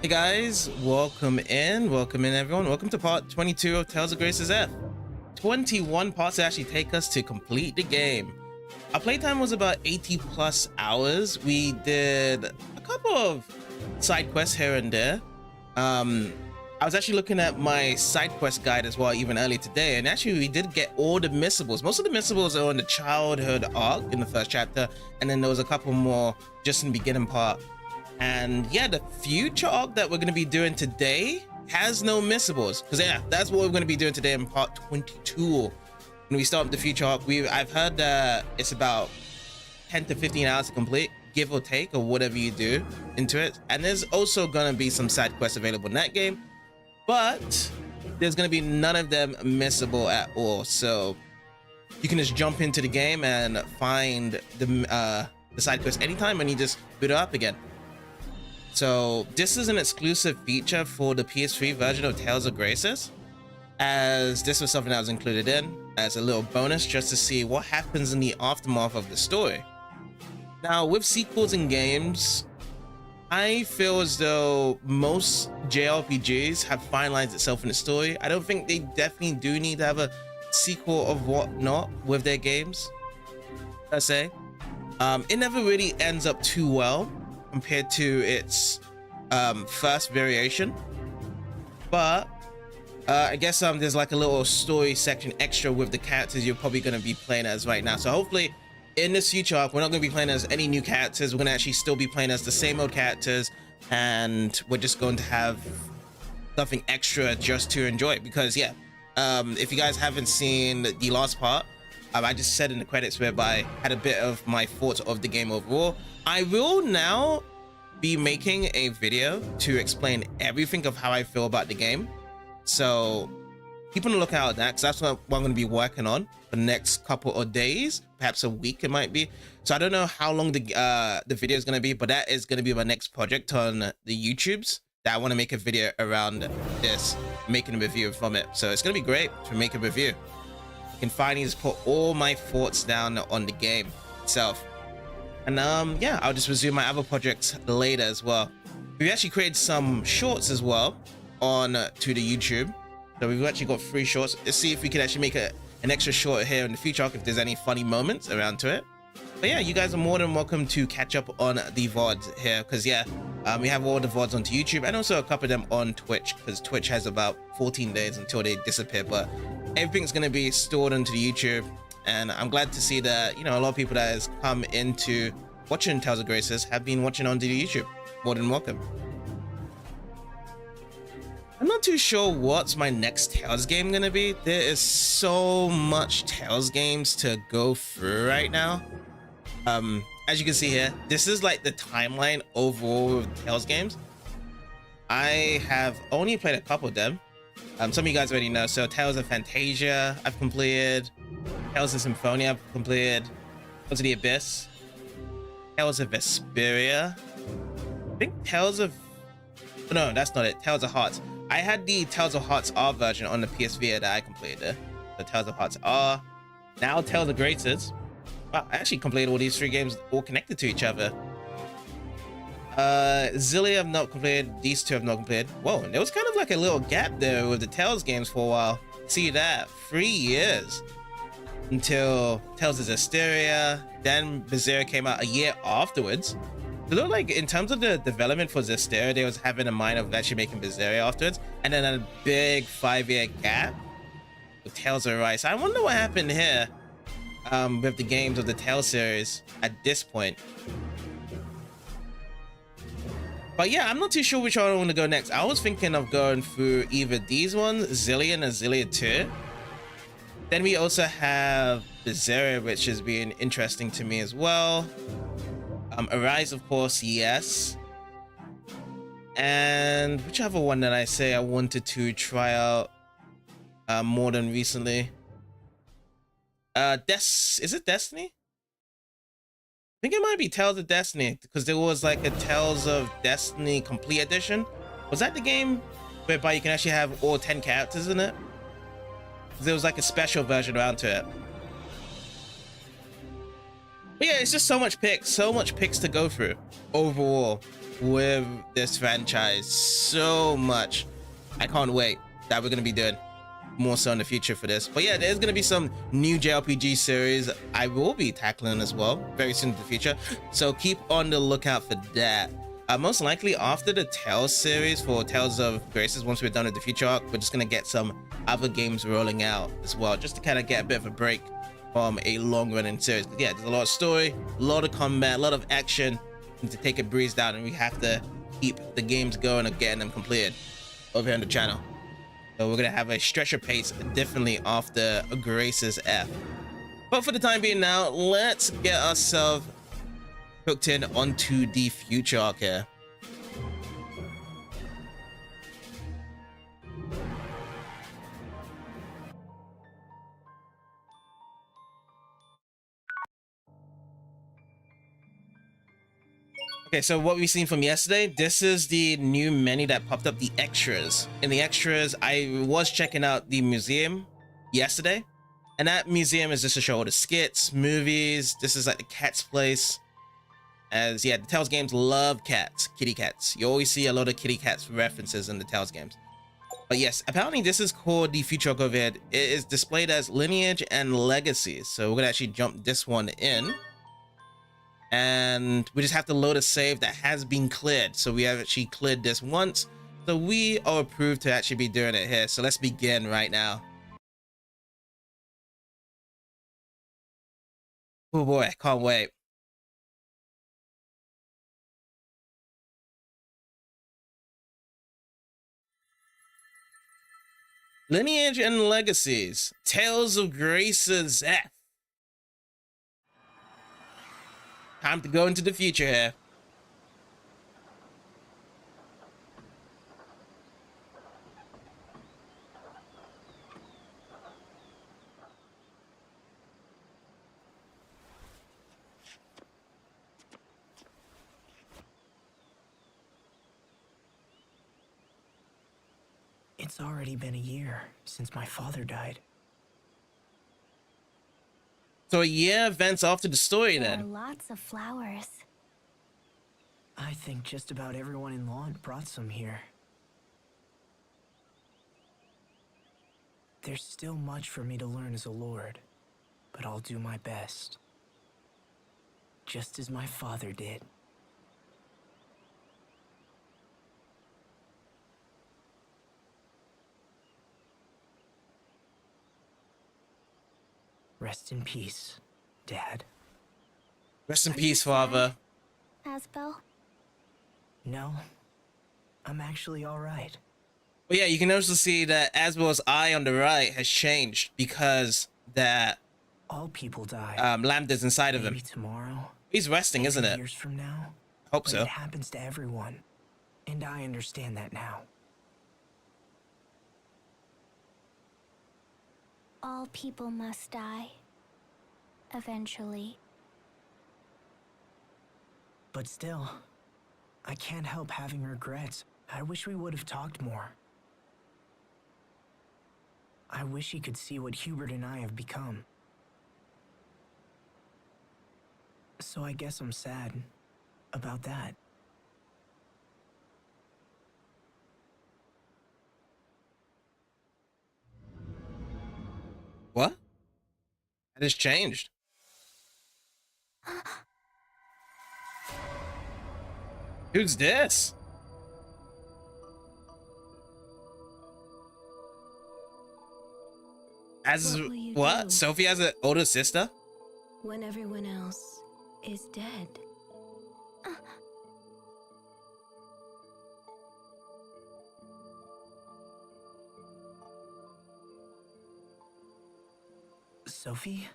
Hey guys, welcome in everyone. Welcome to part 22 of Tales of Grace's F. 21 parts to actually take us to complete the game. Our playtime was about 80 plus hours. We did a couple of side quests here and there. I was actually looking at my side quest guide as well even earlier today, and actually we did get all the missables. Most of the missables are on the childhood arc in the first chapter, and then there was a couple more just in the beginning part. And yeah, the future arc that we're going to be doing today has no missables, because yeah, that's what we're going to be doing today in part 22. When we start with the future arc, I've heard that it's about 10 to 15 hours to complete, give or take, or whatever you do into it. And there's also going to be some side quests available in that game, but there's going to be none of them missable at all. So you can just jump into the game and find the side quest anytime, and you just boot it up again. So this is an exclusive feature for the PS3 version of Tales of Graces, as this was something that was included in as a little bonus just to see what happens in the aftermath of the story. Now, with sequels in games, I feel as though most JRPGs have finalized itself in the story. I don't think they definitely do need to have a sequel of whatnot with their games, per se. It never really ends up too well compared to its first variation, but I guess there's like a little story section extra with the characters you're probably going to be playing as right now. So hopefully in this future arc, we're not going to be playing as any new characters. We're going to actually still be playing as the same old characters, and we're just going to have something extra just to enjoy. Because yeah, if you guys haven't seen the last part, I just said in the credits whereby I had a bit of my thoughts of the game overall. I will now be making a video to explain everything of how I feel about the game. So keep on the lookout at that, because that's what I'm going to be working on for the next couple of days, perhaps a week it might be. So I don't know how long the video is going to be, but that is going to be my next project on the YouTubes, that I want to make a video around this, making a review from it. So it's going to be great to make a review. I can finally just put all my thoughts down on the game itself. And yeah, I'll just resume my other projects later as well. We've actually created some shorts as well on to the YouTube. So we've actually got 3 shorts. Let's see if we can actually make an extra short here in the future if there's any funny moments around to it. But yeah, you guys are more than welcome to catch up on the VODs here, because yeah, we have all the VODs onto YouTube and also a couple of them on Twitch, because Twitch has about 14 days until they disappear, but everything's going to be stored onto the YouTube. And I'm glad to see that, you know, a lot of people that has come into watching Tales of Graces have been watching onto the YouTube. More than welcome. I'm not too sure what's my next Tales game gonna be. There is so much Tales games to go through right now. As you can see here, this is like the timeline overall of Tales games. I have only played a couple of them. Some of you guys already know. So Tales of Fantasia I've completed. Tales of Symphonia I've completed. Tales of the Abyss. Tales of Vesperia. I think Tales of... No, that's not it. Tales of Hearts. I had the Tales of Hearts R version on the PS Vita that I completed. The Tales of Hearts R. Now Tales of Graces. Wow, I actually completed all these 3 games all connected to each other. Zillia I've not completed. These 2 have not completed. Whoa, and there was kind of like a little gap there with the Tales games for a while. See that? 3 years. Until Tales of Zestiria, then Berseria came out a year afterwards. It looked like in terms of the development for Zestiria, they was having a mind of actually making Berseria afterwards, and then a big 5-year gap with Tales of Arise. I wonder what happened here with the games of the Tales series at this point. But yeah, I'm not too sure which one I want to go next. I was thinking of going through either these ones, Zillia and Zillia 2. Then we also have Berseria, which has been interesting to me as well. Arise, of course, yes. And which other one did I say I wanted to try out more than recently? Is it Destiny? I think it might be Tales of Destiny, because there was like a Tales of Destiny Complete Edition. Was that the game whereby you can actually have all 10 characters in it? There was like a special version around to it. But yeah, it's just so much picks to go through overall. with this franchise so much. I can't wait that we're gonna be doing more so in the future for this. But yeah, there's gonna be some new JRPG series I will be tackling as well very soon in the future, so keep on the lookout for that. Most likely after the Tales series for Tales of Graces, once we're done with the future arc, we're just gonna get some other games rolling out as well, just to kind of get a bit of a break from a long running series. But yeah, there's a lot of story, a lot of combat, a lot of action, and to take a breeze down, and we have to keep the games going and getting them completed over here on the channel. So we're gonna have a stretcher pace definitely after Grace's F. But for the time being now, let's get ourselves hooked in onto the future arc here. Okay, so what we've seen from yesterday, this is the new menu that popped up, the extras. In the extras, I was checking out the museum yesterday, and that museum is just to show all the skits, movies. This is like the cat's place. As yeah, the Tales games love cats, kitty cats. You always see a lot of kitty cats references in the Tales games. But yes, apparently this is called the future arc over here. It is displayed as Lineage and Legacies. So we're gonna actually jump this one in. And we just have to load a save that has been cleared. So we have actually cleared this once. So we are approved to actually be doing it here. So let's begin right now. Oh boy, I can't wait. Lineage and Legacies, Tales of Graces F. Time to go into the future here. It's already been a year since my father died. So a year events after the story There are then. lots of flowers. I think just about everyone in Lhant brought some here. There's still much for me to learn as a lord, but I'll do my best. Just as my father did. Rest in peace, Dad. Rest in Are peace, you sad, father. Asbel? No, I'm actually all right. But yeah, you can also see that Asbel's eye on the right has changed because that All people die. Lambda's inside of him. Maybe tomorrow. He's resting, isn't it? Years from now. Hope But so. it happens to everyone, and I understand that now. All people must die. Eventually. But still, I can't help having regrets. I wish we would have talked more. I wish he could see what Hubert and I have become. So I guess I'm sad about that. What? That has changed. Who's this? As What will you what? do? Sophie has an older sister? When everyone else is dead. Sophie?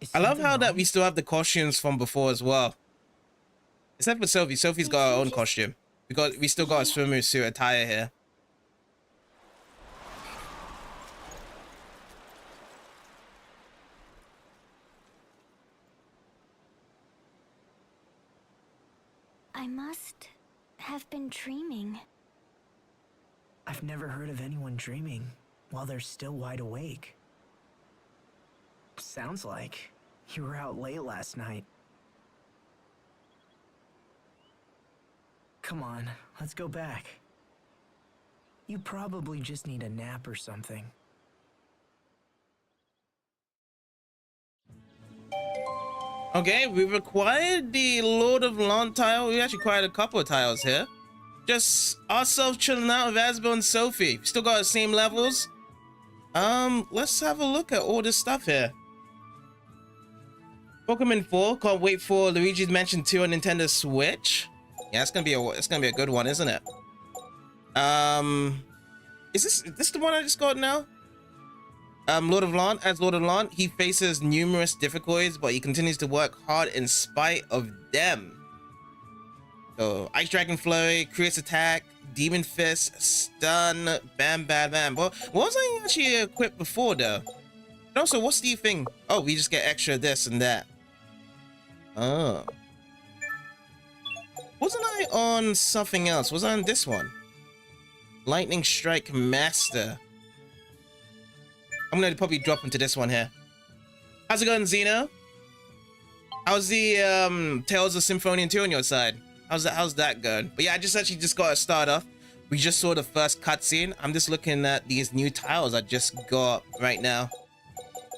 Is I love something how that wrong? we still have the costumes from before as well. Except for Sophie. Sophie's got her own costume. We still got a swimmer suit attire here. I must have been dreaming. I've never heard of anyone dreaming while they're still wide awake. Sounds like you were out late last night. Come on, let's go back. You probably just need a nap or something. Okay, we've acquired the Lord of Lhant tile. We actually acquired a couple of tiles here. Just ourselves chilling out with Asbel and Sophie. Still got the same levels. Let's have a look at all this stuff here. Pokemon 4, can't wait for Luigi's Mansion 2 on Nintendo Switch. Yeah, it's gonna be a good one, isn't it? Is this the one I just got now? Lord of Lhant, as Lord of Lhant, he faces numerous difficulties, but he continues to work hard in spite of them. So, Ice Dragon Flurry, Curious Attack, Demon Fist, Stun, Bam Bam Bam. But what was I actually equipped before though? And also, what's the thing? Oh, we just get extra this and that. Oh. Wasn't I on something else? Was I on this one? Lightning Strike Master. I'm gonna probably drop into this one here. How's it going, Xeno? How's the Tales of Symphonian 2 on your side? How's that going? But yeah, I actually just got to start off. We just saw the first cutscene. I'm just looking at these new tiles I just got right now.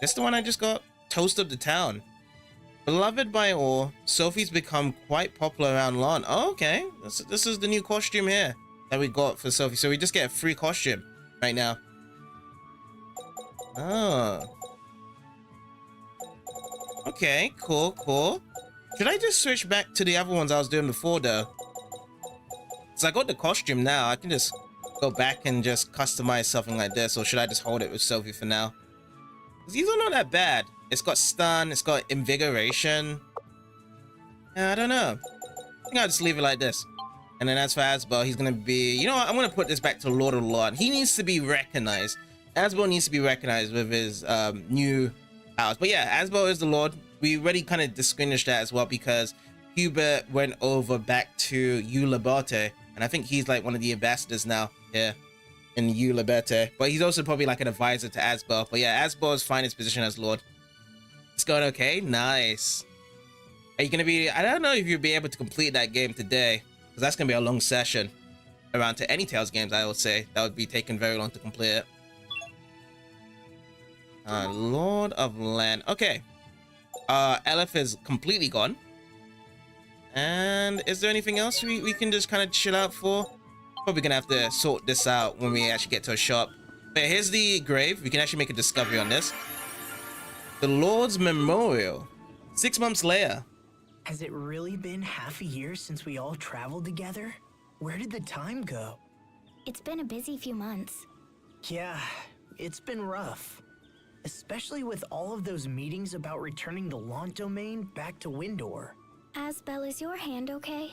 This the one I just got? Toast of the Town. Beloved by all, Sophie's become quite popular around Lhant. Oh, okay. This is the new costume here that we got for Sophie. So we just get a free costume right now. Oh. Okay, cool. Should I just switch back to the other ones I was doing before though? So I got the costume now. I can just go back and just customize something like this, or should I just hold it with Sophie for now? These are not that bad. It's got stun, it's got invigoration. Yeah, I don't know. I think I'll just leave it like this. And then as for Asbel, he's gonna be... You know what? I'm gonna put this back to Lord of Lhant. He needs to be recognized. Asbel needs to be recognized with his new powers. But yeah, Asbel is the Lord. We already kind of distinguished that as well because Hubert went over back to Ulabate. And I think he's like one of the ambassadors now here in Ulabate. But he's also probably like an advisor to Asbel. But yeah, Asbel is fine in his position as Lord. It's going okay? Nice. Are you going to be... I don't know if you'll be able to complete that game today. Because that's going to be a long session. Around to any Tales games, I would say. That would be taking very long to complete it. Lord of Land. Okay. Elif is completely gone. And is there anything else we can just kind of chill out for? Probably gonna have to sort this out when we actually get to a shop. But here's the grave. We can actually make a discovery on this. The Lord's Memorial. 6 months later. Has it really been half a year since we all traveled together? Where did the time go? It's been a busy few months. Yeah, it's been rough. Especially with all of those meetings about returning the Lhant domain back to Windor. Asbel, is your hand okay?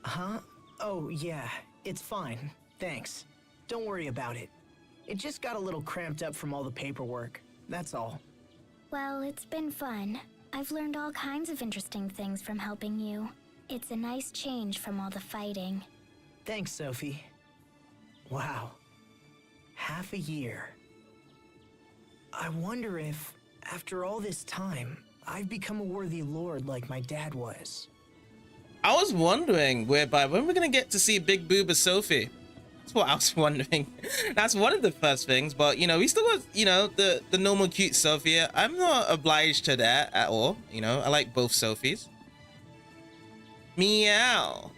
Huh? Oh, yeah, it's fine. Thanks. Don't worry about it. It just got a little cramped up from all the paperwork. That's all. Well, it's been fun. I've learned all kinds of interesting things from helping you. It's a nice change from all the fighting. Thanks, Sophie. Wow. Half a year. I wonder if, after all this time, I've become a worthy lord like my dad was. I was wondering whereby when we're gonna get to see Big Booba Sophie. That's what I was wondering. That's one of the first things, but you know, we still got, you know, the normal cute Sophie. I'm not obliged to that at all. You know, I like both Sophies. Meow.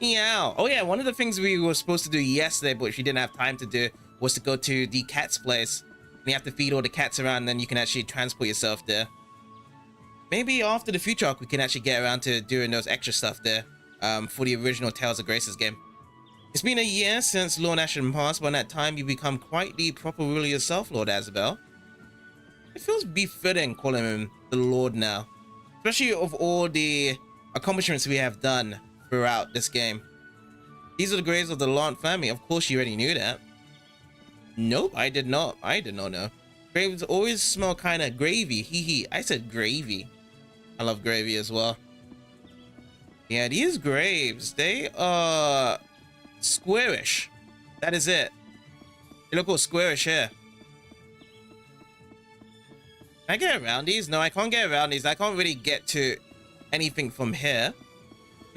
Meow. Oh yeah, one of the things we were supposed to do yesterday, but we didn't have time to do, was to go to the cat's place. You have to feed all the cats around, and then you can actually transport yourself there. Maybe after the future arc, we can actually get around to doing those extra stuff there for the original Tales of Graces game. It's been a year since Lord Ashen passed, but in that time, you become quite the proper ruler yourself, Lord Asbel. It feels befitting calling him the Lord now, especially of all the accomplishments we have done throughout this game. These are the graves of the Lhant family. Of course, you already knew that. Nope, I did not. I did not know. Graves always smell kind of gravy. Hee hee. I said gravy. I love gravy as well. Yeah, these graves, they are squarish. That is it. They look all squarish here. Can I get around these? No, I can't get around these. I can't really get to anything from here.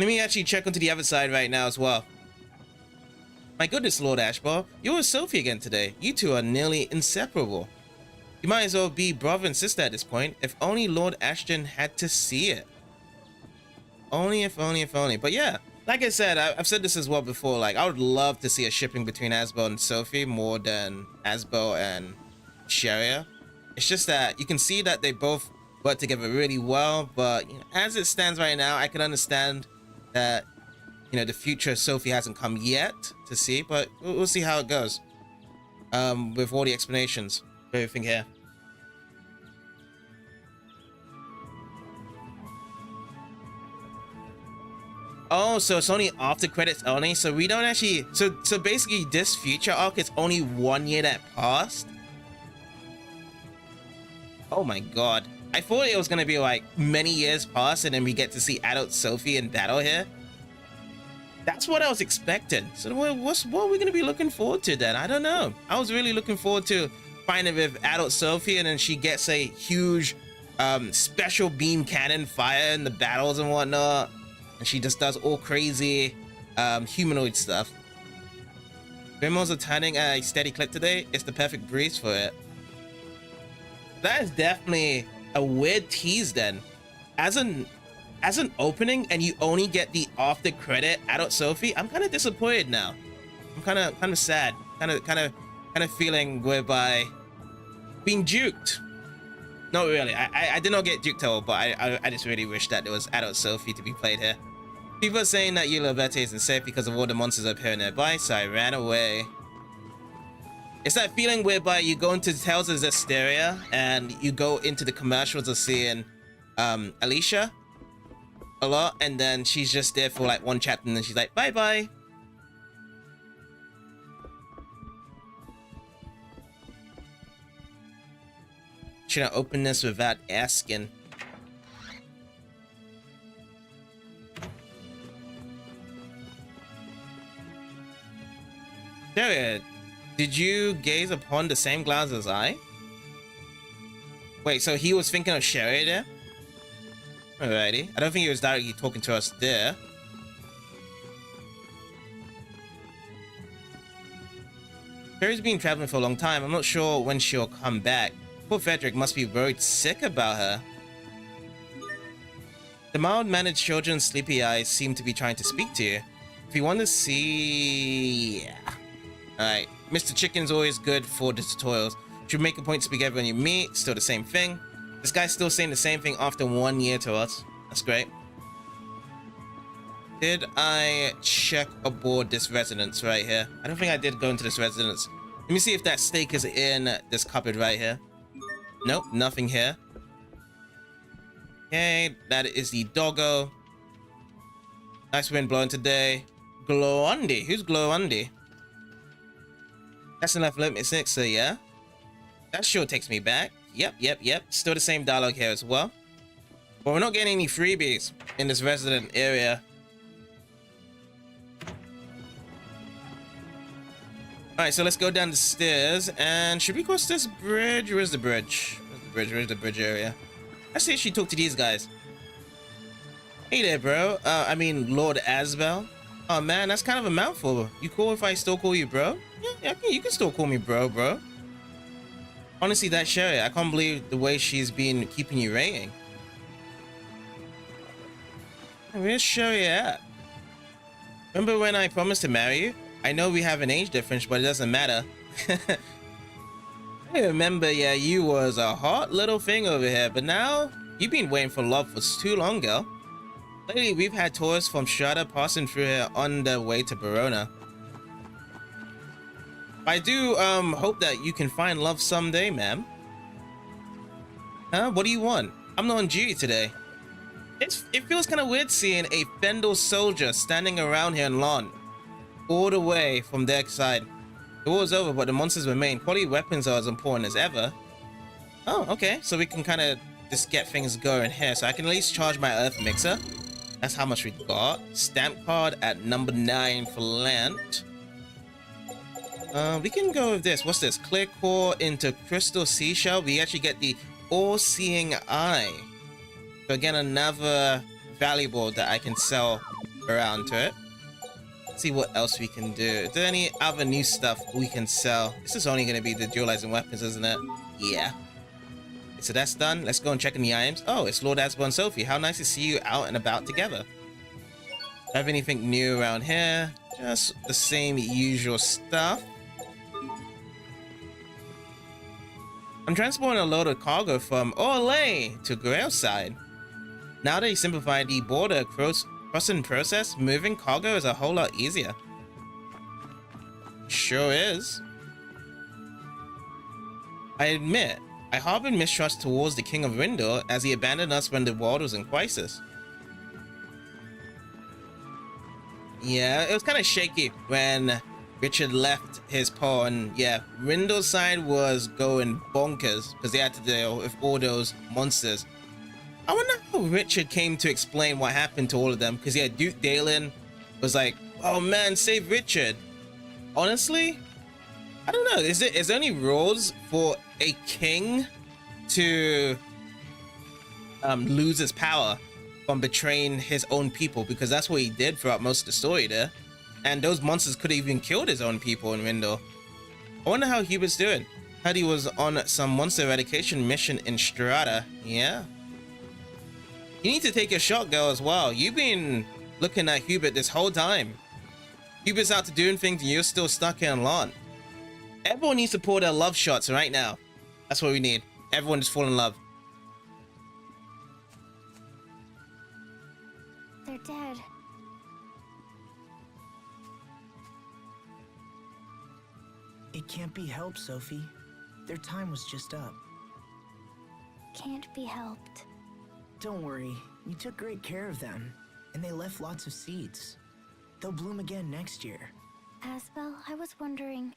Let me actually check onto the other side right now as well. My goodness, Lord Ashball, you're with Sophie again today. You two are nearly inseparable. You might as well be brother and sister at this point. If only Lord Ashton had to see it. Only if only. But yeah, like I said, I've said this as well before. Like, I would love to see a shipping between Asbel and Sophie more than Asbel and Sharia. It's just that you can see that they both work together really well. But you know, as it stands right now, I can understand that, you know, the future of Sophie hasn't come yet to see. But we'll see how it goes with all the explanations for everything here. Oh, so it's only after credits only, so we don't actually, so basically this future arc is only 1 year that passed. Oh my god, I thought it was gonna be like many years past and then we get to see adult Sophie in battle here. That's what I was expecting. So what are we gonna be looking forward to then? I don't know. I was really looking forward to finding with adult Sophie and then she gets a huge special beam cannon fire in the battles and whatnot. And she just does all crazy humanoid stuff. Grimoires are turning at a steady clip today. It's the perfect breeze for it. That is definitely a weird tease then. As an opening and you only get the after credit adult Sophie, I'm kind of disappointed now. I'm kind of sad. Kind of feeling whereby being duped. Not really. I did not get duped at all, but I just really wish that there was adult Sophie to be played here. People are saying that Eula Verte isn't safe because of all the monsters appearing nearby, so I ran away. It's that feeling whereby you go into Tales of Zestiria and you go into the commercials of seeing Alicia a lot, and then she's just there for like one chapter and then she's like, bye-bye. Should I open this without asking? Jared, did you gaze upon the same glance as I? Wait, so he was thinking of Sherry there? Alrighty. I don't think he was directly talking to us there. Sherry's been traveling for a long time. I'm not sure when she'll come back. Poor Frederick must be worried sick about her. The mild-mannered children's sleepy eyes seem to be trying to speak to you. If you want to see... Yeah. Alright, Mr. Chicken's always good for the tutorials. Should make a point to speak everyone you meet. Still the same thing. This guy's still saying the same thing after 1 year to us. That's great. Did I check aboard this residence right here? I don't think I did go into this residence. Let me see if that steak is in this cupboard right here. Nope, nothing here. Okay, that is the doggo. Nice wind blowing today. Glowundi. Who's Glowundi? That's enough limit 6, so yeah. That sure takes me back. Yep. Still the same dialogue here as well. But we're not getting any freebies in this resident area. Alright, so let's go down the stairs. And should we cross this bridge? Where's the bridge? Where's the bridge area? Let's see if she talked to these guys. Hey there, bro. I mean, Lord Asbel. Oh man, that's kind of a mouthful. You cool if I still call you bro? Yeah, you can still call me bro. Honestly, that Sherry, I can't believe the way she's been keeping you rating. Where's Sherry at? Remember when I promised to marry you? I know we have an age difference, but it doesn't matter. I remember, yeah, you was a hot little thing over here, but now you've been waiting for love for too long, girl. Lately, we've had tourists from Strata passing through here on their way to Verona. I do hope that you can find love someday, ma'am. Huh? What do you want? I'm not on duty today. It feels kind of weird seeing a Fendel soldier standing around here in Lhant, all the way from their side. The war's over, but the monsters remain. Quality weapons are as important as ever. Oh, okay. So we can kind of just get things going here. So I can at least charge my Earth Mixer. That's how much we got. Stamp card at number 9 for Lhant. We can go with this. What's this? Clear core into crystal seashell. We actually get the all-seeing eye. So again, another valuable that I can sell around to it. See what else we can do. Is there any other new stuff we can sell? This is only going to be the dualizing weapons, isn't it? Yeah. So that's done. Let's go and check in the items. Oh, it's Lord Asbel and Sophie. How nice to see you out and about together. Have anything new around here? Just the same usual stuff. I'm transporting a load of cargo from Orlais to Grailside. Now that he simplified the border crossing process, moving cargo is a whole lot easier. Sure is. I admit, I harbored mistrust towards the King of Rindor as he abandoned us when the world was in crisis. Yeah, it was kind of shaky when Richard left his pawn. Yeah, Rindor's side was going bonkers because they had to deal with all those monsters. I wonder how Richard came to explain what happened to all of them, because yeah, Duke Dalen was like, oh man, save Richard. Honestly, I don't know. Is there any rules for a king to lose his power from betraying his own people? Because that's what he did throughout most of the story there. And those monsters could have even killed his own people in Rindor. I wonder how Hubert's doing. Heard he was on some monster eradication mission in Strata. Yeah. You need to take your shot, girl, as well. You've been looking at Hubert this whole time. Hubert's out to doing things and you're still stuck in Lhant. Everyone needs to pour their love shots right now. That's what we need. Everyone just fall in love. They're dead. It can't be helped, Sophie. Their time was just up. Can't be helped. Don't worry, you took great care of them, and they left lots of seeds. They'll bloom again next year. Asbel, I was wondering...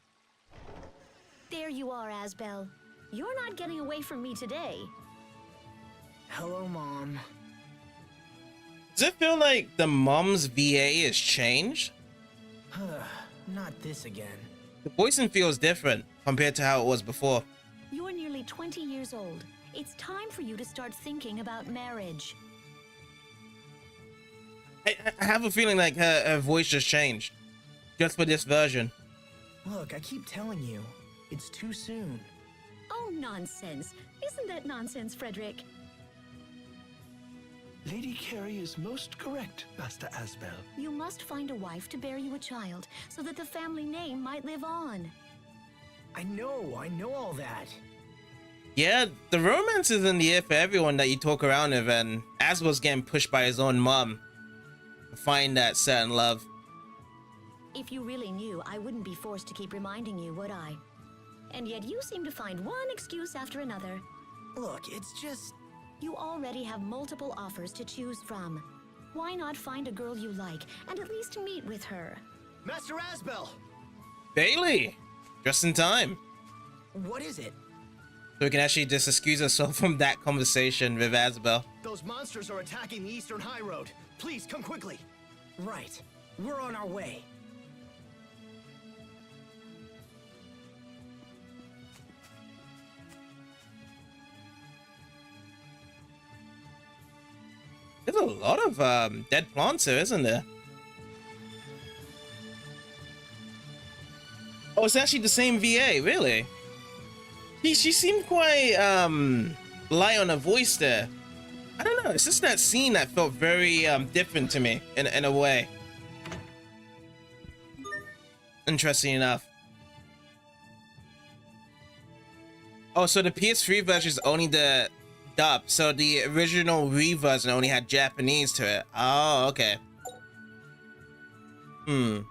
There you are, Asbel. You're not getting away from me today. Hello, Mom. Does it feel like the mom's VA is changed? Not this again. The voicing feels different compared to how it was before. You're nearly 20 years old. It's time for you to start thinking about marriage. I have a feeling like her voice just changed. Just for this version. Look, I keep telling you, it's too soon. Oh, nonsense. Isn't that nonsense, Frederick? Lady Carey is most correct, Master Asbel. You must find a wife to bear you a child, so that the family name might live on. I know all that. Yeah, the romance is in the air for everyone that you talk around with, and Asbel's getting pushed by his own mom to find that certain love. If you really knew, I wouldn't be forced to keep reminding you, would I? And yet you seem to find one excuse after another. Look, it's just... You already have multiple offers to choose from. Why not find a girl you like, and at least meet with her? Master Asbel! Bailey! Just in time. What is it? So we can actually just excuse ourselves from that conversation with Asbel. Those monsters are attacking the Eastern High Road. Please, come quickly. Right. We're on our way. There's a lot of dead plants here, isn't there? Oh, it's actually the same VA, really? She seemed quite light on her voice there. I don't know, it's just that scene that felt very different to me in a way. Interesting enough. Oh, so the PS3 version is only the dub, so the original Wii version only had Japanese to it. Oh, okay. So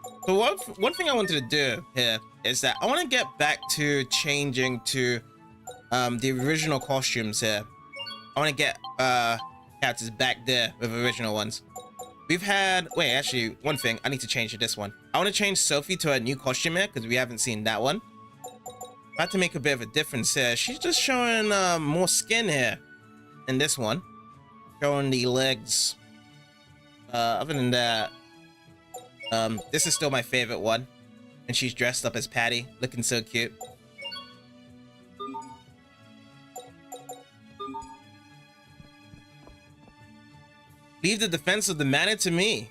one thing I wanted to do here is that I want to get back to changing to the original costumes here. I want to get characters back there with original ones. We've had... Wait, actually, one thing. I need to change to this one. I want to change Sophie to a new costume here because we haven't seen that one. I have to make a bit of a difference here. She's just showing more skin here in this one. Showing the legs. Other than that, this is still my favorite one. And she's dressed up as Patty, looking so cute. Leave the defense of the manor to me.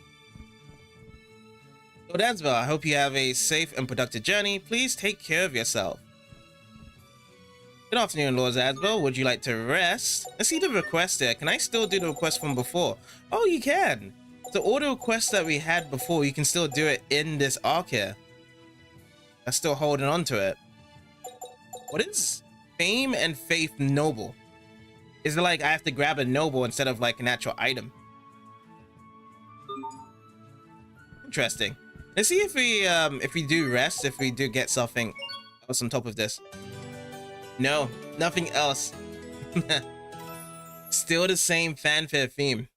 Lord Asbel, I hope you have a safe and productive journey. Please take care of yourself. Good afternoon, Lord Asbel. Would you like to rest? I see the request there. Can I still do the request from before? Oh, you can. So all the requests that we had before, you can still do it in this arc here. I'm still holding on to it. What is Fame and Faith Noble? Is it like I have to grab a noble instead of like an actual item? Interesting. Let's see if we do rest, if we do get something else on top of this. No, nothing else. Still the same fanfare theme.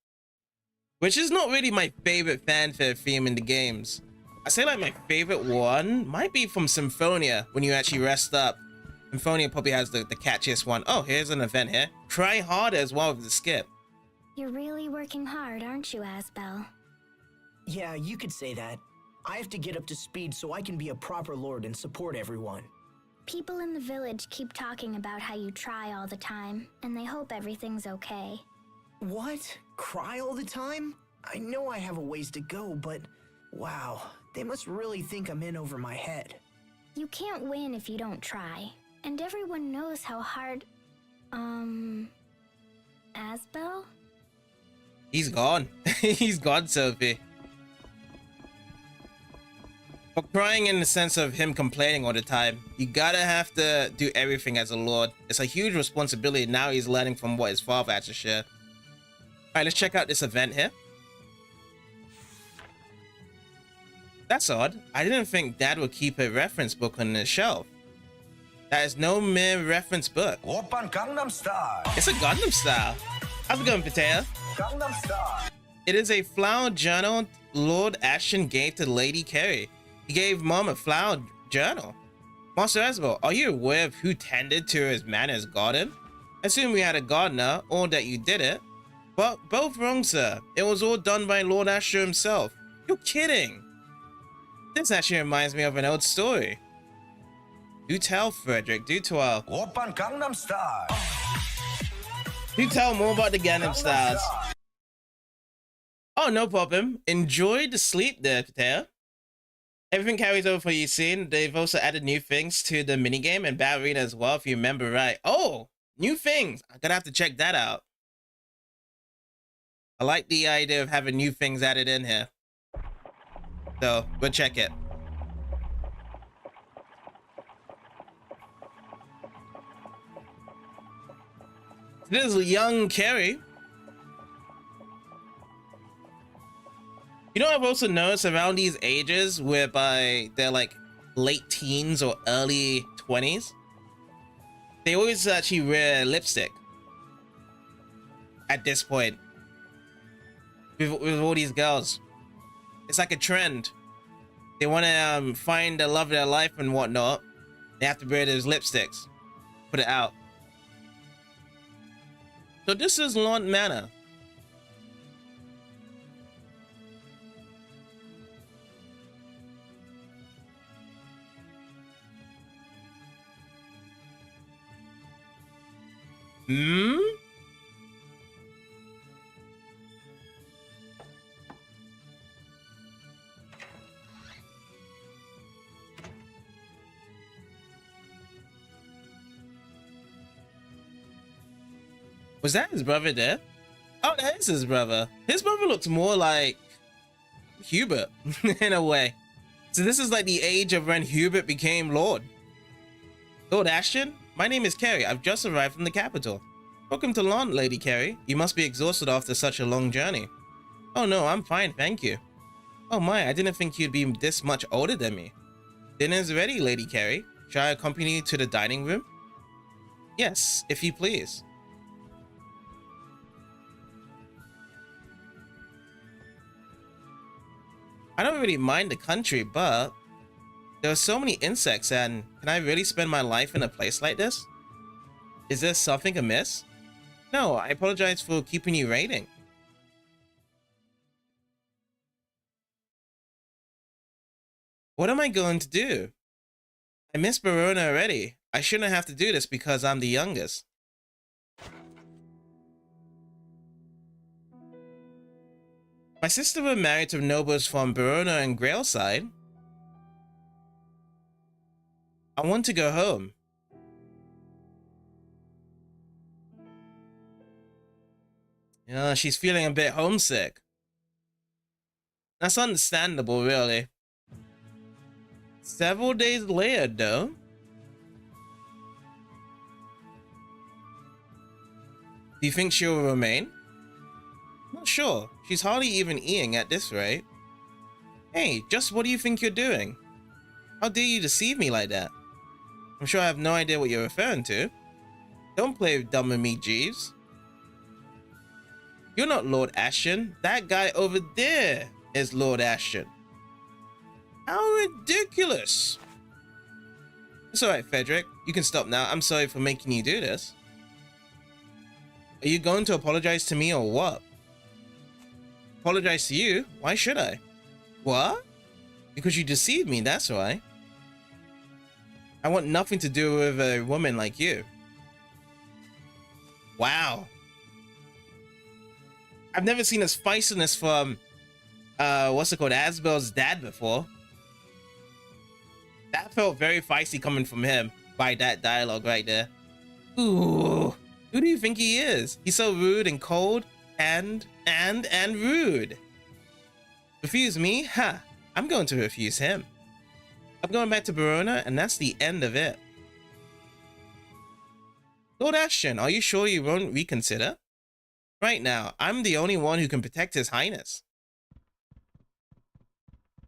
Which is not really my favorite fanfare theme in the games. I say like my favorite one might be from Symphonia, when you actually rest up. Symphonia probably has the catchiest one. Oh, here's an event here. Try harder as well with the skip. You're really working hard, aren't you, Asbel? Yeah, you could say that. I have to get up to speed so I can be a proper lord and support everyone. People in the village keep talking about how you try all the time, and they hope everything's okay. What? Cry all the time? I know I have a ways to go, but wow, they must really think I'm in over my head. You can't win if you don't try, and everyone knows how hard... Asbel? He's gone. He's gone, Sophie. But crying in the sense of him complaining all the time, you gotta have to do everything as a lord. It's a huge responsibility. Now he's learning from what his father had to share. Alright, let's check out this event here. That's odd. I didn't think Dad would keep a reference book on the shelf. That is no mere reference book. Oppan Gangnam Style. It's a Gundam style. How's it going, Patea? Gangnam Style. It is a flower journal Lord Ashton gave to Lady Carrie. He gave Mom a flower journal. Master Asbel, are you aware of who tended to his manor's garden? I assume we had a gardener, or that you did it. But both wrong, sir. It was all done by Lord Asher himself. You're kidding. This actually reminds me of an old story. Do tell, Frederick. Do tell. Oppan Gangnam Style. Do tell more about the Gangnam Styles. Oh, no problem. Enjoy the sleep there, Patea. Everything carries over for you seen. They've also added new things to the minigame and Battle Arena as well, if you remember right. Oh, new things. I'm gonna have to check that out. I like the idea of having new things added in here. So, we'll check it. This is young Carrie. You know, I've also noticed around these ages whereby they're like late teens or early 20s, they always actually wear lipstick at this point with all these girls. It's like a trend. They want to find the love of their life and whatnot. They have to wear those lipsticks. Put it out. So this is Lhant Manor. Hmm? Was that his brother there? Oh, that is his brother. His brother looks more like Hubert in a way. So this is like the age of when Hubert became Lord. Lord Ashton, my name is Carrie. I've just arrived from the capital. Welcome to Lhant, Lady Carrie. You must be exhausted after such a long journey. Oh no, I'm fine, thank you. Oh my, I didn't think you'd be this much older than me. Dinner's ready, Lady Carrie. Shall I accompany you to the dining room? Yes, if you please. I don't really mind the country, but there are so many insects, and can I really spend my life in a place like this? Is there something amiss? No, I apologize for keeping you waiting. What am I going to do? I miss Verona already. I shouldn't have to do this because I'm the youngest. My sister were married to nobles from Verona and Grailside. I want to go home. Yeah, she's feeling a bit homesick. That's understandable, really. Several days later, though. Do you think she'll remain? Not sure. She's hardly even eating at this rate. Hey, just what do you think you're doing? How dare you deceive me like that? I'm sure I have no idea what you're referring to. Don't play dumb with me, Jeeves. You're not Lord Ashton. That guy over there is Lord Ashton. How ridiculous. It's alright, Frederick. You can stop now. I'm sorry for making you do this. Are you going to apologize to me or what? Apologize to you? Why should I? What? Because you deceived me, that's why. I want nothing to do with a woman like you. Wow. I've never seen this feistiness from, what's it called, Asbel's dad before. That felt very feisty coming from him by that dialogue right there. Ooh, who do you think he is? He's so rude and cold and rude. Refuse me? Ha! I'm going to refuse him. I'm going back to Verona, and that's the end of it. Lord Ashton, are you sure you won't reconsider? Right now, I'm the only one who can protect His Highness.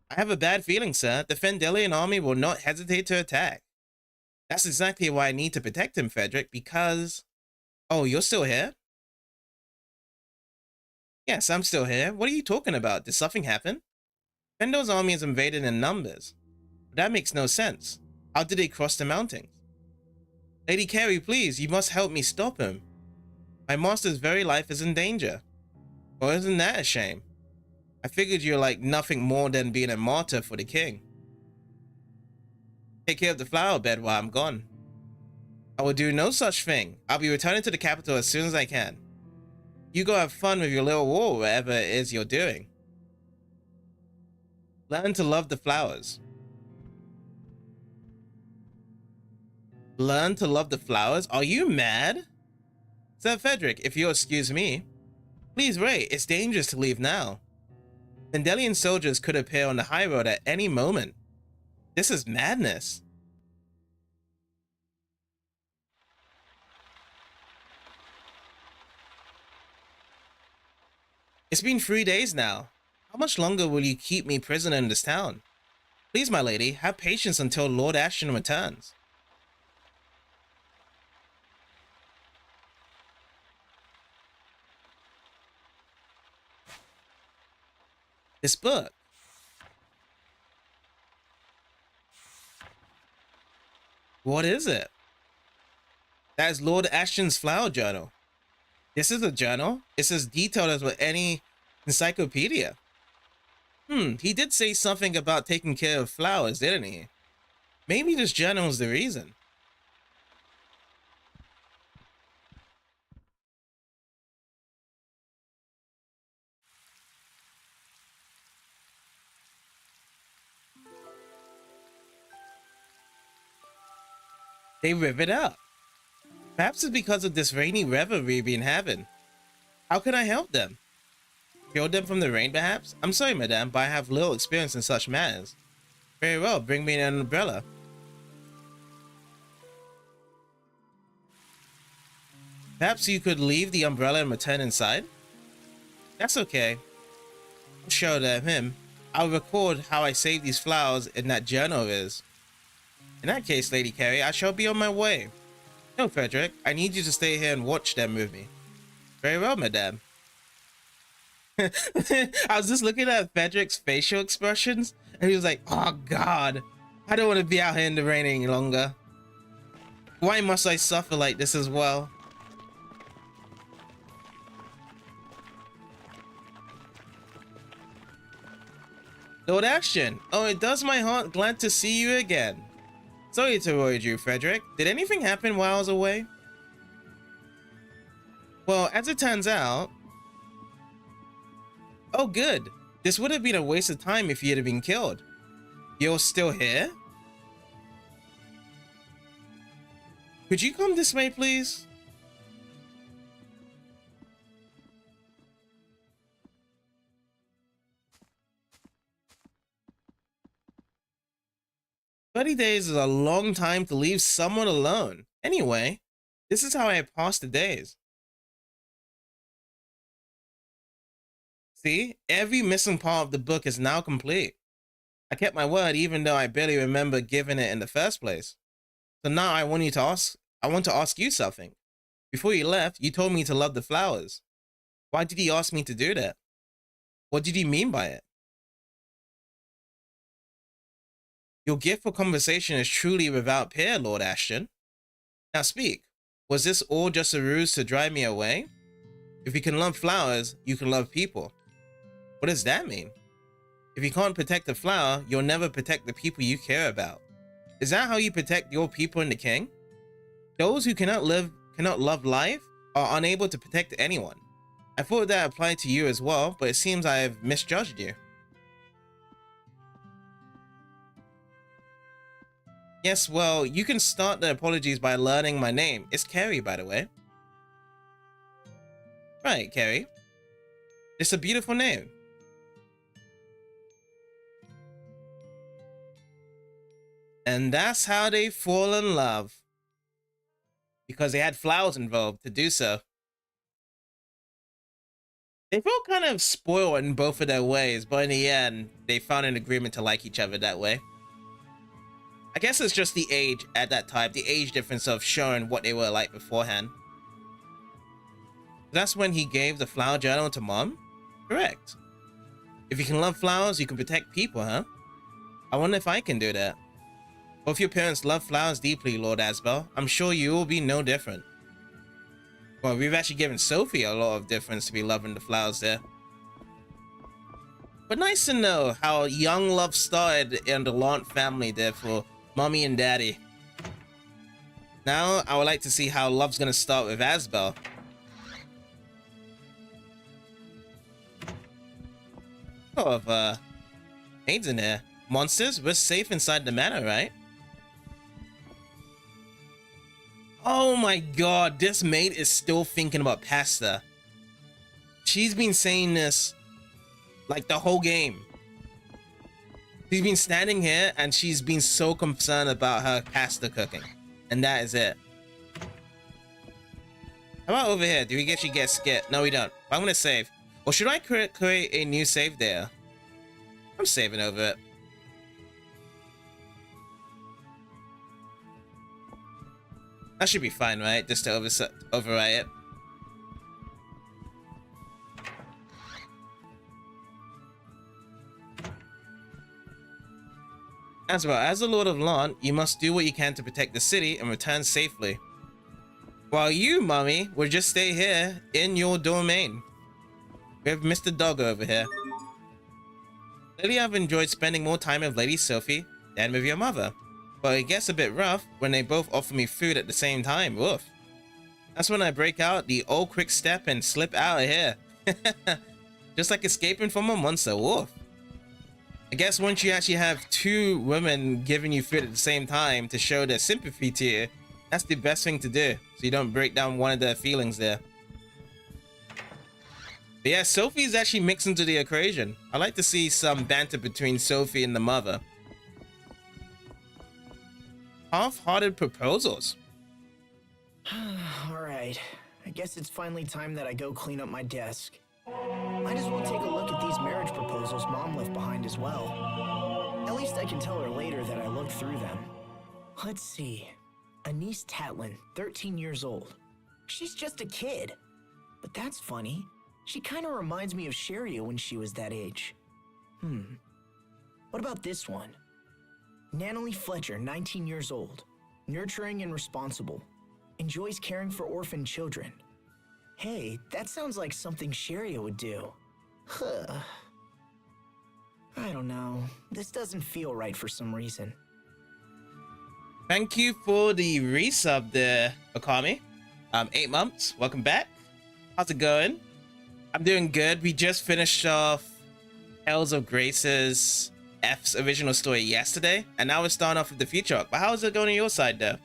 I have a bad feeling, sir. The Fendelian army will not hesitate to attack. That's exactly why I need to protect him, Frederick, because... Oh, you're still here? Yes, I'm still here. What are you talking about? Did something happen? Fendel's army is invaded in numbers. But that makes no sense. How did they cross the mountains? Lady Carey, please, you must help me stop him. My master's very life is in danger. Well, isn't that a shame? I figured you're like nothing more than being a martyr for the king. Take care of the flower bed while I'm gone. I will do no such thing. I'll be returning to the capital as soon as I can. You go have fun with your little war, whatever it is you're doing. Learn to love the flowers. Learn to love the flowers? Are you mad? Sir Frederick, if you'll excuse me. Please wait, it's dangerous to leave now. Fendelian soldiers could appear on the high road at any moment. This is madness. It's been 3 days now. How much longer will you keep me prisoner in this town? Please, my lady, have patience until Lord Ashton returns. This book. What is it? That is Lord Ashton's flower journal. This is a journal? It's as detailed as with any encyclopedia. He did say something about taking care of flowers, didn't he? Maybe this journal is the reason. They riv it up. Perhaps it's because of this rainy revelry we've been having. How can I help them? Shield them from the rain, perhaps? I'm sorry, madame, but I have little experience in such matters. Very well, bring me an umbrella. Perhaps you could leave the umbrella and return inside? That's okay. I'll show him. I'll record how I saved these flowers in that journal of his. In that case, Lady Carey, I shall be on my way. No, Frederick, I need you to stay here and watch them with me. Very well, madame. I was just looking at Frederick's facial expressions, and he was like, oh god, I don't want to be out here in the rain any longer. Why must I suffer like this as well? Lord Ashton, oh, it does my heart glad to see you again. Sorry to worry you, Frederick. Did anything happen while I was away? Well, as it turns out... Oh, good. This would have been a waste of time if you had been killed. You're still here? Could you come this way, please? "30 days is a long time to leave someone alone. Anyway, this is how I pass the days." See, every missing part of the book is now complete. I kept my word even though I barely remember giving it in the first place. So now I want to ask you something. Before you left, you told me to love the flowers. Why did you ask me to do that? What did you mean by it? Your gift for conversation is truly without peer, Lord Ashton. Now speak. Was this all just a ruse to drive me away? If you can love flowers, you can love people. What does that mean? If you can't protect the flower, you'll never protect the people you care about. Is that how you protect your people and the king? Those who cannot love life are unable to protect anyone. I thought that applied to you as well, but it seems I have misjudged you. Yes, well, you can start the apologies by learning my name. It's Carrie, by the way. Right, Carrie. It's a beautiful name. And that's how they fall in love. Because they had flowers involved to do so. They felt kind of spoiled in both of their ways, but in the end, they found an agreement to like each other that way. I guess it's just the age at that time, the age difference of showing what they were like beforehand. That's when he gave the flower journal to Mom? Correct. If you can love flowers, you can protect people, huh? I wonder if I can do that. Both your parents love flowers deeply, Lord Asbel. I'm sure you will be no different. Well, we've actually given Sophie a lot of difference to be loving the flowers there. But nice to know how young love started in the Lhant family there for Mommy and Daddy. Now, I would like to see how love's gonna start with Asbel. Of maids in there. Monsters, we're safe inside the manor, right? Oh my god, this maid is still thinking about pasta. She's been saying this like the whole game. She's been standing here and she's been so concerned about her pasta cooking. And that is it. How about over here? Do we actually get scared? No, we don't. I'm gonna save. Or should I create a new save there? I'm saving over it. That should be fine, right? Just to overwrite it. As well, as the Lord of Lhant, you must do what you can to protect the city and return safely. While you, Mummy, will just stay here in your domain. We have Mr. Dog over here. Lately, I've enjoyed spending more time with Lady Sophie than with your mother. But it gets a bit rough when they both offer me food at the same time. Woof. That's when I break out the old quick step and slip out of here. Just like escaping from a monster. Woof. I guess once you actually have two women giving you food at the same time to show their sympathy to you, that's the best thing to do. So you don't break down one of their feelings there. But yeah, Sophie's actually mixed into the equation. I like to see some banter between Sophie and the mother. Half-hearted proposals. Alright, I guess it's finally time that I go clean up my desk. Might as well take a look at these marriage proposals Mom left behind as well. At least I can tell her later that I looked through them. Let's see. Anise Tatlin, 13 years old. She's just a kid. But that's funny. She kind of reminds me of Sheria when she was that age. What about this one? Natalie Fletcher, 19 years old. Nurturing and responsible. Enjoys caring for orphan children. Hey, that sounds like something Sheria would do. I don't know. This doesn't feel right for some reason. Thank you for the resub there, Okami. 8 months. Welcome back. How's it going? I'm doing good. We just finished off Tales of Grace's F's original story yesterday, and now we're starting off with the future arc. But how is it going on your side, though?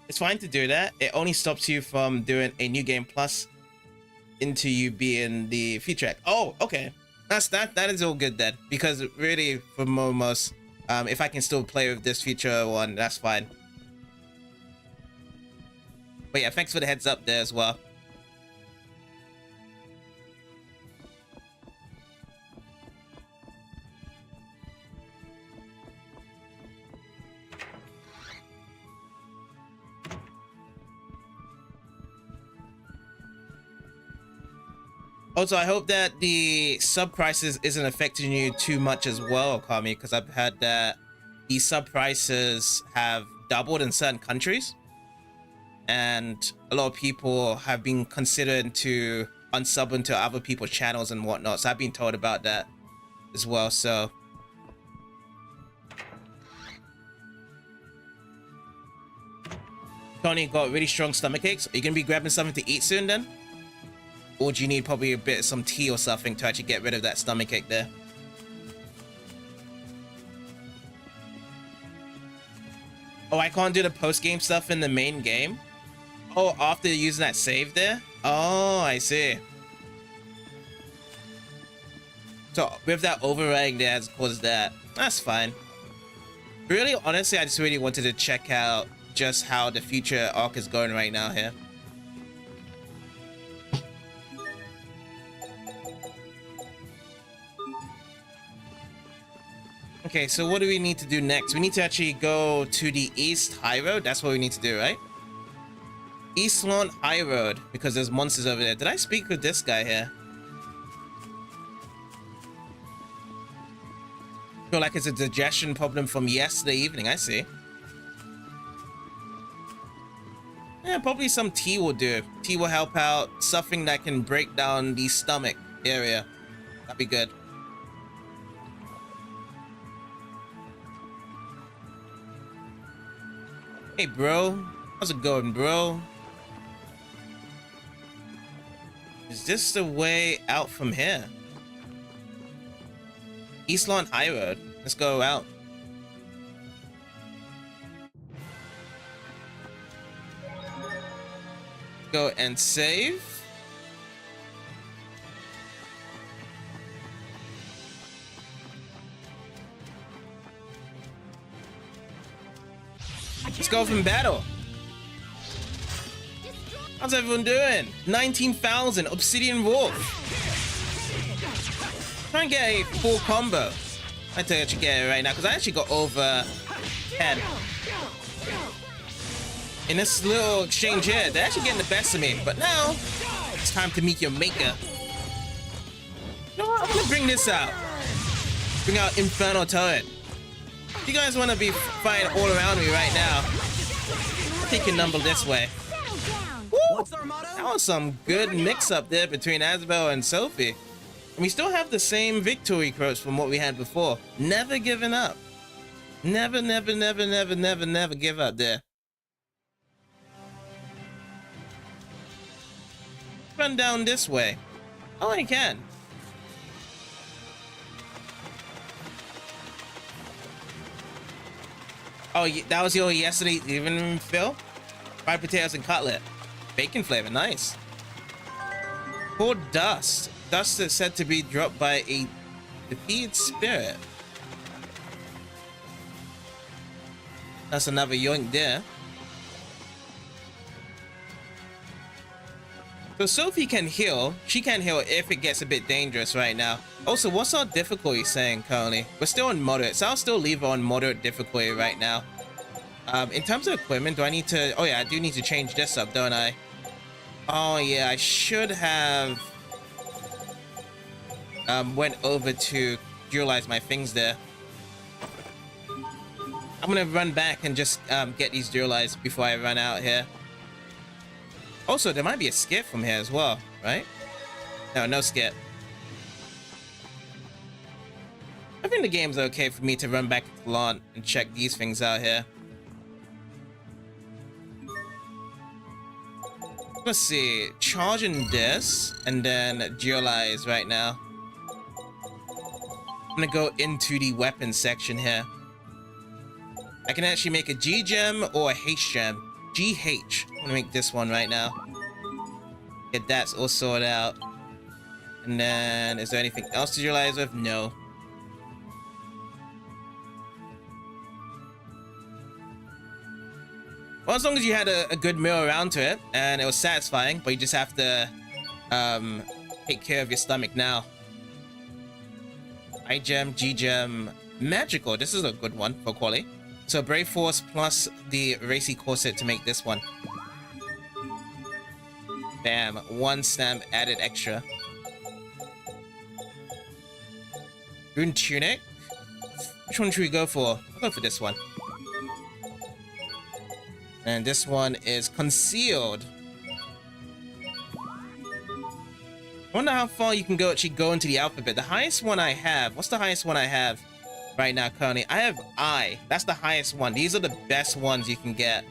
It's fine to do that. It only stops you from doing a new game plus into you being the future arc. Oh, okay. That is all good then, because really for most, if I can still play with this future one, that's fine. But yeah, thanks for the heads up there as well. Also, I hope that the sub prices isn't affecting you too much as well, Kami, because I've heard that the sub prices have doubled in certain countries, and a lot of people have been considered to unsub into other people's channels and whatnot. So I've been told about that as well. So Tony got really strong stomach aches. Are you gonna be grabbing something to eat soon then? Or do you need probably a bit of some tea or something to actually get rid of that stomach ache there? Oh, I can't do the post-game stuff in the main game? Oh, after using that save there? Oh, I see. So with that overriding there has caused that. That's fine. Really, honestly, I just really wanted to check out just how the future arc is going right now here. Okay, so what do we need to do next? We need to actually go to the East High Road. That's what we need to do, right? East Lhant High Road, because there's monsters over there. Did I speak with this guy here? Feel like it's a digestion problem from yesterday evening. I see. Yeah, probably some tea will do. Tea will help out. Something that can break down the stomach area. That'd be good. Hey, bro. How's it going, bro? Is this the way out from here? East Lhant High Road. Let's go out. Go and save. Let's go from battle. How's everyone doing? 19,000 Obsidian Wolf. Try and get a full combo. I think I should get it right now because I actually got over 10. In this little exchange here, they're actually getting the best of me. But now, it's time to meet your maker. You know what? I'm gonna bring this out. Bring out Inferno Turret. You guys want to be fighting all around me right now? I'll take your number this way. Woo! That was some good mix-up there between Asbel and Sophie. And we still have the same victory quotes from what we had before. Never giving up. Never, never, never, never, never, never give up there. Run down this way. Oh, I can. Oh, that was your yesterday evening, Phil? Fried potatoes and cutlet. Bacon flavor, nice. Pour dust. Dust is said to be dropped by a defeated spirit. That's another yoink there. So Sophie can heal. She can heal if it gets a bit dangerous right now. Also, what's our difficulty saying currently? We're still on moderate, so I'll still leave her on moderate difficulty right now. In terms of equipment, do I need to... Oh yeah, I do need to change this up, don't I? Oh yeah, I should have... went over to dualize my things there. I'm gonna run back and just get these dualized before I run out here. Also, there might be a skip from here as well, right? No, no skip. I think the game's okay for me to run back to Lhant and check these things out here. Let's see. Charging this and then dualize right now. I'm gonna go into the weapons section here. I can actually make a G gem or a H gem. GH. I'm gonna make this one right now. Get that all sorted out. And then, is there anything else to dualize with? No. Well, as long as you had a good meal around to it and it was satisfying, but you just have to take care of your stomach now. I gem, G gem, magical. This is a good one for quality. So Brave Force plus the Racy Corset to make this one. Bam, 1 stamp added extra. Rune Tunic. Which one should we go for? I'll go for this one. And this one is Concealed. I wonder how far you can go actually go into the alphabet. The highest one I have, what's the highest one I have right now currently? I have I. That's the highest one. These are the best ones you can get.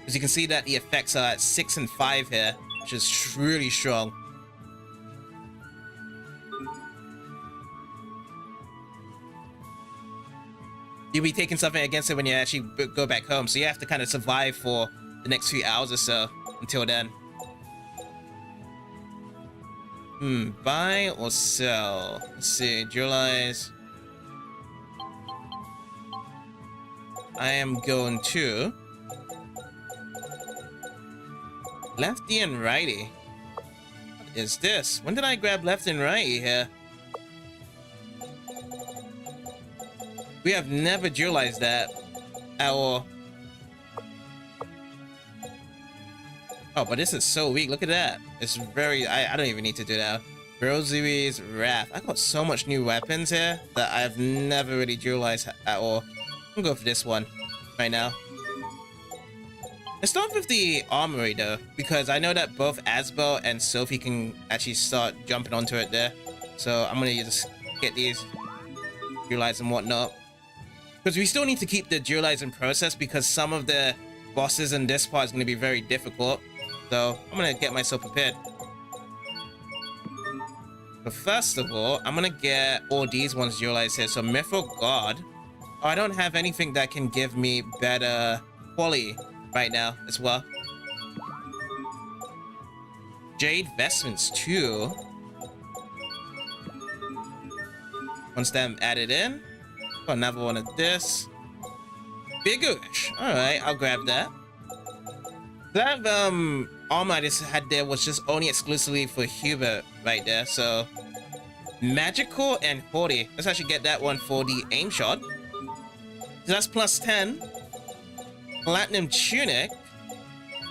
As you can see that the effects are at 6 and 5 here, which is really strong. You'll be taking something against it when you actually go back home, so you have to kind of survive for the next few hours or so until then. Buy or sell? Let's see, dualize. I am going to lefty and righty. What is this? When did I grab left and righty here? We have never dualized that at all. Oh, but this is so weak. Look at that. It's very... I don't even need to do that. Rosary's Wrath. I got so much new weapons here that I've never really dualized at all. I'm gonna go for this one right now. Let's start with the armory though, because I know that both Asbel and Sophie can actually start jumping onto it there. So I'm gonna just get these dualized and whatnot. Because we still need to keep the dualizing process because some of the bosses in this part is going to be very difficult. So I'm going to get myself prepared. But first of all, I'm going to get all these ones dualized here. So Mithril God. Oh, I don't have anything that can give me better quality right now as well. Jade Vestments too. One stamp added in. Another one of this. Biggish. Alright, I'll grab that. That armor I just had there was just only exclusively for Hubert right there. So magical and 40. Let's actually get that one for the aim shot. So that's plus 10. Platinum Tunic.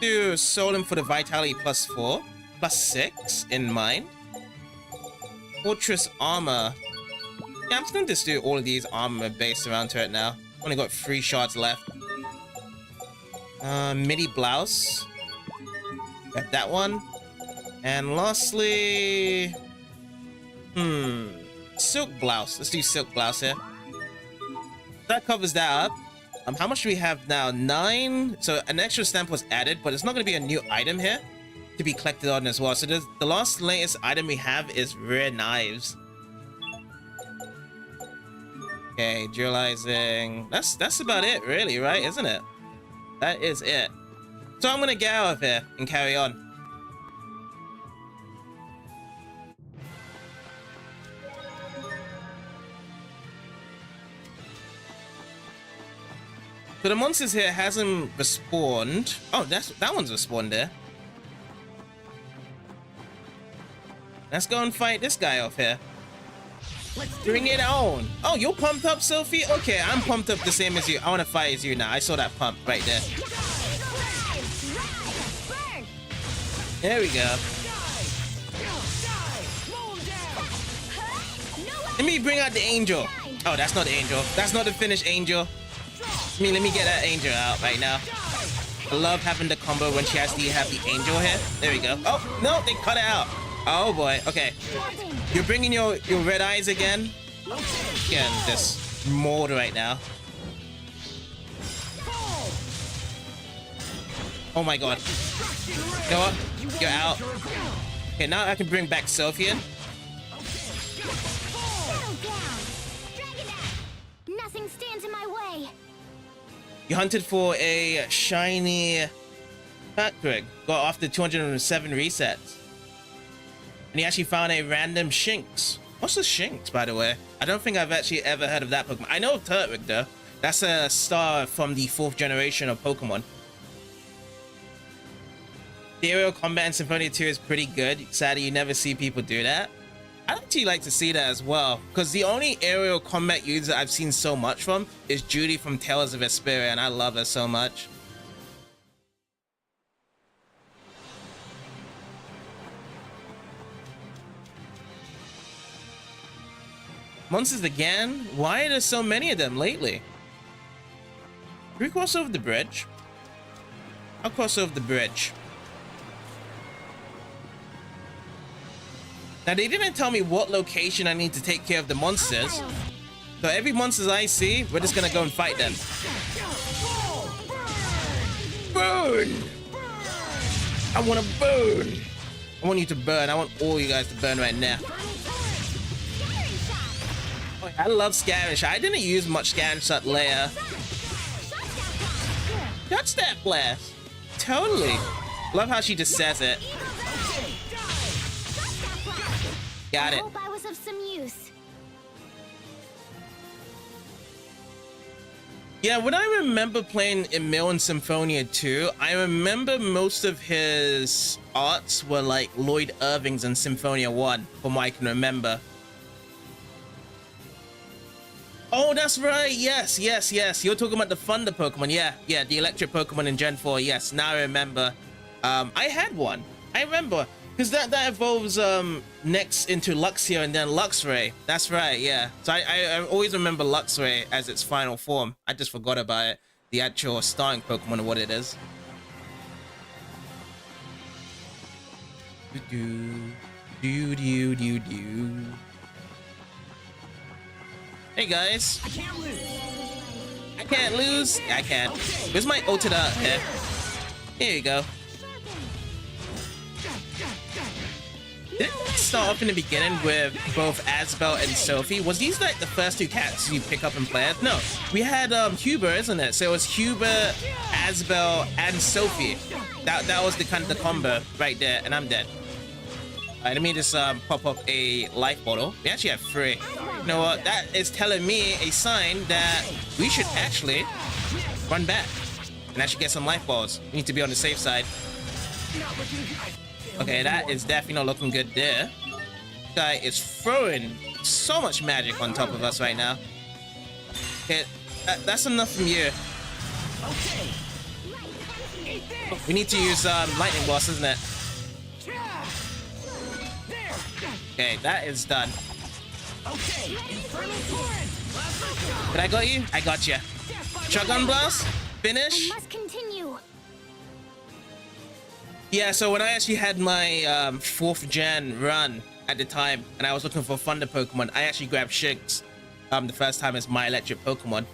Do Solemn for the vitality plus 4. Plus 6 in mind. Fortress Armor. Yeah, I'm just gonna just do all of these armor based around to it now. Only got 3 shots left. Midi blouse. Got that one. And lastly, silk blouse. Let's do silk blouse here. That covers that up. How much do we have now? 9. So an extra stamp was added, but it's not gonna be a new item here to be collected on as well. So the last latest item we have is rare knives. Okay, dualizing. That's about it, really, right? Isn't it? That is it. So I'm gonna get out of here and carry on. So the monsters here hasn't respawned. Oh, that one's respawned there. Let's go and fight this guy off here. Bring it on. Oh, you're pumped up, Sophie? Okay, I'm pumped up the same as you. I want to fight as you now. I saw that pump right there. There we go. Let me bring out the angel. Oh, that's not the angel. That's not the finished angel. Let me get that angel out right now. I love having the combo when she has to have the angel here. There we go. Oh, no, they cut it out. Oh boy, okay. You're bringing your red eyes again? Again, this mold right now. Oh my god. You know what? You're out. Okay, now I can bring back Sophie in. Settle down. Dragon Act. Nothing stands in my way. You hunted for a shiny Outtrigger. Got off the 207 resets. And you actually found a random Shinx. What's the Shinx, by the way? I don't think I've actually ever heard of that Pokemon. I know of Turtwig, though. That's a star from the 4th generation of Pokemon. The aerial combat in Symphonia 2 is pretty good. Sadly, you never see people do that. I'd actually like to see that as well, because the only aerial combat user I've seen so much from is Judy from Tales of Vesperia, and I love her so much. Monsters again? Why are there so many of them lately? Can we cross over the bridge? I'll cross over the bridge. Now, they didn't tell me what location I need to take care of the monsters. So every monster I see, we're just gonna go and fight them. Burn! I wanna burn! I want you to burn. I want all you guys to burn right now. Oh, I love Scattering Shot. I didn't use much Scattering Shot layer. That's that blast. Totally. Love how she just says it. Got it. I hope I was of some use. Yeah, when I remember playing Emil in Symphonia 2, I remember most of his arts were like Lloyd Irving's in Symphonia 1, from what I can remember. Oh, that's right. Yes, yes, yes. You're talking about the Thunder Pokemon. Yeah, the electric Pokemon in Gen 4. Yes, now I remember. I had one. I remember. Because that evolves next into Luxio and then Luxray. That's right, yeah. So I always remember Luxray as its final form. I just forgot about it. The actual starting Pokemon, what it is. Do. Hey guys. I can't lose. I can't. Where's my ulted out here? Here you go. Did it start off in the beginning with both Asbel and Sophie? Was these like the first 2 cats you pick up and play as? No, we had Huber, isn't it? So it was Huber, Asbel, and Sophie. That was the kind of the combo right there, and I'm dead. Alright, let me just pop up a life bottle. We actually have 3. You know what? That is telling me a sign that we should actually run back and actually get some life balls. We need to be on the safe side. Okay, that is definitely not looking good there. This guy is throwing so much magic on top of us right now. Okay, that's enough from you. We need to use lightning boss, isn't it? Okay, that is done. Did I got you? I got you. Shotgun blast. Finish. I must continue. Yeah, so when I actually had my 4th gen run at the time, and I was looking for Thunder Pokemon, I actually grabbed Shinx the first time as my electric Pokemon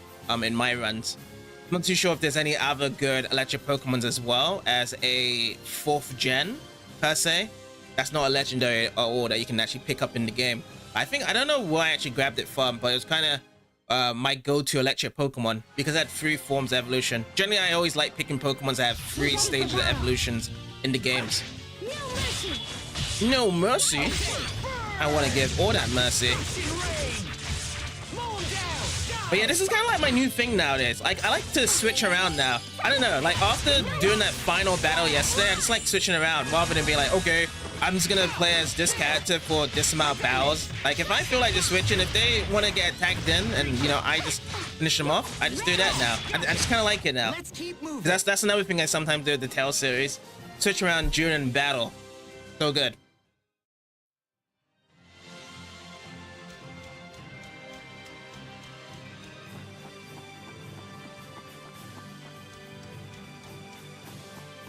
in my runs. I'm not too sure if there's any other good electric Pokemons as well as a 4th gen per se. That's not a legendary at all that you can actually pick up in the game. I don't know where I actually grabbed it from, but it was kind of my go-to electric Pokemon because it had 3 forms of evolution. Generally, I always like picking Pokemons that have 3 stages of evolutions in the games. No mercy? I want to give all that mercy. But yeah, this is kind of like my new thing nowadays. Like, I like to switch around now. I don't know, like after doing that final battle yesterday, I just like switching around rather than being like, okay, I'm just gonna play as this character for this amount of battles. Like, if I feel like just switching, if they want to get attacked in and, you know, I just finish them off, I just do that now. I just kind of like it now. Let's keep moving. That's another thing I sometimes do with the Tales series. Switch around during battle. So good.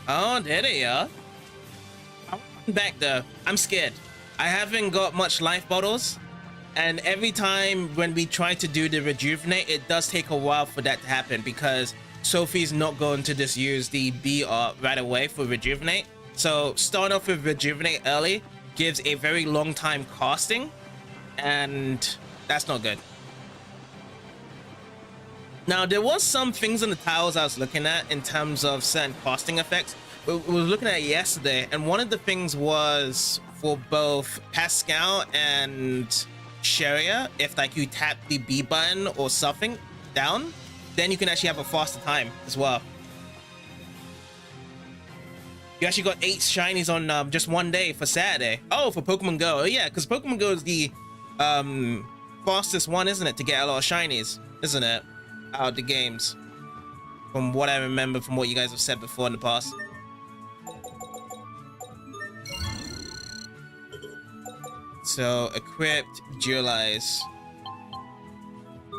Oh, there they are. I'm back though. I'm scared. I haven't got much life bottles. And every time when we try to do the rejuvenate, it does take a while for that to happen because Sophie's not going to just use the B art right away for Rejuvenate. So starting off with Rejuvenate early gives a very long time casting, and that's not good. Now, there was some things in the tiles I was looking at in terms of certain casting effects. We were looking at it yesterday, and one of the things was for both Pascal and Sharia, if like you tap the B button or something down, then you can actually have a faster time as well. You actually got 8 shinies on just one day for Saturday. Oh, for Pokemon Go. Oh, yeah, because Pokemon Go is the fastest one, isn't it, to get a lot of shinies, isn't it, out of the games, from what I remember from what you guys have said before in the past. So, equipped, dualize.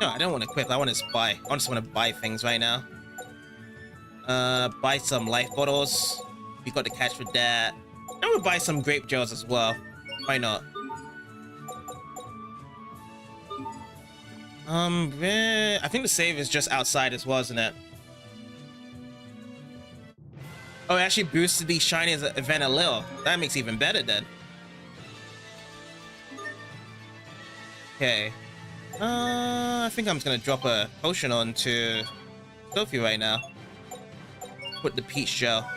No, I don't want to equip. I want to buy. I just want to buy things right now. Buy some life bottles. We got the cash for that. I would buy some grape gels as well. Why not? I think the save is just outside as well, isn't it? Oh, it actually boosted the shinies event a little. That makes it even better then. Okay. I think I'm just gonna drop a potion onto Sophie right now. Put the peach gel.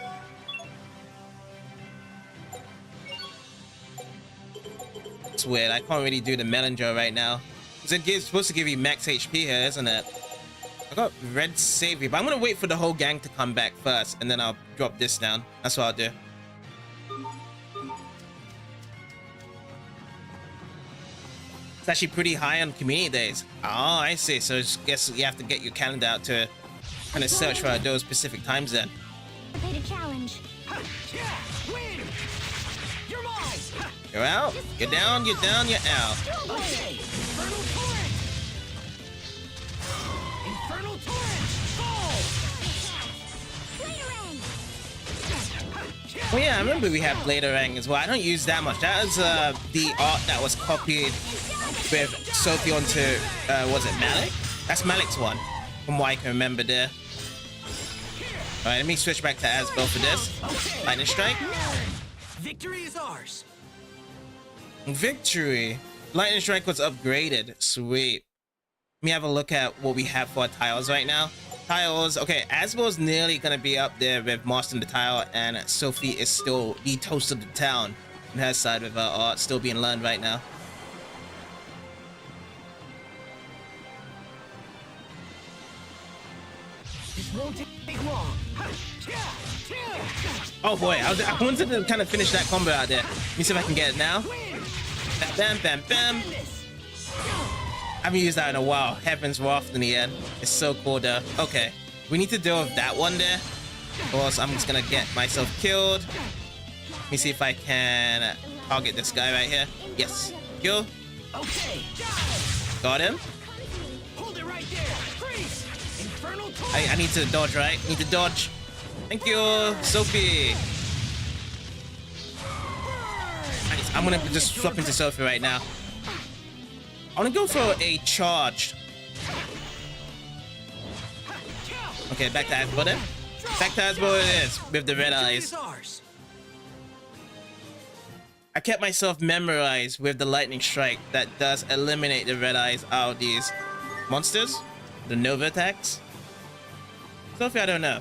It's weird. I can't really do the melon gel right now. It's supposed to give you max HP here, isn't it? I got red savory, but I'm gonna wait for the whole gang to come back first, and then I'll drop this down. That's what I'll do. It's actually pretty high on community days. Oh, I see. So I guess you have to get your calendar out to kind of search for those specific times then. Challenge. You're out, you're down, you're down, you're out. Okay. Infernal torrent. Infernal torrent. Fall. Oh yeah, I remember we had Bladerang as well. I don't use that much. That was the art that was copied with Sophie onto, was it Malik? That's Malik's one, from what I can remember there. Alright, let me switch back to Asbel for this. Lightning Strike. Victory is ours. Victory. Lightning Strike was upgraded. Sweet. Let me have a look at what we have for our tiles right now. Tiles. Okay, Asbel's nearly gonna be up there with mastering the tile, and Sophie is still the toast of the town on her side with her art still being learned right now. This won't take long. Oh boy, I wanted to kind of finish that combo out there. Let me see if I can get it now. Bam, bam, bam. I haven't used that in a while. Heaven's Wrath in the end. It's so cool though. Okay, we need to deal with that one there, or else I'm just gonna get myself killed. Let me see if I can target this guy right here. Yes, kill. Okay. Got him. Hold it right there. Freeze. Infernal I need to dodge, right? Need to dodge. Thank you, Sophie. Nice. I'm gonna just swap into Sophie right now. I wanna go for a charge. Okay, back to Asbel then. Back to Asbel it is, with the red eyes. I kept myself memorized with the lightning strike that does eliminate the red eyes out of these monsters. The Nova attacks. Sophie, I don't know.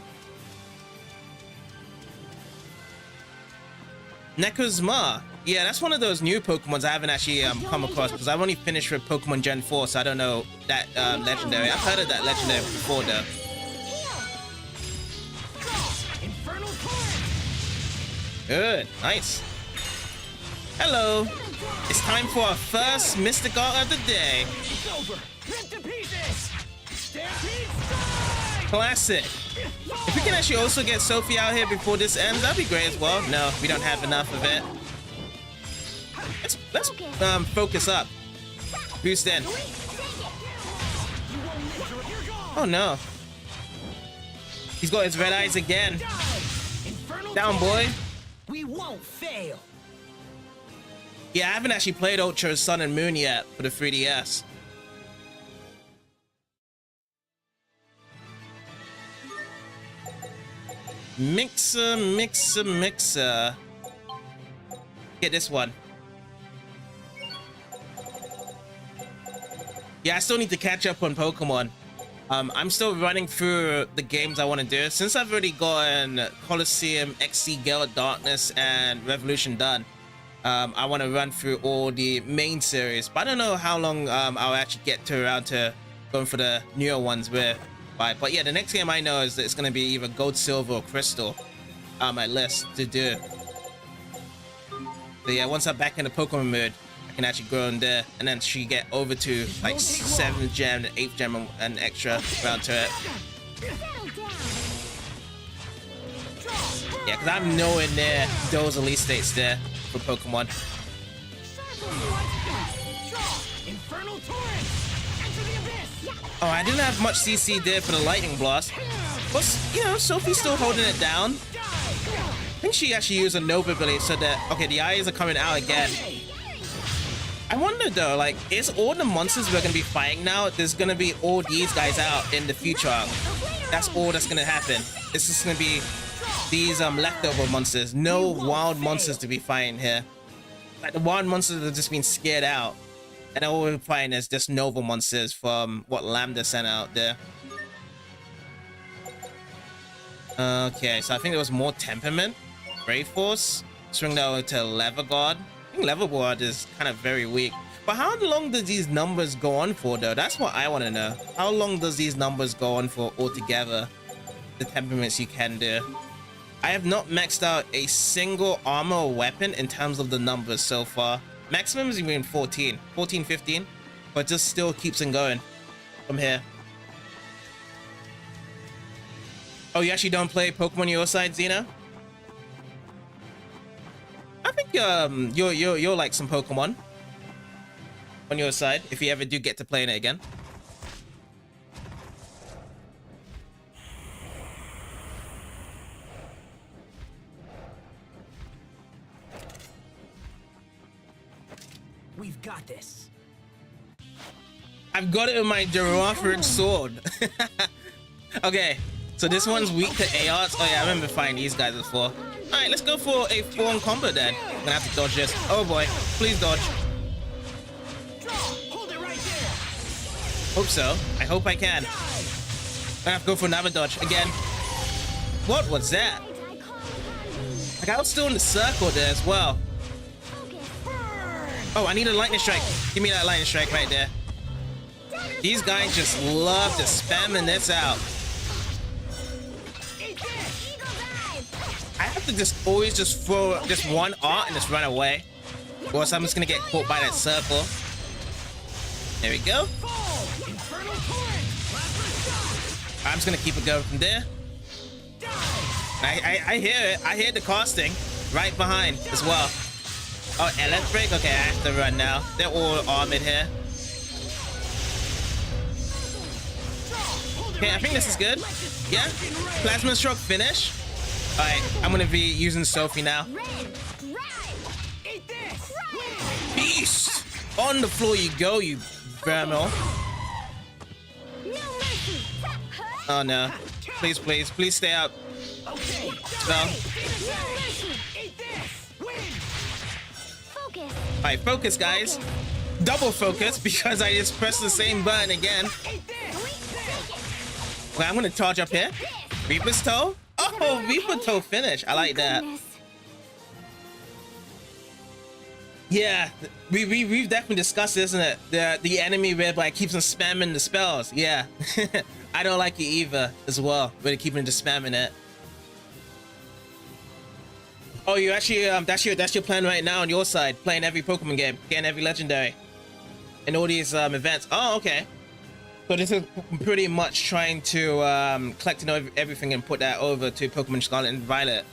Nekozma. Yeah, that's one of those new Pokemons I haven't actually come across, because I've only finished with Pokemon Gen 4, so I don't know that legendary. I've heard of that legendary before though. Good, nice. Hello. It's time for our first Mystic Art of the day. Classic. If we can actually also get Sophie out here before this ends, that'd be great as well. No, we don't have enough of it. Let's focus up. Boost in. Oh no. He's got his red eyes again. Down, boy. We won't fail. Yeah, I haven't actually played Ultra Sun and Moon yet for the 3DS. Mixer. Get this one. Yeah, I still need to catch up on Pokemon. I'm still running through the games I want to do. Since I've already gotten Colosseum, XC, Gale of Darkness, and Revolution done, I want to run through all the main series. But I don't know how long I'll actually get around to going for the newer ones with. But yeah, the next game I know is that it's going to be either Gold, Silver, or Crystal on my list to do. So yeah, once I'm back in the Pokemon mood, I can actually go in there and then she get over to like 7th gem and 8th gem and extra round to it. Yeah, because I'm nowhere near those elite states there for Pokemon. Oh, I didn't have much CC there for the Lightning Blast. But, you know, Sophie's still holding it down. I think she actually used a Nova ability so that... Okay, the eyes are coming out again. I wonder, though, like, is all the monsters we're going to be fighting now, there's going to be all these guys out in the future arc? That's all that's going to happen. It's just going to be these leftover monsters. No wild monsters to be fighting here. Like, the wild monsters have just been scared out. And all we're fighting is just Nova monsters from what Lambda sent out there. Okay, so I think there was more Temperament. Brave Force. Swing that over to Lever Guard. I think Lever Guard is kind of very weak. But how long does these numbers go on for, though? That's what I want to know. How long does these numbers go on for altogether? The temperaments you can do. I have not maxed out a single armor or weapon in terms of the numbers so far. Maximum is even 14, 15, but just still keeps on going from here. Oh, you actually don't play Pokemon your side, Xena? I think you'll like some Pokemon on your side if you ever do get to playing it again. We've got this. I've got it with my Giraffe sword. Okay, so this one's weak to ARs. Oh yeah, I remember fighting these guys before. Alright, let's go for a full-on combo then. I'm gonna have to dodge this. Oh boy, please dodge. Hold it right there. Hope so. I hope I can. I'm gonna have to go for another dodge again. What was that? Like, I was still in the circle there as well. Oh, I need a lightning strike. Give me that lightning strike right there. These guys just love to spamming this out. I have to just always just throw just one art and just run away. Or else I'm just gonna get caught by that circle. There we go. I'm just gonna keep it going from there. I hear it. I hear the casting right behind as well. Oh, electric? Okay, I have to run now. They're all armored here. Okay, I think this is good. Yeah? Plasma Stroke finish. Alright, I'm gonna be using Sophie now. Beast! On the floor you go, you vermin. Oh no. Please, please, please stay up. Spell. Alright, focus, guys. Double focus because I just pressed the same button again. Okay, I'm gonna charge up here. Reaper's Toe. Oh, Reaper Toe finish. I like that. Yeah, we've definitely discussed this, isn't it? The enemy whereby it keeps on spamming the spells. Yeah, I don't like it either as well. But it keeping just spamming it. Oh, you actually that's your plan right now on your side, playing every Pokemon game, getting every legendary, and all these events. Oh, okay. So this is pretty much trying to collect everything and put that over to Pokemon Scarlet and Violet.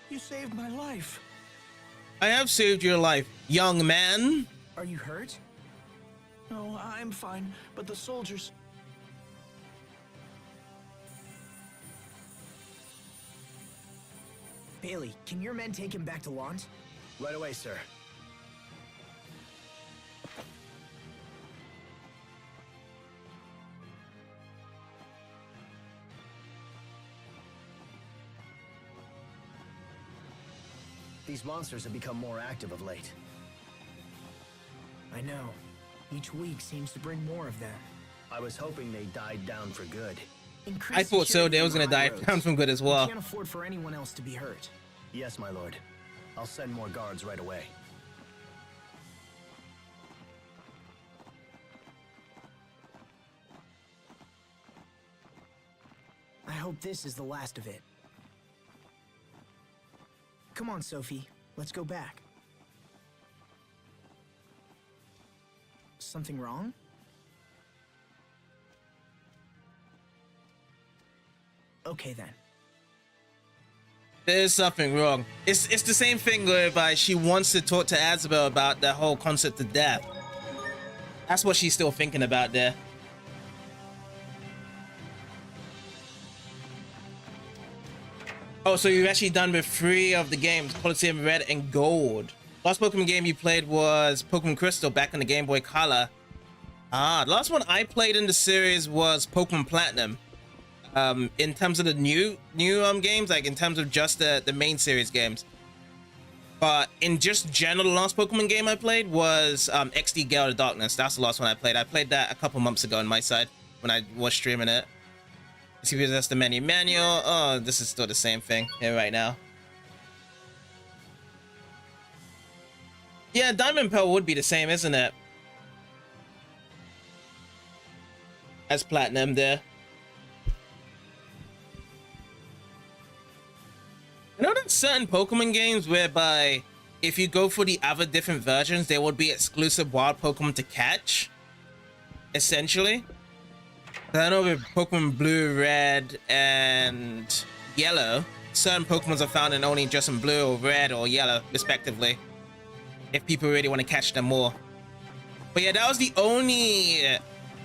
You saved my life. I have saved your life, young man. Are you hurt? No, I'm fine, but the soldiers... Bailey, can your men take him back to Lhant? Right away, sir. These monsters have become more active of late. I know. Each week seems to bring more of them. I was hoping they died down for good. Increase I thought so. security They was on gonna high die roads. down from good as We well. can't afford for anyone else to be hurt. Yes, my lord. I'll send more guards right away. I hope this is the last of it. Come on, Sophie. Let's go back. Something wrong? Okay then. There's something wrong. It's the same thing whereby she wants to talk to Asbel about the whole concept of death. That's what she's still thinking about there. Oh, so you've actually done with 3 of the games, Colosseum Red and Gold. Last Pokemon game you played was Pokemon Crystal back in the Game Boy Color. Ah, the last one I played in the series was Pokemon Platinum. In terms of the new games, like in terms of just the main series games. But in just general, the last Pokemon game I played was XD Gale of Darkness. That's the last one I played. I played that a couple months ago on my side when I was streaming it. See if that's the menu manual. Oh, this is still the same thing here right now. Yeah, Diamond Pearl would be the same, isn't it? As Platinum there. I know there's certain Pokemon games whereby if you go for the other different versions, there would be exclusive wild Pokemon to catch. Essentially. I know with Pokemon Blue, Red, and Yellow, certain Pokemons are found in only just in Blue or Red or Yellow, respectively. If people really want to catch them more. But yeah, that was the only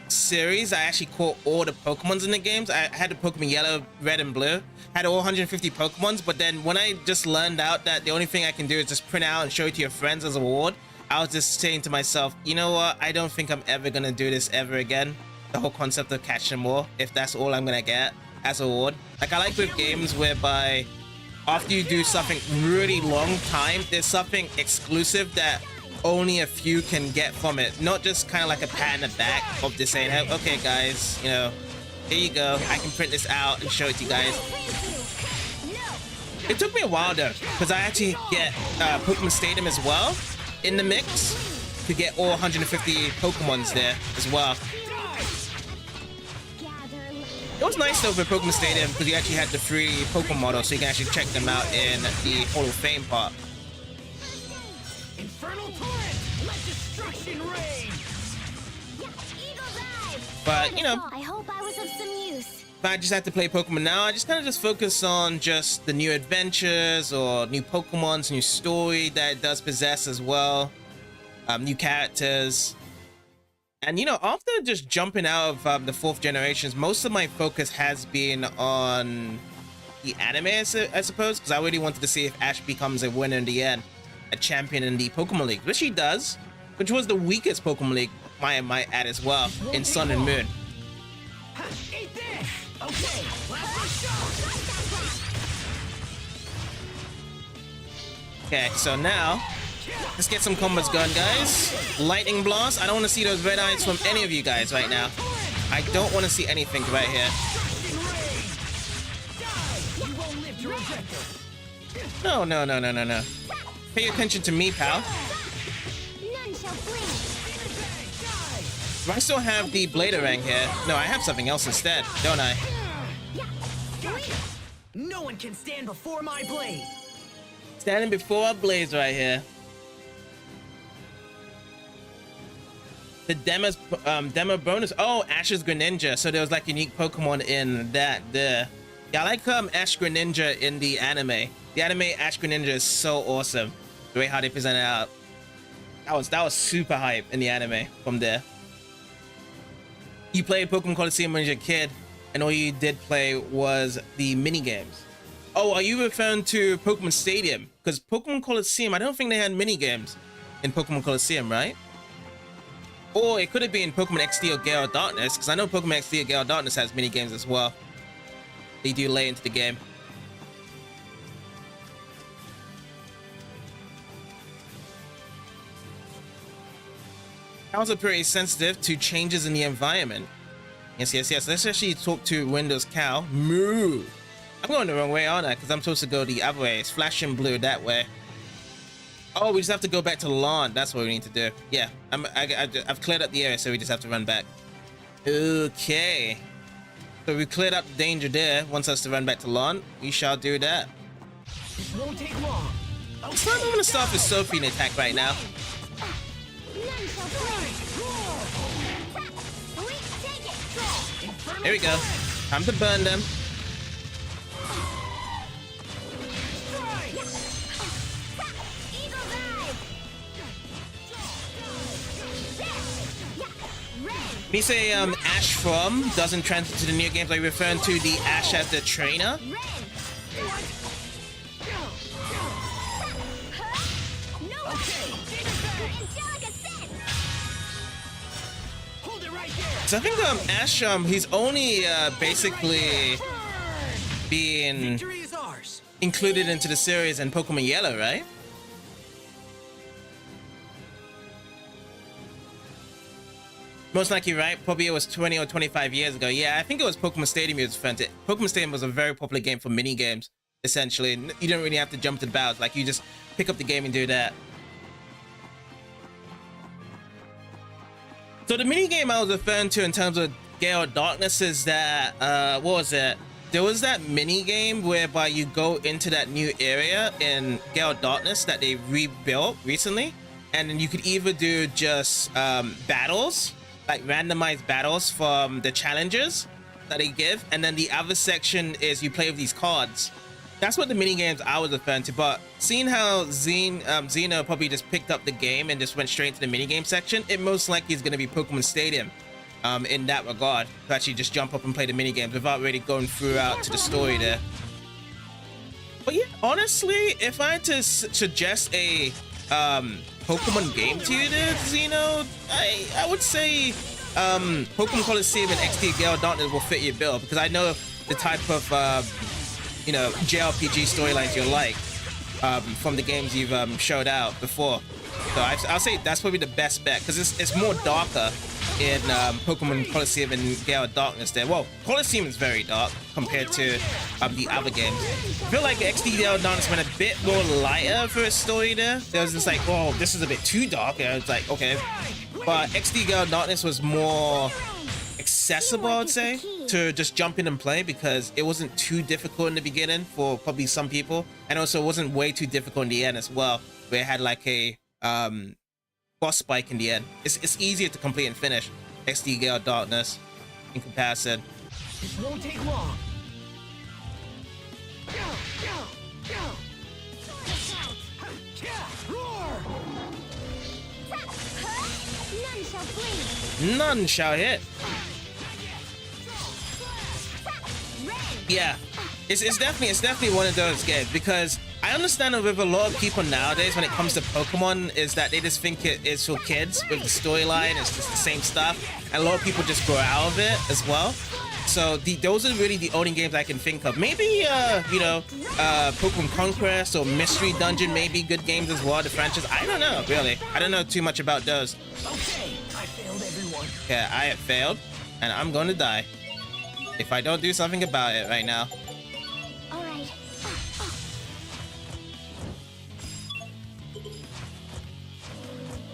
series I actually caught all the Pokemons in the games. I had the Pokemon Yellow, Red, and Blue. Had all 150 Pokemons, but then when I just learned out that the only thing I can do is just print out and show it to your friends as a reward, I was just saying to myself, you know what? I don't think I'm ever gonna do this ever again. The whole concept of catching more, if that's all I'm gonna get as a reward. Like I like with games whereby after you do something really long time, there's something exclusive that only a few can get from it. Not just kind of like a pat in the back of just saying, hey, okay guys, you know, here you go. I can print this out and show it to you guys. It took me a while though, because I actually get Pokemon Stadium as well in the mix to get all 150 Pokemons there as well. It was nice though for Pokemon Stadium because you actually had the 3 Pokemon models, so you can actually check them out in the Hall of Fame part. Infernal torrent! Let destruction reign! But you know, I hope I was of some use. if I just had to play Pokemon now, I just kind of just focus on just the new adventures or new Pokemons, new story that it does possess as well, new characters. And you know, after just jumping out of the 4th generations, most of my focus has been on the anime, I suppose, because I really wanted to see if Ash becomes a winner in the end, a champion in the Pokemon League, which he does, which was the weakest Pokemon League, I might add as well, in Sun and Moon. Eat this! Okay, last shot! Okay, so now let's get some combos going, guys. Lightning Blast. I don't want to see those red eyes from any of you guys right now. I don't want to see anything right here. No, no, no, no, no, no. Pay attention to me, pal. None shall Do I still have the Bladerang here? No, I have something else instead, don't I? No one can stand before my blade. Standing before our Blaze right here. The demo bonus. Oh, Ash's Greninja. So there was like unique Pokemon in that there. Yeah, I like Ash Greninja in the anime. The anime Ash Greninja is so awesome. The way how they present it out. That was super hype in the anime from there. You played Pokemon Colosseum when you were a kid, and all you did play was the mini games. Oh, are you referring to Pokemon Stadium? Because Pokemon Coliseum, I don't think they had mini games in Pokemon Coliseum, right? Or it could have been Pokemon XD or Gale of Darkness, because I know Pokemon XD or Gale of Darkness has mini games as well. They do lay into the game. Cows are pretty sensitive to changes in the environment. Yes, yes, yes. Let's actually talk to Windows Cow. Moo! I'm going the wrong way, aren't I? Because I'm supposed to go the other way. It's flashing blue that way. Oh, we just have to go back to Lhant. That's what we need to do. Yeah, I've cleared up the area, so we just have to run back. Okay. So we cleared up the danger there. Wants us to run back to Lhant. We shall do that. This won't take long. So I'm going to start with Sophie in attack right now. There we go. Time to burn them. When you say Ash from doesn't translate to the new games, are you referring to the Ash as the trainer? So I think Ash, he's only basically being included into the series in Pokemon Yellow, right? Most likely, right? Probably it was 20 or 25 years ago. Yeah, I think it was Pokemon Stadium he was referring to. Pokemon Stadium was a very popular game for mini games, essentially. You don't really have to jump to the battles. Like, you just pick up the game and do that. So the mini game I was referring to in terms of Gale of Darkness is that, what was it? There was that mini game whereby you go into that new area in Gale of Darkness that they rebuilt recently. And then you could either do just battles, like randomized battles from the challenges that they give, and then the other section is you play with these cards. That's what the mini games I was referring to. But seeing how Xeno probably just picked up the game and just went straight to the mini game section, it most likely is going to be Pokemon Stadium in that regard, to actually just jump up and play the mini games without really going throughout to the story there. But yeah, honestly, if I had to suggest a Pokemon game to you there, Xeno, I would say Pokemon Coliseum and XD Gale of Darkness will fit your bill, because I know the type of you know, JRPG storylines you like from the games you've showed out before. So I'll say that's probably the best bet, because it's more darker in Pokemon Coliseum and Gale of Darkness there. Well, Coliseum is very dark compared to the other games. I feel like XD Gale of Darkness went a bit more lighter for a story there. There was just like, oh, this is a bit too dark. And I was like, okay. But XD Gale of Darkness was more accessible, I would say, to just jump in and play, because it wasn't too difficult in the beginning for probably some people, and also it wasn't way too difficult in the end as well, where it had like a boss spike in the end. It's easier to complete and finish XD Gale of Darkness in comparison. This won't take long. None shall hit. Yeah, it's definitely one of those games, because I understand that with a lot of people nowadays when it comes to Pokemon is that they just think it is for kids with the storyline. It's just the same stuff, and a lot of people just grow out of it as well. So those are really the only games I can think of. Maybe you know, Pokemon Conquest or Mystery Dungeon may be good games as well, the franchise. I don't know, really. I don't know too much about those. Okay, I failed everyone. Okay, I have failed, and I'm gonna die if I don't do something about it right now. All right.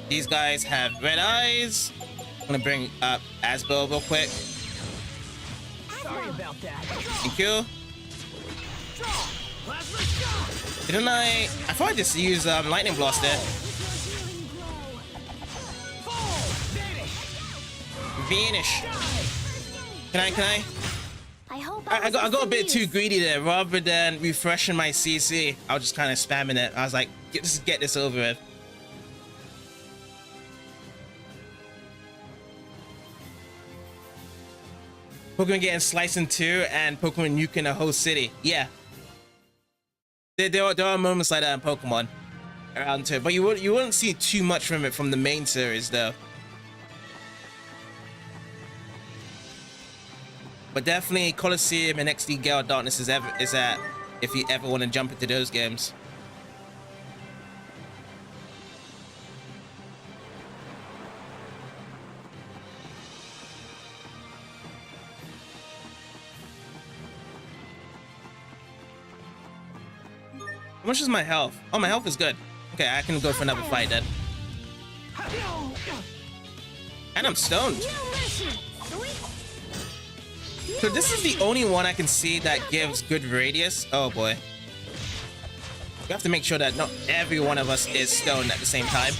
These guys have red eyes. I'm gonna bring up Asbel real quick. Sorry about that. Thank you. Didn't I thought I just used Lightning Blast there. Vanish. Can I? I hope I got a bit too greedy there. Rather than refreshing my CC, I was just kind of spamming it. I was like, just get this over with. Pokemon getting sliced in two and Pokemon nuking a whole city. Yeah. There are moments like that in Pokemon around too, but you wouldn't see too much from it from the main series though. But definitely Colosseum and XD Gale of Darkness is at if you ever want to jump into those games. How much is my health? Oh, my health is good. Okay, I can go for another fight then. And I'm stoned. So this is the only one I can see that gives good radius. Oh boy. We have to make sure that not every one of us is stoned at the same time.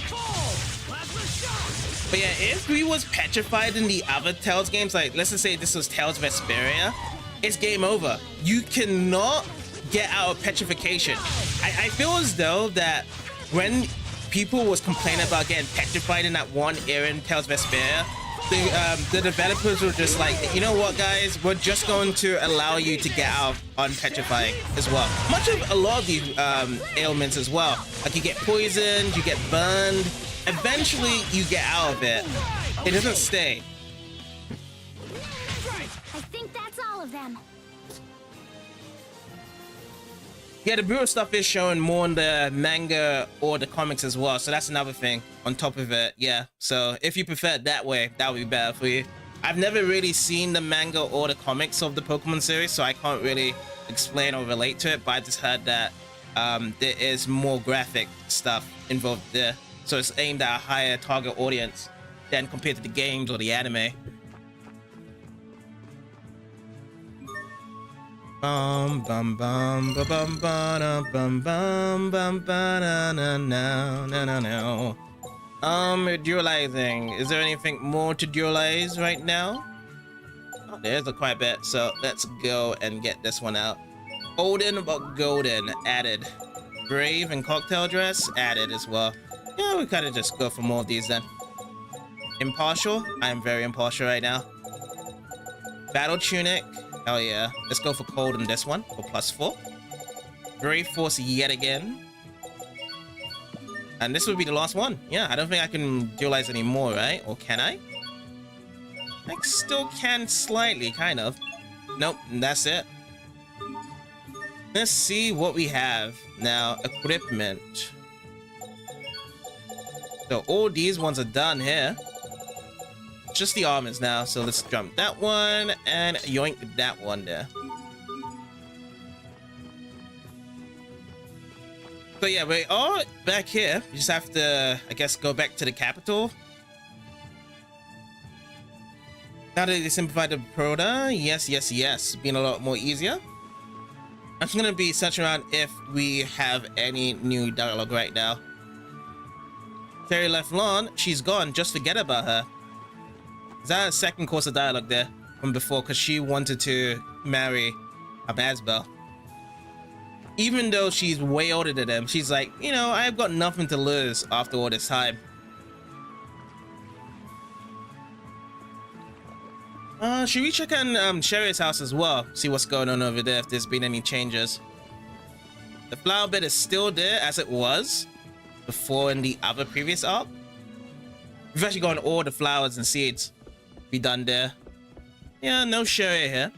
But yeah, if we was petrified in the other Tales games, like let's just say this was Tales Vesperia, it's game over. You cannot get out of petrification. I feel as though that when people was complaining about getting petrified in that one area in Tales Vesperia, the developers were just like, you know what, guys, we're just going to allow you to get out on petrifying as well. Much of a lot of these ailments as well. Like you get poisoned, you get burned. Eventually, you get out of it. It doesn't stay. I think that's all of them. Yeah, the brutal stuff is shown more in the manga or the comics as well, so that's another thing on top of it. Yeah, so if you prefer it that way, that would be better for you. I've never really seen the manga or the comics of the Pokemon series, so I can't really explain or relate to it, but I just heard that there is more graphic stuff involved there, so it's aimed at a higher target audience than compared to the games or the anime. Bum bum bum ba bum ba da bum bum bum ba da na no. Dualizing. Is there anything more to dualize right now? Oh, there's quite a bit. So let's go and get this one out. Olden but golden added. Brave and cocktail dress added as well. Yeah, we kind of just go for more of these then. Impartial. I am very impartial right now. Battle tunic. Oh yeah, let's go for cold in this one for +4. Brave Force yet again. And this would be the last one. Yeah, I don't think I can dualize any more, right? Or can I? I still can slightly, kind of. Nope, that's it. Let's see what we have. Now, equipment. So all these ones are done here. Just the armors now, so let's jump that one and yoink that one there. So yeah, we are back here. We just have to, I guess, go back to the capital. Now that they simplified the Proda, yes, been a lot more easier. I'm just gonna be searching around if we have any new dialogue right now. Terry left Lhant, she's gone, just forget about her. Is that a second course of dialogue there from before? Because she wanted to marry Asbel. Even though she's way older than him, she's like, you know, I've got nothing to lose after all this time. Should we check on Sherry's house as well? See what's going on over there, if there's been any changes. The flower bed is still there as it was before in the other previous arc. We've actually gotten all the flowers and seeds. Be done there. Yeah, no Sherry here.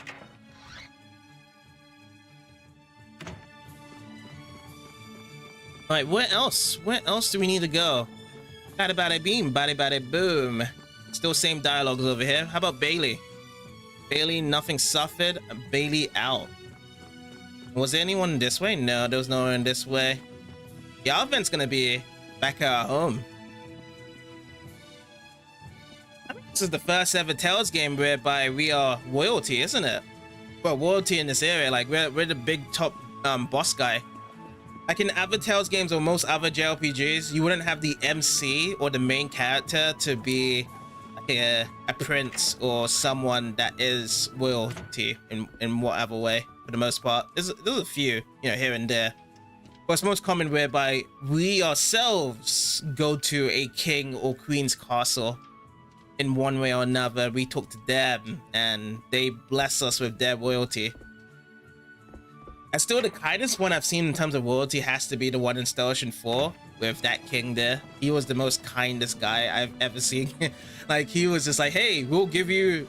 Alright, where else? Where else do we need to go? Bada bada beam, bada bada boom. Still same dialogues over here. How about Bailey? Bailey, nothing suffered. Bailey out. Was there anyone this way? No, there was no one this way. Yeah, our event's gonna be back at our home. This is the first ever Tales game whereby we are royalty, isn't it? Well, royalty in this area, like we're the big top boss guy. Like in other Tales games or most other JRPGs, you wouldn't have the MC or the main character to be like a prince or someone that is royalty in whatever way. For the most part, there's a few, you know, here and there. But it's most common whereby we ourselves go to a king or queen's castle. In one way or another, we talk to them and they bless us with their royalty. And still, the kindest one I've seen in terms of royalty has to be the one in Station 4 with that king there. He was the most kindest guy I've ever seen. Like, he was just like, hey, we'll give you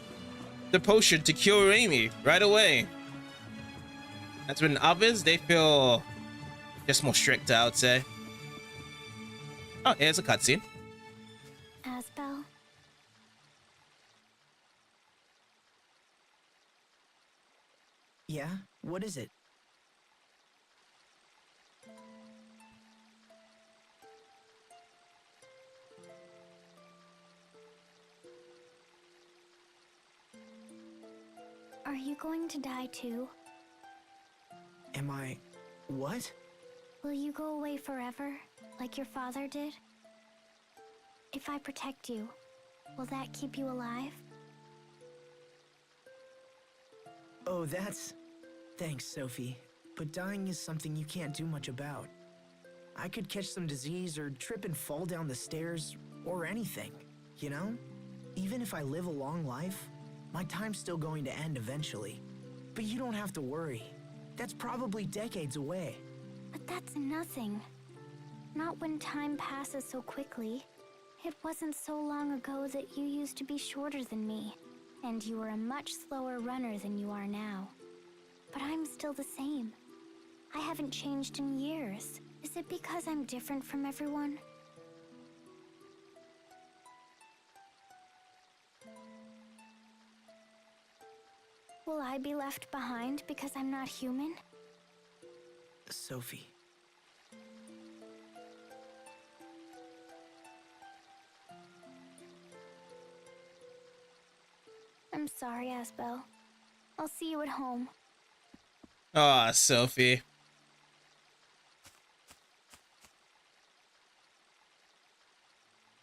the potion to cure Amy right away. That's when others, they feel just more strict, I would say. Oh, here's a cutscene. Asbel? Yeah? What is it? Are you going to die too? Am I... what? Will you go away forever, like your father did? If I protect you, will that keep you alive? Oh, that's... Thanks, Sophie. But dying is something you can't do much about. I could catch some disease or trip and fall down the stairs, or anything, you know? Even if I live a long life, my time's still going to end eventually. But you don't have to worry. That's probably decades away. But that's nothing. Not when time passes so quickly. It wasn't so long ago that you used to be shorter than me, and you were a much slower runner than you are now. But I'm still the same. I haven't changed in years. Is it because I'm different from everyone? Will I be left behind because I'm not human? Sophie. I'm sorry, Asbel. I'll see you at home. Aw, Sophie.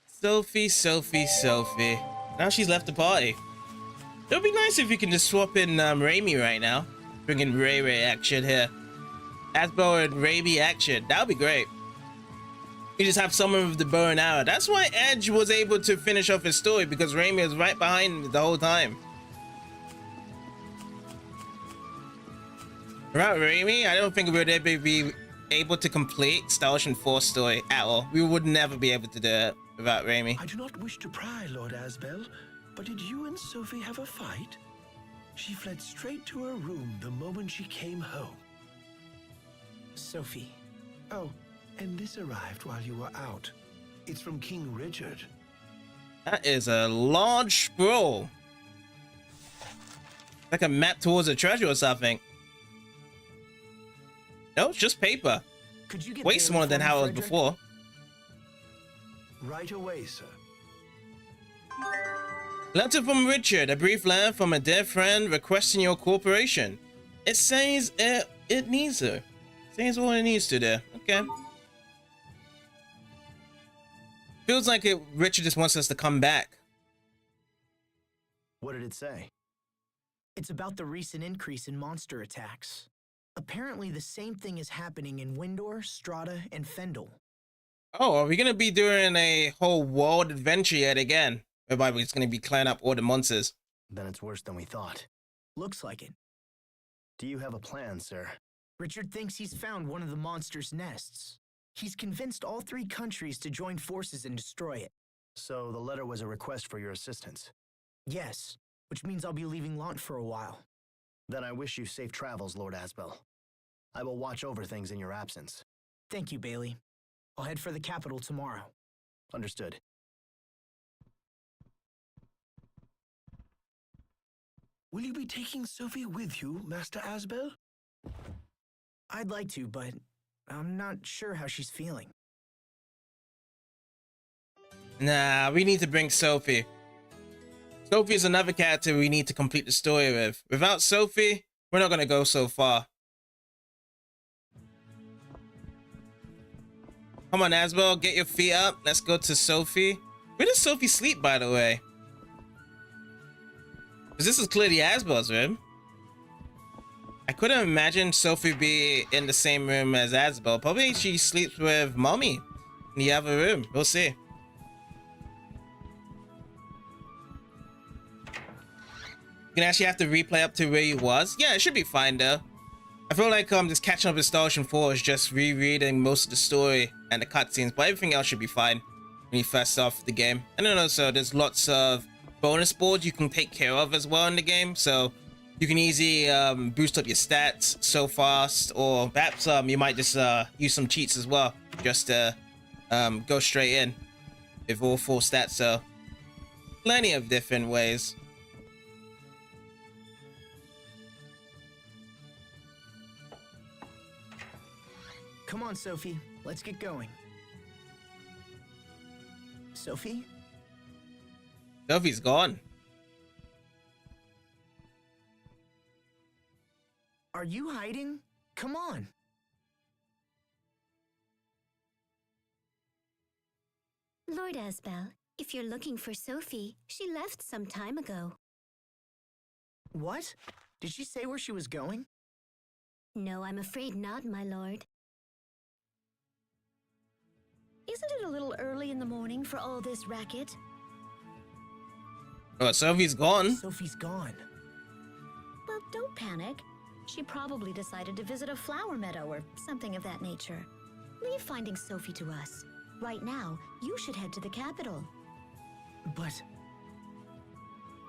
Sophie, Sophie, Sophie. Now she's left the party. It would be nice if you can just swap in Raimi right now. Bring in Ray Ray action here. Asbel and Raimi action. That would be great. You just have someone with the bow and arrow. That's why Edge was able to finish off his story, because Raimi was right behind him the whole time. Without Raimi, I don't think we would ever be able to complete Station 4 story at all. We would never be able to do it without Raimi. I do not wish to pry, Lord Asbel, but did you and Sophie have a fight? She fled straight to her room the moment she came home. Sophie. Oh, and this arrived while you were out. It's from King Richard. That is a large scroll. Like a map towards a treasure or something. No, it's just paper. Could you get Way Bailey smaller for than me, how it was Frederick? before. Right away, sir. Letter from Richard, a brief letter from a dear friend requesting your cooperation. It says it needs her. Says all it needs to do. Okay. Feels like Richard just wants us to come back. What did it say? It's about the recent increase in monster attacks. Apparently the same thing is happening in Windor, Strata, and Fendel. Oh, are we gonna be doing a whole world adventure yet again? Whereby we're just gonna be clearing up all the monsters. Then it's worse than we thought. Looks like it. Do you have a plan, sir? Richard thinks he's found one of the monster's nests. He's convinced all 3 countries to join forces and destroy it. So the letter was a request for your assistance. Yes, which means I'll be leaving Lhant for a while. Then I wish you safe travels, Lord Asbel. I will watch over things in your absence. Thank you, Bailey. I'll head for the capital tomorrow. Understood. Will you be taking Sophie with you, Master Asbel? I'd like to, but I'm not sure how she's feeling. Nah, we need to bring Sophie. Sophie is another character we need to complete the story with. Without Sophie, we're not gonna go so far. Come on, Asbel, get your feet up. Let's go to Sophie. Where does Sophie sleep, by the way? Because this is clearly Asbel's room. I couldn't imagine Sophie be in the same room as Asbel. Probably she sleeps with Mommy in the other room. We'll see. You can actually have to replay up to where he was. Yeah, it should be fine though. I feel like just catching up with Star Ocean 4 is just rereading most of the story and the cutscenes, but everything else should be fine when you first start off the game. And then also there's lots of bonus boards you can take care of as well in the game, so you can easily boost up your stats so fast, or perhaps you might just use some cheats as well, just to go straight in with all full stats. So plenty of different ways. Come on, Sophie. Let's get going. Sophie? Sophie's gone. Are you hiding? Come on. Lord Asbel, if you're looking for Sophie, she left some time ago. What? Did she say where she was going? No, I'm afraid not, my lord. Isn't it a little early in the morning for all this racket? Oh, Sophie's gone. Sophie's gone. Well, don't panic. She probably decided to visit a flower meadow or something of that nature. Leave finding Sophie to us. Right now, you should head to the capital. But...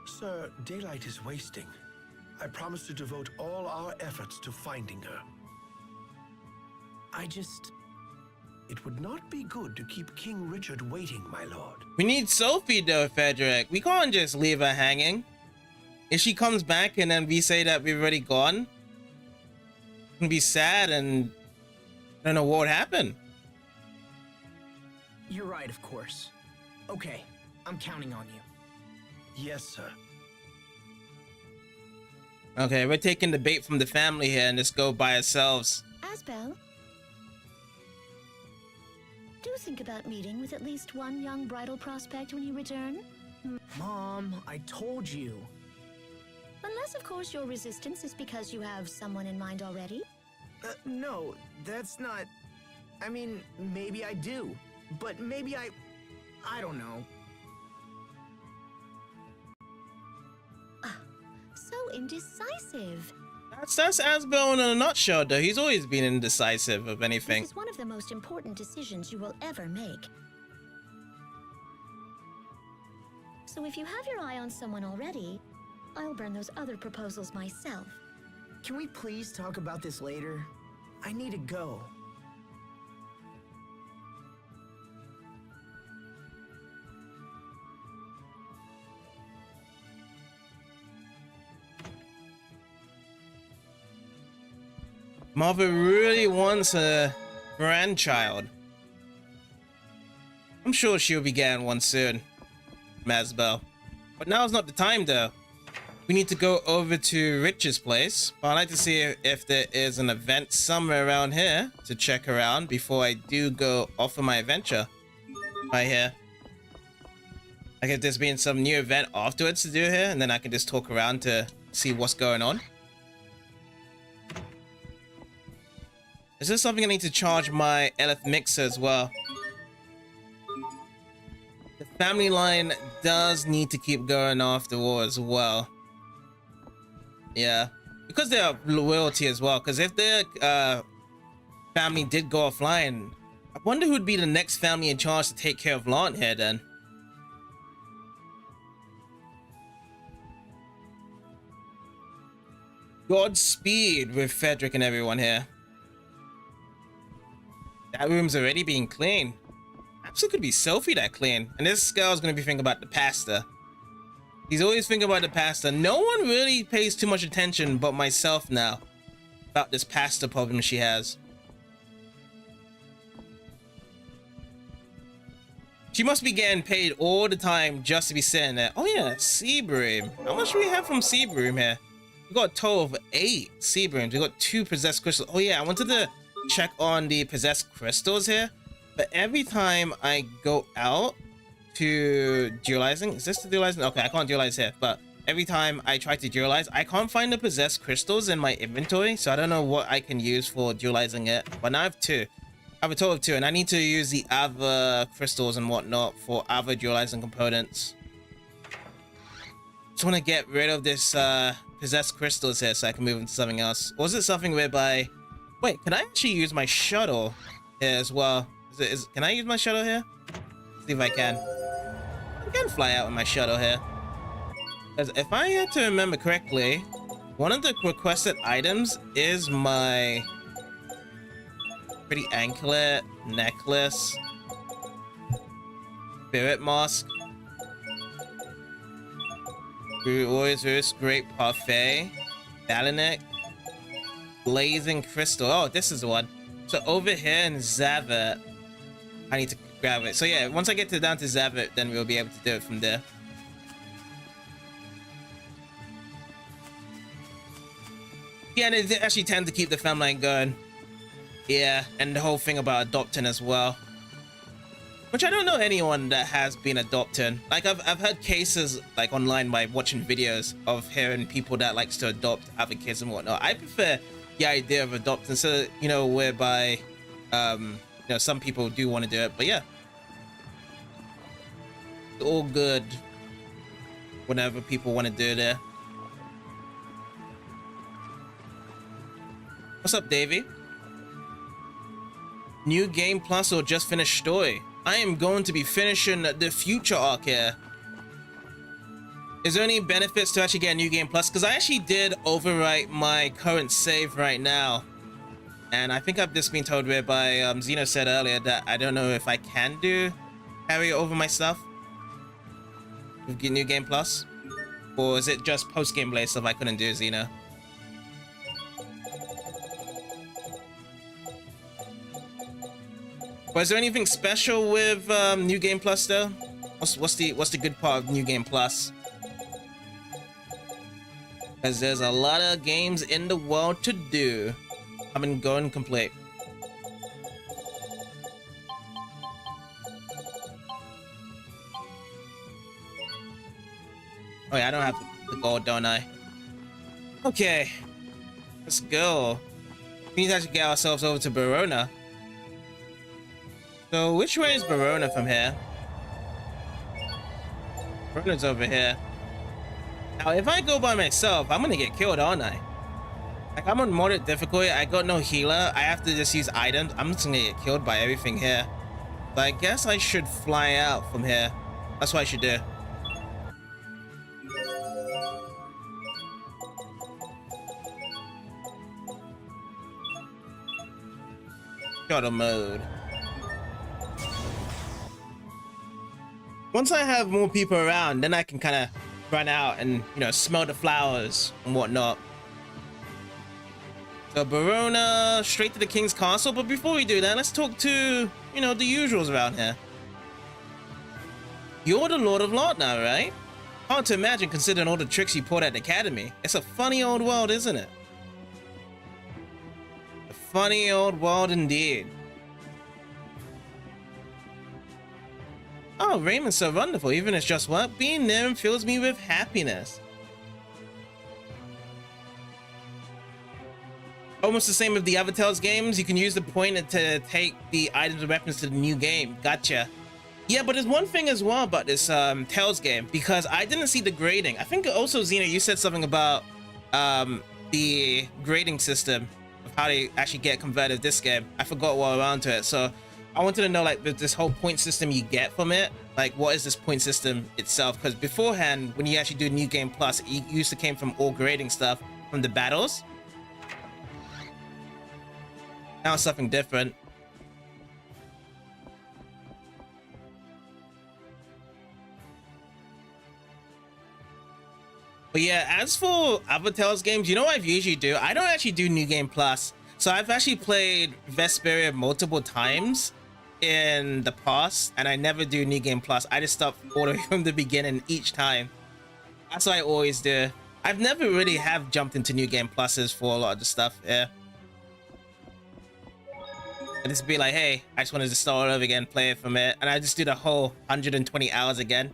Sir, daylight is wasting. I promise to devote all our efforts to finding her. It would not be good to keep King Richard waiting, my lord. We need Sophie though, Frederick. We can't just leave her hanging. If she comes back and then we say that we've already gone, it's gonna be sad and I don't know what would happen. You're right, of course. Okay, I'm counting on you. Yes, sir. Okay, we're taking the bait from the family here and just go by ourselves. Asbel, do think about meeting with at least one young bridal prospect when you return. Mom, I told you. Unless, of course, your resistance is because you have someone in mind already. No, that's not... I mean, maybe I do. But maybe I don't know. So indecisive. That's Asbel in a nutshell though. He's always been indecisive of anything. This is one of the most important decisions you will ever make. So if you have your eye on someone already, I'll burn those other proposals myself. Can we please talk about this later? I need to go. Mother really wants a grandchild. I'm sure she'll be getting one soon, Asbel. But now's not the time though. We need to go over to Rich's place. But I'd like to see if there is an event somewhere around here to check around before I do go off on my adventure. Right here. Like if there's been some new event afterwards to do here, and then I can just talk around to see what's going on. Is there something I need to charge my Eleth mixer as well? The family line does need to keep going after all as well. Yeah, because they are loyalty as well. Because if their family did go offline, I wonder who'd be the next family in charge to take care of Lhant here then. Godspeed with Frederick and everyone here. That room's already being cleaned. Actually, could be Sophie that clean. And this girl's gonna be thinking about the pasta. He's always thinking about the pasta. No one really pays too much attention but myself now about this pasta problem she has. She must be getting paid all the time just to be sitting there. Oh yeah, Seabroom. How much do we have from Seabroom here? We got a total of 8 Seabrooms. We got 2 possessed crystals. Oh yeah, I wanted to check on the possessed crystals here, but every time I go out to dualizing, is this the dualizing? Okay, I can't dualize here, but every time I try to dualize, I can't find the possessed crystals in my inventory, so I don't know what I can use for dualizing it. But now I have 2. I have a total of 2, and I need to use the other crystals and whatnot for other dualizing components. Just want to get rid of this possessed crystals here so I can move into something else. Or is it something whereby... Wait, can I actually use my shuttle here as well? Can I use my shuttle here? Let's see if I can. I can fly out with my shuttle here. Because if I had to remember correctly, one of the requested items is my pretty anklet, necklace, spirit mask, Warriors, Great Parfait, Balanek, Blazing Crystal. Oh, this is the one. So over here in Zavit, I need to grab it. So yeah, once I get down to Zavit, then we'll be able to do it from there. Yeah, and they actually tend to keep the family going. Yeah, and the whole thing about adopting as well. Which I don't know anyone that has been adopting. Like I've heard cases like online by watching videos of hearing people that likes to adopt other kids and whatnot. I prefer the idea of adopting, so you know, whereby you know, some people do want to do it, but yeah, it's all good whenever people want to do there. What's up, Davey? New game plus or just finished story? I am going to be finishing the future arc here. Is there any benefits to actually get a new game plus? Because I actually did overwrite my current save right now. And I think I've just been told whereby Xeno said earlier that I don't know if I can carry over my stuff with new game plus. Or is it just post-game play stuff I couldn't do, Xeno? But is there anything special with New Game Plus though? What's the good part of New Game Plus? Because there's a lot of games in the world to do. I've been going complete. Oh yeah, I don't have the gold, don't I? Okay, let's go. We need to actually get ourselves over to Verona. So which way is Verona from here? Verona's over here. Now if I go by myself, I'm gonna get killed, aren't I? Like I'm on moderate difficulty, I got no healer, I have to just use items. I'm just gonna get killed by everything here. But I guess I should fly out from here. That's what I should do. Shuttle mode. Once I have more people around, then I can kind of run out and, you know, smell the flowers and whatnot. So Verona, straight to the King's Castle. But before we do that, let's talk to, you know, the usuals around here. You're the Lord of Lhant now, right? Hard to imagine considering all the tricks you pulled at the Academy. It's a funny old world, isn't it? A funny old world indeed. Oh, Raymond's so wonderful, even if it's just what? Being near him fills me with happiness. Almost the same with the other Tales games. You can use the pointer to take the items and weapons to the new game. Gotcha. Yeah, but there's one thing as well about this Tales game, because I didn't see the grading. I think also, Xena, you said something about the grading system of how they actually get converted this game. I forgot what around to it, so I wanted to know, like, this whole point system you get from it. Like, what is this point system itself? Because beforehand, when you actually do New Game Plus, it used to came from all grading stuff from the battles. Now it's something different. But yeah, as for other Tales games, you know what I usually do? I don't actually do New Game Plus. So I've actually played Vesperia multiple times in the past, and I never do New Game Plus. I just start all the way from the beginning each time. That's what I always do. I've never really have jumped into New Game Pluses for a lot of the stuff, yeah. I just be like, hey, I just wanted to start all over again, play it from it, and I just do the whole 120 hours again.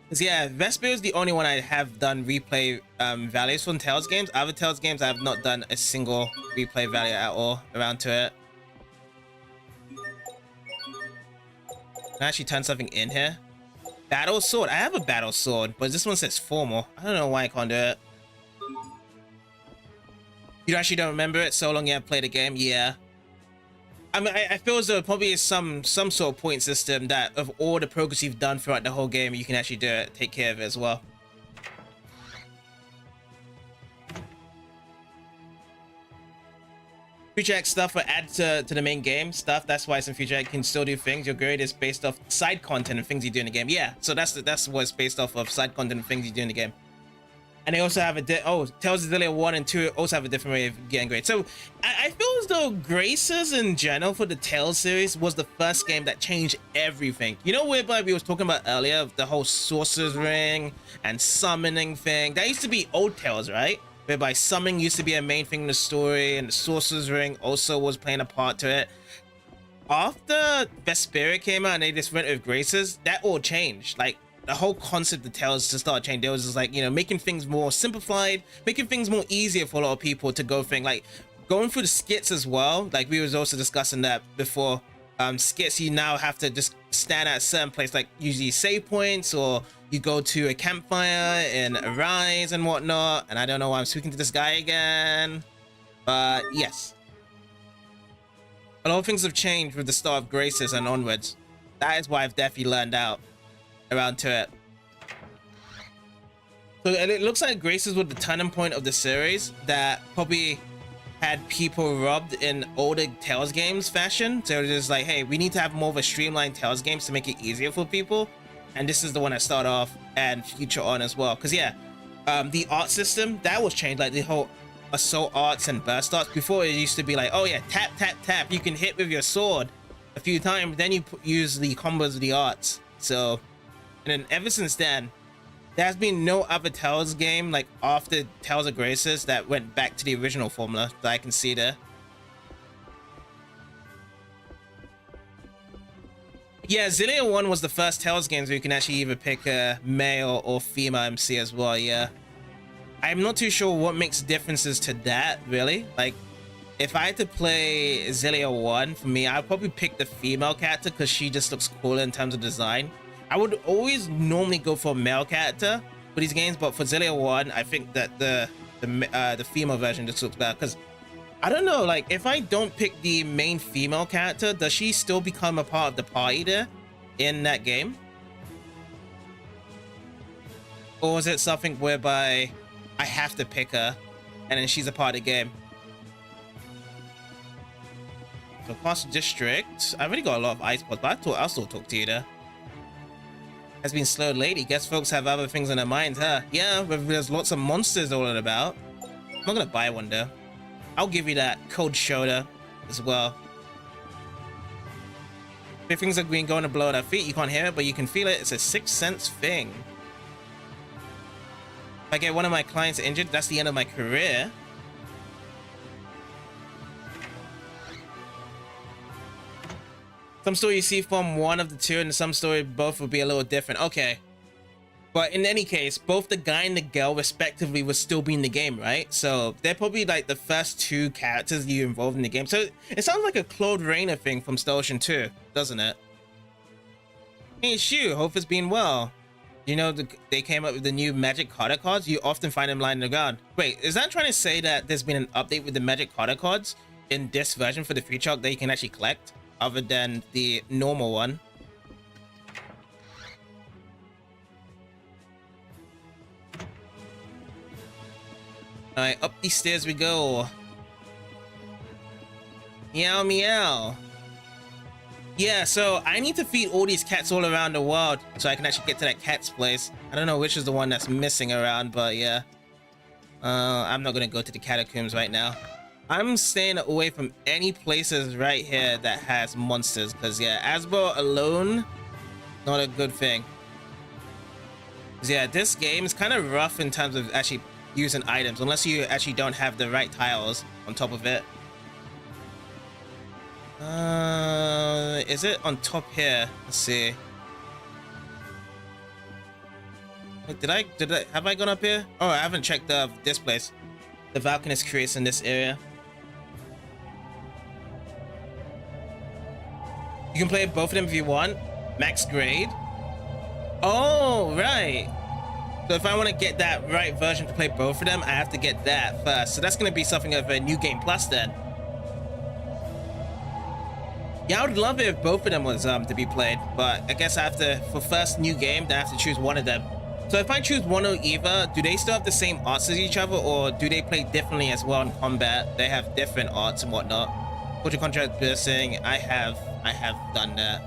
Cause yeah, Vesperia is the only one I have done replay values from Tales games. Other Tales games, I have not done a single replay value at all around to it. Can I actually turn something in here? Battle sword. I have a battle sword, but this one says formal. I don't know why I can't do it. You actually don't remember it so long you have played the game? Yeah. I mean, I feel as though it probably is some sort of point system that of all the progress you've done throughout the whole game, you can actually do it, take care of it as well. Future X stuff will add to the main game stuff. That's why some Future X can still do things. Your grade is based off side content and things you do in the game. Yeah, so that's what it's based off of, side content and things you do in the game. And they also have a Tales of Xillia 1 and 2 also have a different way of getting grades. So I feel as though Graces in general for the Tales series was the first game that changed everything. You know, whereby we was talking about earlier, the whole Sorcerer's Ring and summoning thing. That used to be old Tales, right? Whereby summoning used to be a main thing in the story, and the Sorcerer's Ring also was playing a part to it. After Vesperia came out and they just went with Graces, that all changed. Like, the whole concept of Tales just started changing. There was just like, you know, making things more simplified, making things more easier for a lot of people to go thing. Like, going through the skits as well. Like, we was also discussing that before. Skits, you now have to just stand at a certain place, like usually save points, or you go to a campfire and Arise and whatnot. And I don't know why I'm speaking to this guy again, but yes, a lot of things have changed with the start of Graces and onwards. That is why I've definitely learned out around to it. So it looks like Graces was the turning point of the series that probably had people rubbed in older Tales games fashion. So it was just like, hey, we need to have more of a streamlined Tales games to make it easier for people. And this is the one that started off and future on as well. Because yeah, the art system, that was changed. Like the whole assault arts and burst arts. Before it used to be like, oh yeah, tap, tap, tap. You can hit with your sword a few times. Then you use the combos of the arts. So, and then ever since then, there's been no other Tales game like after Tales of Graces that went back to the original formula that I can see there. Yeah, Xillia 1 was the first Tales games where you can actually either pick a male or female MC as well, yeah. I'm not too sure what makes differences to that, really. Like, if I had to play Xillia 1, for me, I'd probably pick the female character because she just looks cooler in terms of design. I would always normally go for a male character for these games, but for Xillia 1, I think that the female version just looks better. Because I don't know, like if I don't pick the main female character, does she still become a part of the party there in that game? Or is it something whereby I have to pick her and then she's a part of the game? So past district, I've already got a lot of ice pods, but I'll still talk to you there. Has been slowed lately. Guess folks have other things in their minds, huh? Yeah, there's lots of monsters all about. I'm not gonna buy one though. I'll give you that cold shoulder as well. If things have been going to blow at our feet, you can't hear it, but you can feel it. It's a sixth sense thing. If I get one of my clients injured, that's the end of my career. Some story you see from one of the two, and some story both will be a little different. Okay. But in any case, both the guy and the girl respectively will still be in the game, right? So they're probably like the first two characters you involved in the game. So it sounds like a Claude Rainer thing from Star Ocean 2, doesn't it? Hey Shu, hope it's been well. You know, they came up with the new Magic Carder cards. You often find them lying on the ground. Wait, is that trying to say that there's been an update with the Magic Carder cards in this version for the future that you can actually collect, other than the normal one? Alright, up these stairs we go. Meow meow. Yeah, so I need to feed all these cats all around the world so I can actually get to that cat's place. I don't know which is the one that's missing around, but yeah. I'm not gonna go to the catacombs right now. I'm staying away from any places right here that has monsters, because yeah, Asbo alone, not a good thing. 'Cause yeah, this game is kind of rough in terms of actually using items, unless you actually don't have the right tiles on top of it. Is it on top here? Let's see. Have I gone up here? Oh, I haven't checked this place. The Valkanist creates in this area. You can play both of them if you want. Max grade. Oh, right. So if I want to get that right version to play both of them, I have to get that first. So that's going to be something of a new game plus then. Yeah, I would love it if both of them was to be played, but I guess I have to, for first new game, then I have to choose one of them. So if I choose one or either, do they still have the same arts as each other, or do they play differently as well in combat? They have different arts and whatnot. Culture contract bursting, I have done that.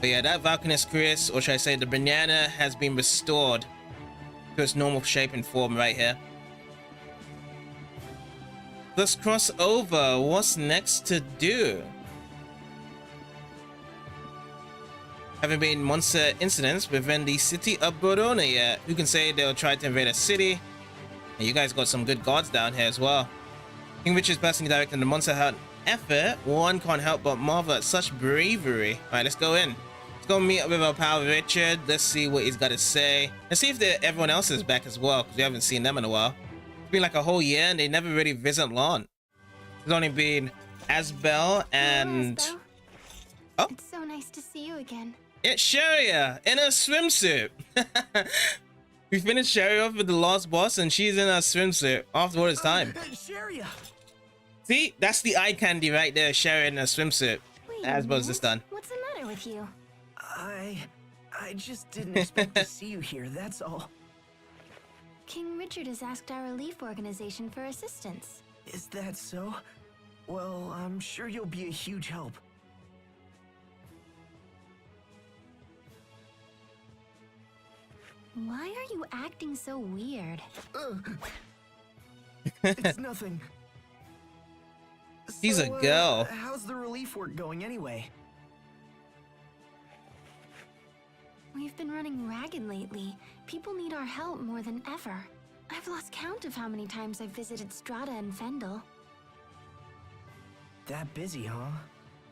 But yeah, that Valkanist Chris, or should I say the banana, has been restored to its normal shape and form right here. Let's cross over. What's next to do? Haven't been monster incidents within the city of Verona yet. Who can say they'll try to invade a city? And you guys got some good guards down here as well. King Richard's personally directing the monster hunt effort. One can't help but marvel at such bravery. Alright, let's go in. Let's go meet up with our pal Richard. Let's see what he's got to say. Let's see if everyone else is back as well, because we haven't seen them in a while. It's been like a whole year and they never really visit Lhant. There's only been Asbel and... Hello, Asbel. Oh, It's so nice to see you again. it's Sharia in a swimsuit. We finished Sharia off with the last boss and she's in a swimsuit after all this time. Sharia! See, that's the eye candy right there, Sharia in a swimsuit. Wait As a well as this minute. done. What's the matter with you? I just didn't expect to see you here, that's all. King Richard has asked our relief organization for assistance. Is that so? Well, I'm sure you'll be a huge help. Why are you acting so weird? It's nothing. She's a So, girl. How's the relief work going anyway? We've been running ragged lately. People need our help more than ever. I've lost count of how many times I've visited Strata and Vendel. That busy, huh?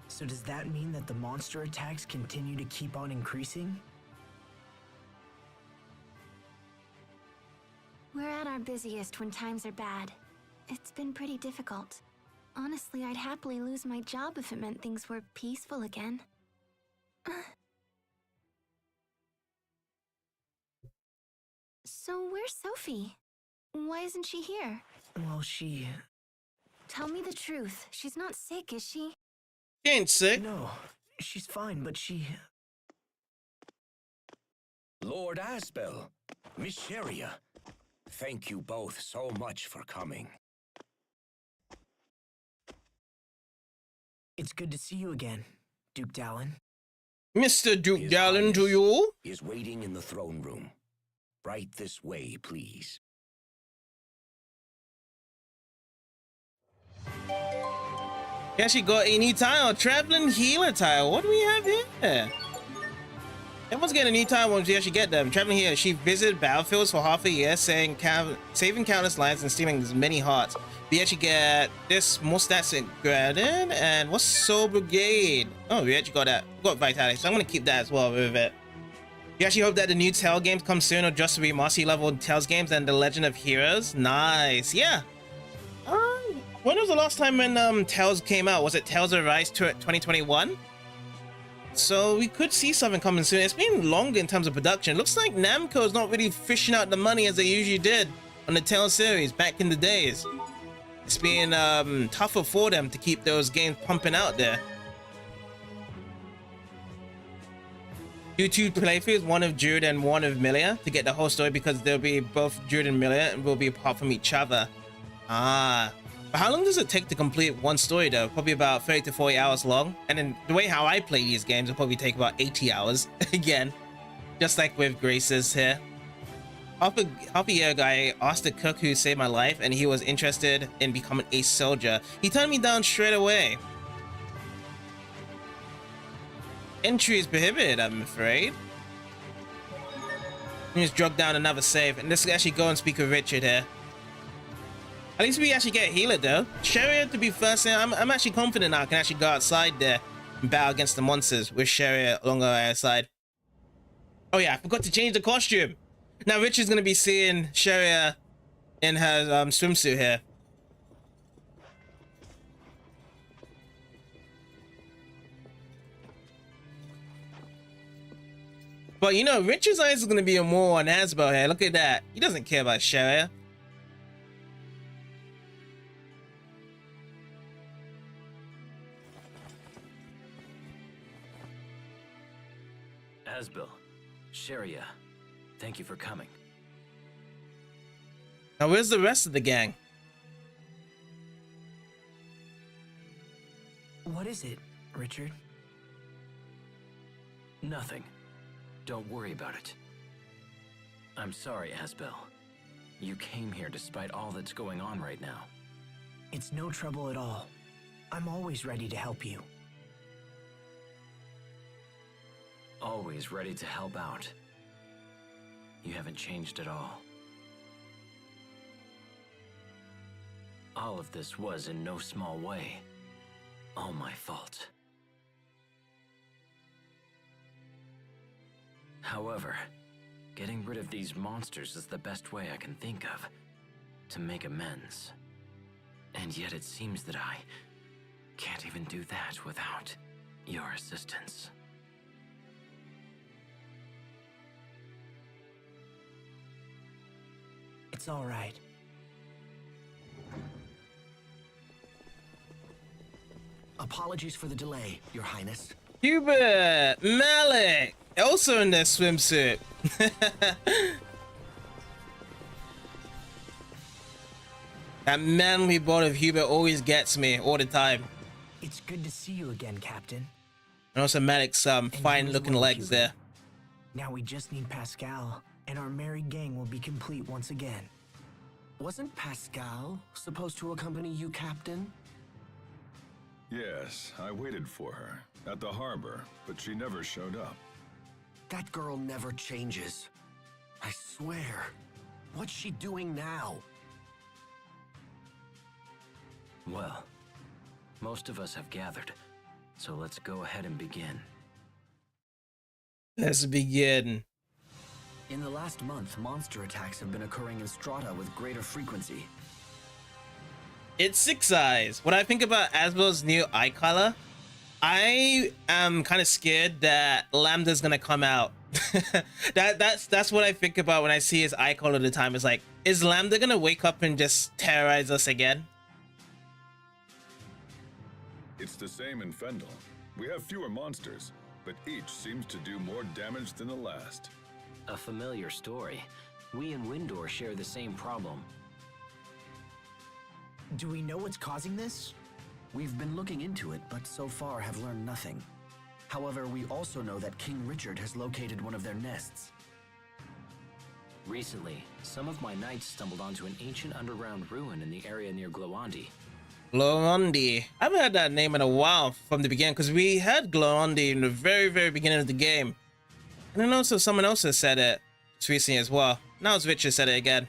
So does that mean that the monster attacks continue to keep on increasing? We're at our busiest when times are bad. It's been pretty difficult. Honestly, I'd happily lose my job if it meant things were peaceful again. So where's Sophie? Why isn't she here? Well, she... Tell me the truth. She's not sick, is she? She ain't sick. No, she's fine, but she... Lord Asbel, Miss Sharia, thank you both so much for coming. It's good to see you again, Duke Dallin. Mr. Duke His Dallin to Highness you. is waiting in the throne room. Right this way, please. Yeah, she got a new tile, traveling healer tile. What do we have here? Everyone's getting a new tile once we actually get them. Traveling healer, she visited battlefields for half a year, saving countless lives and stealing as many hearts. We actually get this more stats in granted, and what's Soul Brigade? Oh, we actually got that. We got Vitality, so I'm gonna keep that as well with it. You actually hope that the new Tale games come soon, or just remaster level Tales games and the Legend of Heroes. Nice, yeah. When was the last time when Tales came out? Was it Tales of Rise 2021? So we could see something coming soon. It's been longer in terms of production. Looks like Namco is not really fishing out the money as they usually did on the Tales series back in the days. It's been tougher for them to keep those games pumping out there. Do two playthroughs, one of Jude and one of Milia, to get the whole story, because they'll be both Jude and Milia and will be apart from each other. Ah. But how long does it take to complete one story though? Probably about 30 to 40 hours long. And then the way how I play these games, it'll probably take about 80 hours again. Just like with Grace's here. Half a year ago, I asked the cook who saved my life, and he was interested in becoming a soldier. He turned me down straight away. Entry is prohibited, I'm afraid. He just drug down another save, and let's actually go and speak with Richard here. At least we actually get a healer though. Sharia to be first in. I'm actually confident now I can actually go outside there and battle against the monsters with Sharia along our side. Oh yeah, I forgot to change the costume. Now Richard's gonna be seeing Sharia in her swimsuit here. But you know, Richard's eyes is gonna be more on Asbel here. Look at that. He doesn't care about Sharia. Asbel, Sharia, thank you for coming. Now where's the rest of the gang? What is it, Richard? Nothing. Don't worry about it. I'm sorry, Asbel. You came here despite all that's going on right now. It's no trouble at all. I'm always ready to help you. Always ready to help out. You haven't changed at all. All of this was in no small way all my fault. However, getting rid of these monsters is the best way I can think of to make amends. And yet it seems that I can't even do that without your assistance. It's all right. Apologies for the delay, Your Highness. Hubert, Malik, also in their swimsuit. That manly boy of Hubert always gets me all the time. It's good to see you again, Captain. And also Malik's fine looking legs there. Now we just need Pascal, and our merry gang will be complete once again. Wasn't Pascal supposed to accompany you, Captain? Yes, I waited for her at the harbor, but she never showed up. That girl never changes. I swear. What's she doing now? Well, most of us have gathered, so let's go ahead and begin. Let's begin. In the last month, monster attacks have been occurring in strata with greater frequency. It's Six Eyes. When I think about Asbel's new eye color, I am kind of scared that Lambda's gonna come out. That's what I think about when I see his eye color all the time. It's like, is Lambda gonna wake up and just terrorize us again? It's the same in Fendel. We have fewer monsters, but each seems to do more damage than the last. A familiar story. We and Windor share the same problem. Do we know what's causing this? We've been looking into it, but so far have learned nothing. However, we also know that King Richard has located one of their nests. Recently, some of my knights stumbled onto an ancient underground ruin in the area near Glowandi. Glowandi. I haven't had that name in a while from the beginning, because we had Glowandi in the very, very beginning of the game. And then also someone else has said it recently as well. Now it's Richard said it again.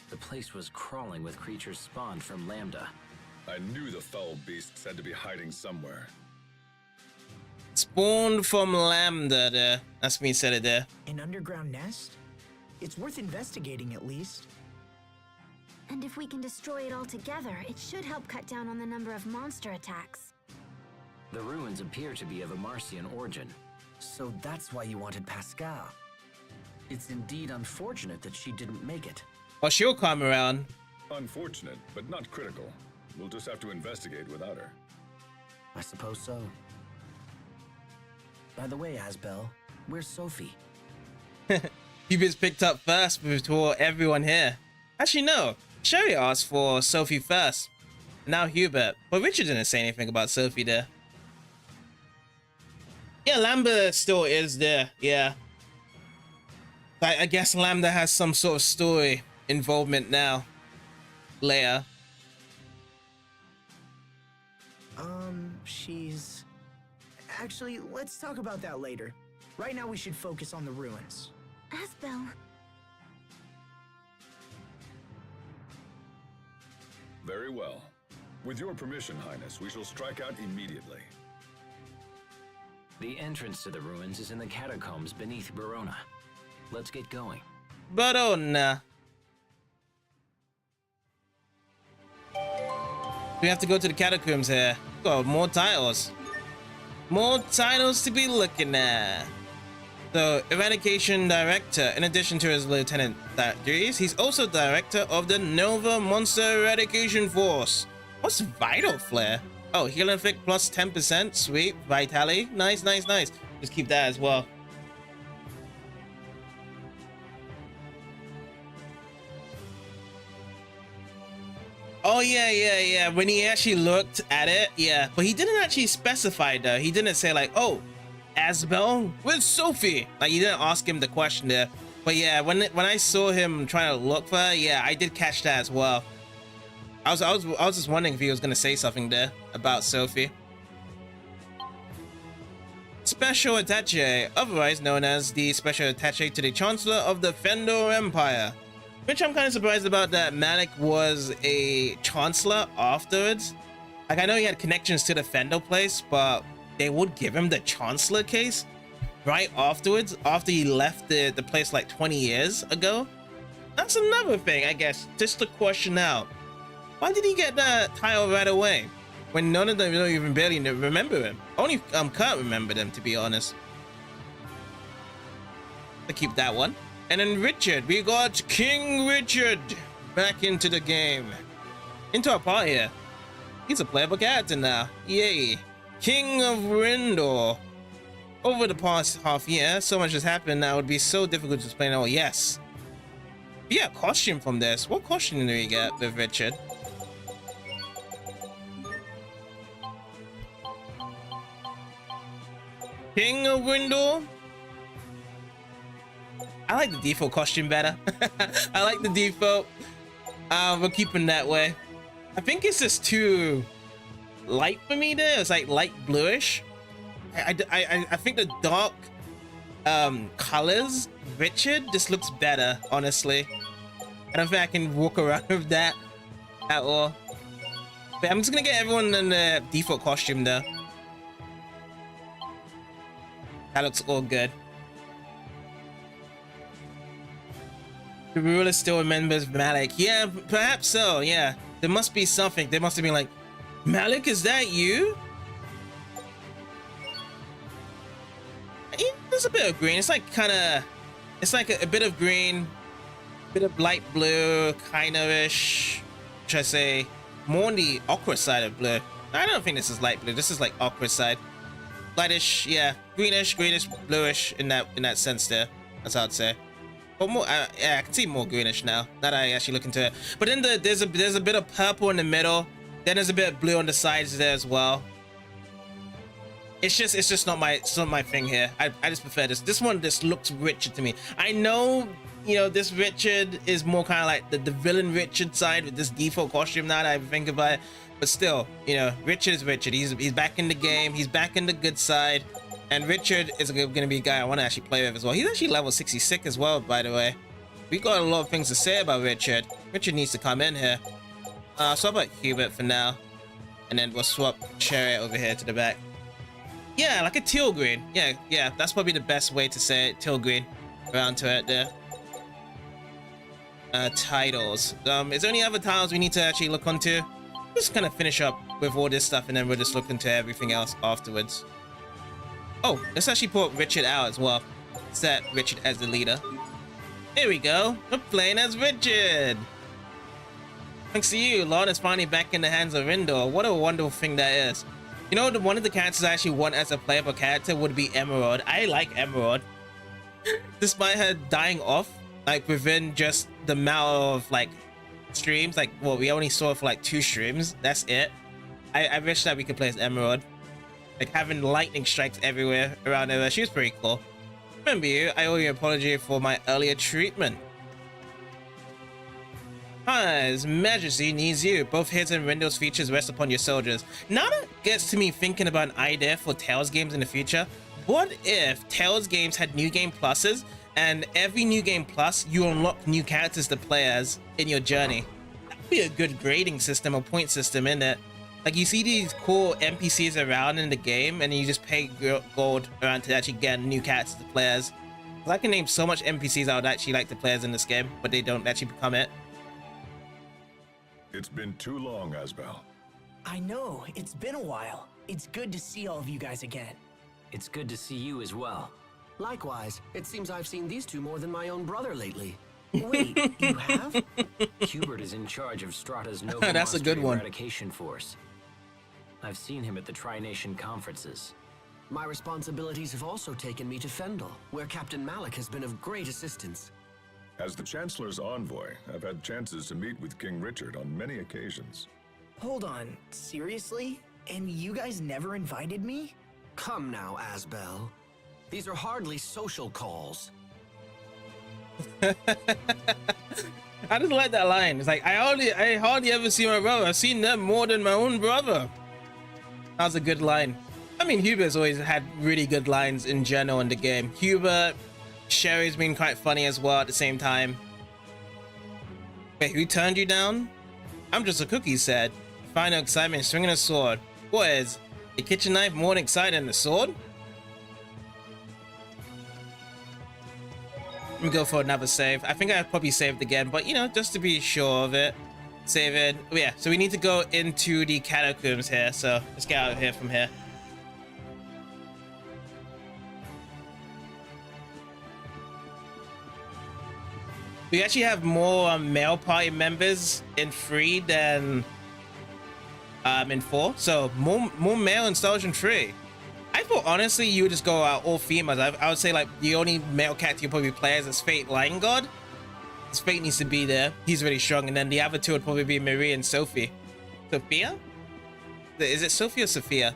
The place was crawling with creatures spawned from Lambda. I knew the foul beasts had to be hiding somewhere. Spawned from Lambda there. That's me said it there. An underground nest? It's worth investigating at least. And if we can destroy it altogether, it should help cut down on the number of monster attacks. The ruins appear to be of a Marcian origin. So that's why you wanted Pascal. It's indeed unfortunate that she didn't make it. Well, she'll come around. Unfortunate, but not critical. We'll just have to investigate without her. I suppose so. By the way, Asbel, where's Sophie? Hubert's picked up first before everyone here. Actually, no. Sherry asked for Sophie first. Now Hubert. But Richard didn't say anything about Sophie there. Yeah, Lambda still is there. Yeah. I guess Lambda has some sort of story involvement now. Leia. She's... Actually, let's talk about that later. Right now we should focus on the ruins. Asbel. Very well. With your permission, Highness, we shall strike out immediately. The entrance to the ruins is in the catacombs beneath Verona. Let's get going. Verona. We have to go to the catacombs here. Oh, more titles. More titles to be looking at. So, Eradication Director. In addition to his lieutenant duties, he's also director of the Nova Monster Eradication Force. What's Vital Flare? Oh, healing effect plus 10%. Sweet. Vitality. Nice, nice, nice. Just keep that as well. Oh, yeah. When he actually looked at it, yeah. But he didn't actually specify, though. He didn't say, like, oh, Asbel with Sophie. Like, he didn't ask him the question there. But yeah, when I saw him trying to look for her, yeah, I did catch that as well. I was just wondering if he was gonna say something there about Sophie. Special Attaché, otherwise known as the Special Attaché to the Chancellor of the Fendor Empire. Which I'm kind of surprised about, that Malik was a Chancellor afterwards. Like, I know he had connections to the Fendor place, but they would give him the Chancellor case right afterwards, after he left the place like 20 years ago. That's another thing, I guess, just to question out. Why did he get that title right away when none of them don't even barely remember him? Only Kurt remembered him, to be honest. To keep that one. And then Richard, we got King Richard back into the game, into our party here. He's a playable character now. Yay. King of Rindor. Over the past half year, so much has happened that it would be so difficult to explain. Oh, yes. Yeah, costume from this. What costume do we get with Richard? King of Rindor. I like the default costume better. I like the default. We're keeping that way. I think it's just too light for me there. It's like light bluish. I think the dark colors, Richard, just looks better, honestly. I don't think I can walk around with that at all. But I'm just gonna get everyone in the default costume though. That looks all good. The ruler still remembers Malik. Yeah, perhaps so, yeah. There must be something. They must have been like, Malik, is that you? Yeah, there's a bit of green. It's like kind of, it's like a bit of green, bit of light blue, kind of ish. Should I say, more on the aqua side of blue. I don't think this is light blue. This is like aqua side, lightish, yeah, greenish, bluish in that sense there. That's how I'd say. But more, yeah, I can see more greenish now. Now that I actually look into it. But then there's a bit of purple in the middle. Then there's a bit of blue on the sides there as well. It's just not my thing here. I just prefer this. This one just looks Richard to me. I know, you know, this Richard is more kind of like the villain Richard side with this default costume now that I think about it. But still, you know, Richard is Richard. He's back in the game. He's back in the good side. And Richard is going to be a guy I want to actually play with as well. He's actually level 66 as well, by the way. We got a lot of things to say about Richard. Richard needs to come in here. Swap out Hubert for now. And then we'll swap Chariot over here to the back. Yeah, like a teal green. Yeah, that's probably the best way to say it. Teal green. Around to it there. Titles. Is there any other titles we need to actually look onto? Just kind of finish up with all this stuff and then we'll just look into everything else afterwards. Oh, let's actually put Richard out as well. Set Richard as the leader. Here we go. We're playing as Richard. Thanks to you, Lhant is finally back in the hands of Rindor. What a wonderful thing that is. You know, one of the characters I actually want as a playable character would be Emerald. I like Emerald. Despite her dying off, like within just the amount of like streams, like, well, we only saw it for like 2 streams. That's it. I wish that we could play as Emerald. Like having lightning strikes everywhere around her. She was pretty cool. Remember you, I owe you an apology for my earlier treatment. Hi, His Majesty needs you. Both his and Rindor's features rest upon your soldiers. Now that gets to me thinking about an idea for Tales games in the future. What if Tales games had new game pluses, and every new game plus, you unlock new characters to play as in your journey? That'd be a good grading system or point system, in it. Like, you see these cool NPCs around in the game, and you just pay gold around to actually get new characters to play as. I can name so much NPCs I would actually like to play as in this game, but they don't actually become it. It's been too long, Asbel. I know, it's been a while. It's good to see all of you guys again. It's good to see you as well. Likewise, it seems I've seen these two more than my own brother lately. Wait, you have? Hubert is in charge of Strata's Nova That's a good Monster one. eradication force. I've seen him at the Tri-Nation conferences. My responsibilities have also taken me to Fendel, where Captain Malik has been of great assistance. As the Chancellor's envoy, I've had chances to meet with King Richard on many occasions. Hold on, seriously? And you guys never invited me? Come now, Asbel. These are hardly social calls. I just like that line. It's like I hardly ever see my brother. I've seen them more than my own brother. That was a good line. I mean, Hubert's always had really good lines in general in the game. Hubert, Sherry's been quite funny as well at the same time. Wait, who turned you down? I'm just a cookie, said. Find no excitement in swinging a sword. What is? A kitchen knife more exciting than the sword? Let me go for another save. I think I probably saved again, but you know, just to be sure of it. Save it. Oh, yeah, so we need to go into the catacombs here, so let's get out of here from here. We actually have more male party members in 3 than in 4, so more male in Star Ocean 3. I thought honestly you would just go out all females. I would say like the only male character you probably play as is Fate Lion God. His Fate needs to be there. He's really strong, and then the other two would probably be Marie and Sophie. Sophia? Is it Sophie or Sophia?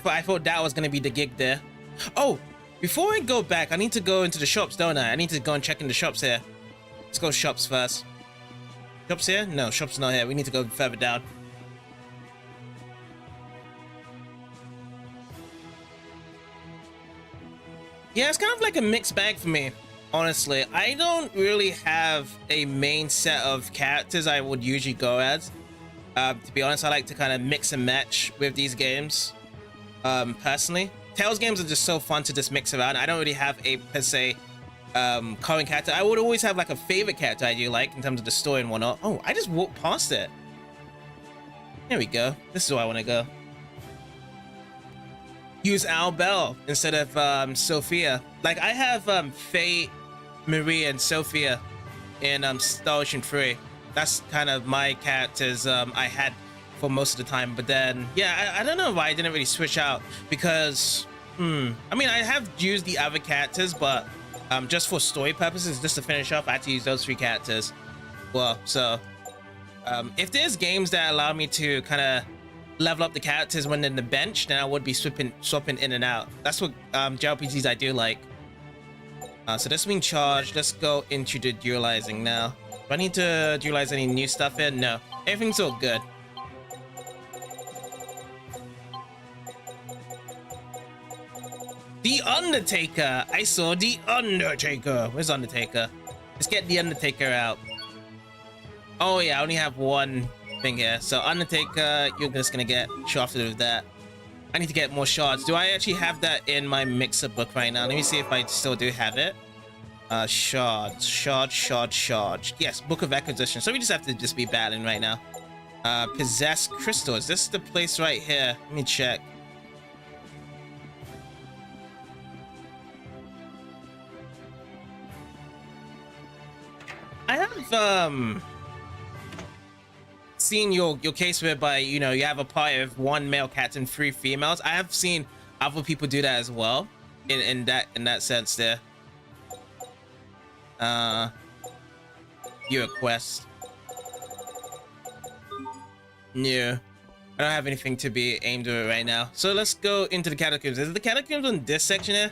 I thought that was gonna be the gig there. Oh, before I go back, I need to go into the shops, don't I? I need to go and check in the shops here. Let's go shops first. Shops here? No, shops not here. We need to go further down. Yeah, it's kind of like a mixed bag for me, honestly. I don't really have a main set of characters I would usually go as. To be honest, I like to kind of mix and match with these games, personally. Tales games are just so fun to just mix around. I don't really have a, per se, current character. I would always have like a favorite character I do like in terms of the story and whatnot. Oh, I just walked past it. Here we go. This is where I want to go. Use Al Bell instead of Sophia. Like I have Faye, Marie, and Sophia in Star Ocean 3. That's kind of my characters I had for most of the time. But then, yeah, I don't know why I didn't really switch out because, I mean, I have used the other characters, but just for story purposes, just to finish off, I had to use those 3 characters. Well, so if there's games that allow me to kind of level up the characters when in the bench, then I would be swapping in and out. That's what JRPGs I do like. So this being charged. Let's go into the dualizing now. Do I need to dualize any new stuff here? No, everything's all good. The Undertaker! I saw the Undertaker! Where's Undertaker? Let's get the Undertaker out. Oh yeah, I only have one thing here. So Undertaker, you're just gonna get shafted with that. I need to get more shards. Do I actually have that in my mixer book right now? Let me see if I still do have it. Shards. Yes, Book of Acquisition. So we just have to just be battling right now. Possessed Crystal. Is this the place right here? Let me check. I have seen your case whereby, you know, you have a party of 1 male cat and 3 females. I have seen other people do that as well in that sense there. Your quest. Yeah, I don't have anything to be aimed at right now, so let's go into the catacombs. Is the catacombs on this section here?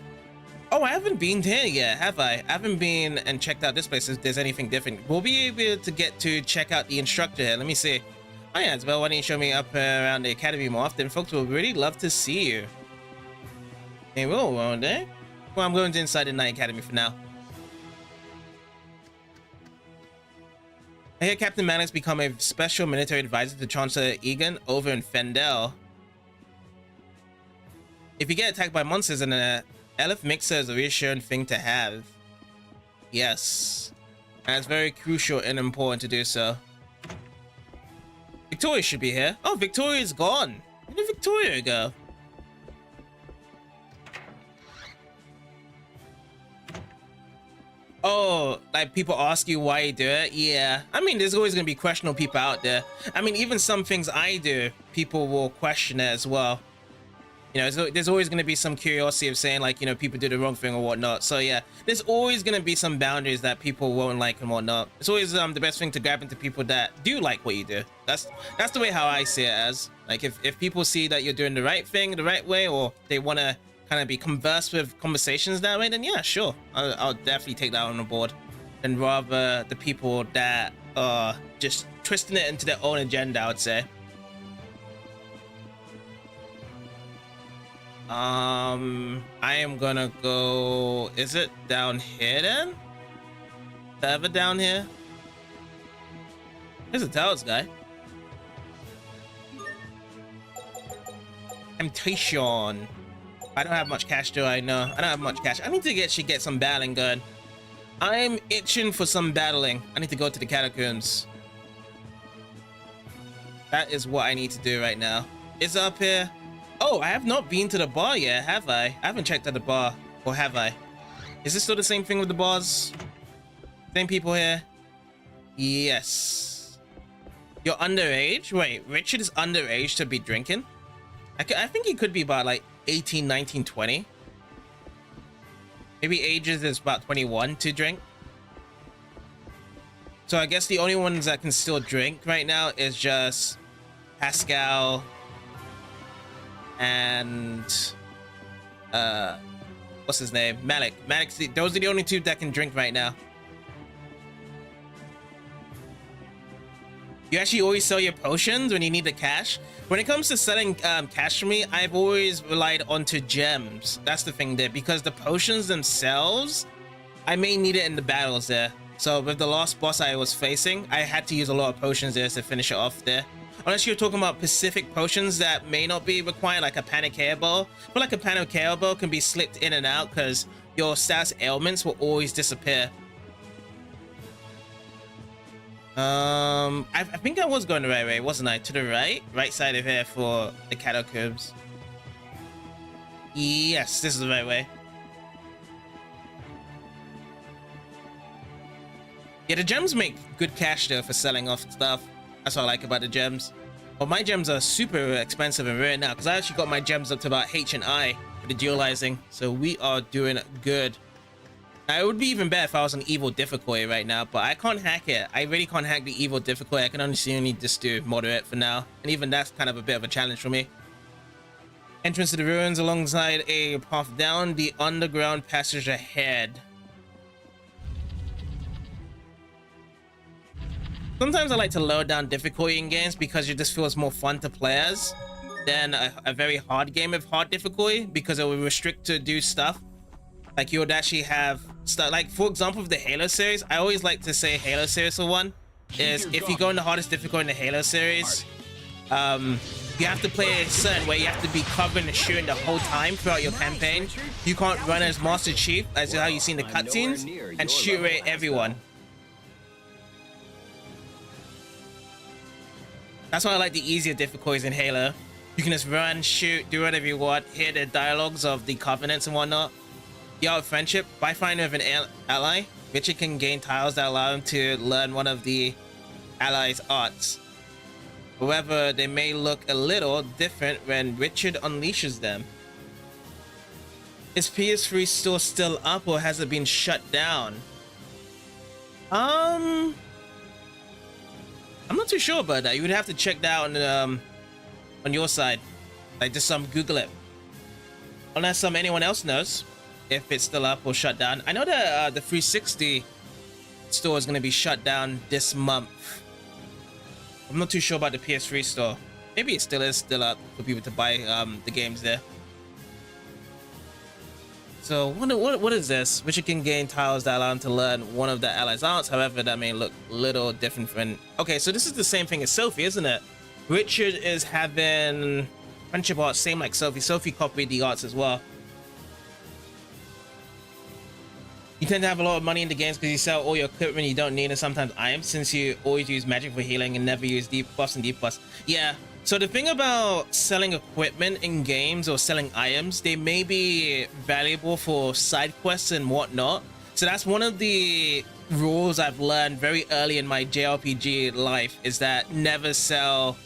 Oh, I haven't been here yet, have I? I haven't been and checked out this place if there's anything different. We'll be able to get to check out the instructor here. Let me see. Oh yeah, well, why don't you show me up around the academy more often? Folks will really love to see you. They will, won't they? Well, I'm going to inside the Night Academy for now. I hear Captain Malik's become a special military advisor to Chancellor Egan over in Fendel. If you get attacked by monsters, and an Elf Mixer is a reassuring thing to have. Yes. And it's very crucial and important to do so. Victoria should be here. Oh, Victoria's gone. Where did Victoria go? Oh, like people ask you why you do it? Yeah. I mean, there's always going to be questionable people out there. I mean, even some things I do, people will question it as well. You know, there's always going to be some curiosity of saying, like, you know, people do the wrong thing or whatnot. So yeah, there's always going to be some boundaries that people won't like and whatnot. It's always the best thing to grab into people that do like what you do. That's the way how I see it as. Like, if people see that you're doing the right thing the right way, or they want to kind of be conversed with conversations that way, then yeah, sure, I'll definitely take that on board. And rather the people that are just twisting it into their own agenda, I would say. I am gonna go, is it down here then? Ever down here? There's a towers guy. Temptation. I don't have much cash, do I? No, I don't have much cash. I need to get some battling going. I'm itching for some battling. I need to go to the catacombs. That is what I need to do right now. Is it up here? Oh, I have not been to the bar yet, have I? I haven't checked out the bar, or have I? Is this still the same thing with the bars? Same people here? Yes. You're underage? Wait, Richard is underage to be drinking? I think he could be about like 18, 19, 20. Maybe ages is about 21 to drink. So I guess the only ones that can still drink right now is just Pascal and what's his name? Malik. Those are the only two that can drink right now. You actually always sell your potions when you need the cash. When it comes to selling cash for me, I've always relied onto gems. That's the thing there, because the potions themselves, I may need it in the battles there. So with the last boss I was facing, I had to use a lot of potions there to finish it off there. Unless you're talking about specific potions that may not be required, like a panic hairball. But like a panic hairball can be slipped in and out because your status ailments will always disappear. I think I was going the right way, wasn't I? To the right? Right side of here for the catacombs. Yes, this is the right way. Yeah, the gems make good cash though for selling off stuff. That's what I like about the gems. Well, my gems are super expensive and rare now because I actually got my gems up to about H and I for the dualizing. So we are doing good. Now, it would be even better if I was on evil difficulty right now, but I can't hack it. I really can't hack the evil difficulty. I can only just do moderate for now. And even that's kind of a bit of a challenge for me. Entrance to the ruins alongside a path down the underground passage ahead. Sometimes I like to lower down difficulty in games because it just feels more fun to play as than a very hard game of hard difficulty, because it will restrict to do stuff. Like you would actually have stuff, like for example with the Halo series, I always like to say Halo series for one, is if you go in the hardest difficulty in the Halo series, you have to play a certain way. You have to be covering and shooting the whole time throughout your campaign. You can't run as Master Chief, as how you see in the cutscenes, and shoot at everyone. That's why I like the easier difficulties in Halo. You can just run, shoot, do whatever you want, hear the dialogues of the Covenants and whatnot. The Art of Friendship, by finding with an ally, Richard can gain tiles that allow him to learn one of the allies' arts. However, they may look a little different when Richard unleashes them. Is PS3 store still up or has it been shut down? I'm not too sure about that. You would have to check that on your side. Like just Google it. Unless anyone else knows if it's still up or shut down. I know that the 360 store is going to be shut down this month. I'm not too sure about the PS3 store. Maybe it still is up for people to buy the games there. So what is this? Richard can gain tiles that allow him to learn one of the allies' arts. However, that may look a little different from... Okay, so this is the same thing as Sophie, isn't it? Richard is having friendship arts, same like Sophie. Sophie copied the arts as well. You tend to have a lot of money in the games because you sell all your equipment you don't need and sometimes items, since you always use magic for healing and never use deep buffs and deep buffs. Yeah, so the thing about selling equipment in games or selling items, they may be valuable for side quests and whatnot. So that's one of the rules I've learned very early in my JRPG life, is that never sell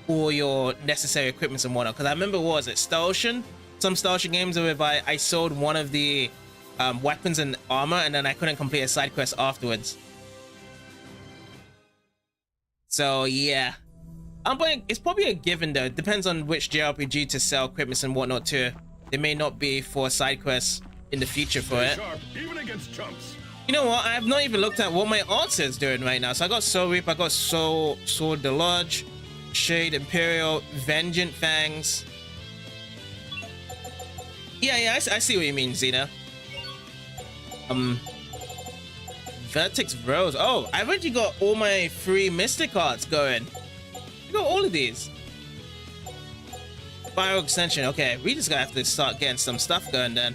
all your necessary equipments and whatnot. Because I remember, what was it, Star Ocean? Some Star Ocean games where I sold one of the weapons and armor, and then I couldn't complete a side quest afterwards. So yeah, it's probably a given though. It depends on which JRPG to sell equipments and whatnot to. It may not be for side quests in the future for it. Sharp, even against chumps. You know what? I have not even looked at what my art is doing right now. So I got Soul Reap, I got Sword the Lodge, Shade Imperial, Vengeant Fangs. Yeah, I see what you mean, Xena. Vertex Rose. Oh, I've already got all my free Mystic arts going. I got all of these. Bio Extension. Okay, we just gotta have to start getting some stuff going then.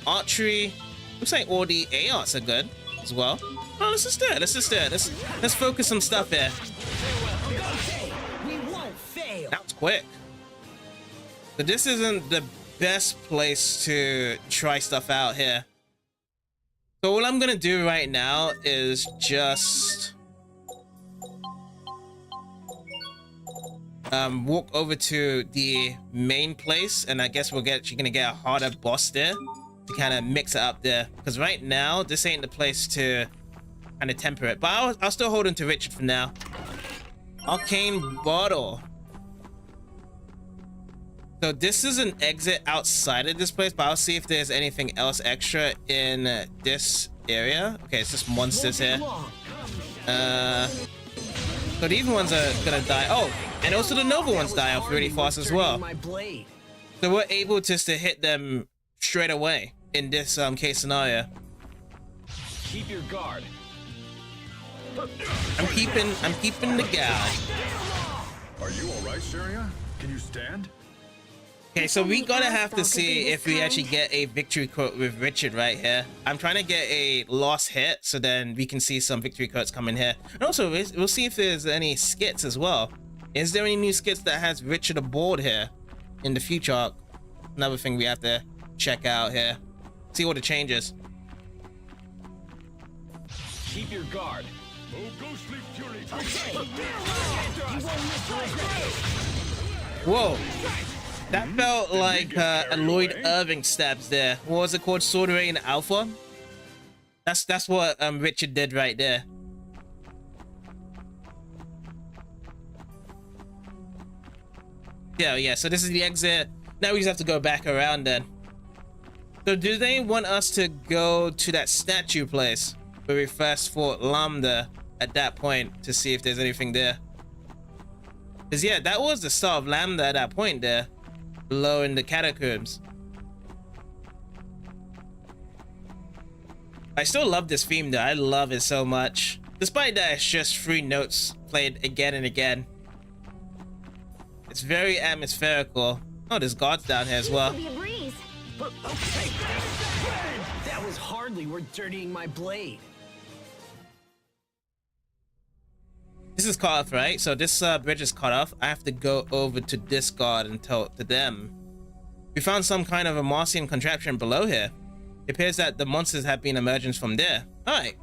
Archery. Looks like all the A arts are good as well. Oh, let's just do it. Let's focus some stuff here. We won't fail. That was quick. So this isn't the best place to try stuff out here. So all I'm gonna do right now is just walk over to the main place, and I guess you're gonna get a harder boss there to kind of mix it up there, because right now this ain't the place to kind of temper it. But I'll still hold on to Richard for now. Arcane Bottle. So this is an exit outside of this place, but I'll see if there's anything else extra in this area. Okay, it's just monsters here. So the evil ones are gonna die. Oh, and also the noble ones die off really fast as well. So we're able just to hit them straight away in this case scenario. Keep your guard. I'm keeping the guard. Are you all right, Sheria? Can you stand? Okay, so we gotta have to see if we actually get a victory quote with Richard right here. I'm trying to get a lost hit, so then we can see some victory quotes come in here. And also, we'll see if there's any skits as well. Is there any new skits that has Richard aboard here in the future arc? Another thing we have to check out here. See what the changes. Keep your guard. Oh, ghostly fury! Whoa. That felt like a Lloyd Irving stabs there. What was it called? Sword Rain Alpha? That's what Richard did right there. Yeah, so this is the exit. Now we just have to go back around then. So do they want us to go to that statue place where we first fought Lambda at that point to see if there's anything there? Because yeah, that was the start of Lambda at that point there. Below in the catacombs. I still love this theme though. I love it so much. Despite that it's just 3 notes played again and again. It's very atmospherical. Oh, there's guards down here as well. Okay. That was hardly worth dirtying my blade. This is cut off, right? So this bridge is cut off. I have to go over to this guard and tell to them. We found some kind of a Martian contraption below here. It appears that the monsters have been emerging from there. Alright.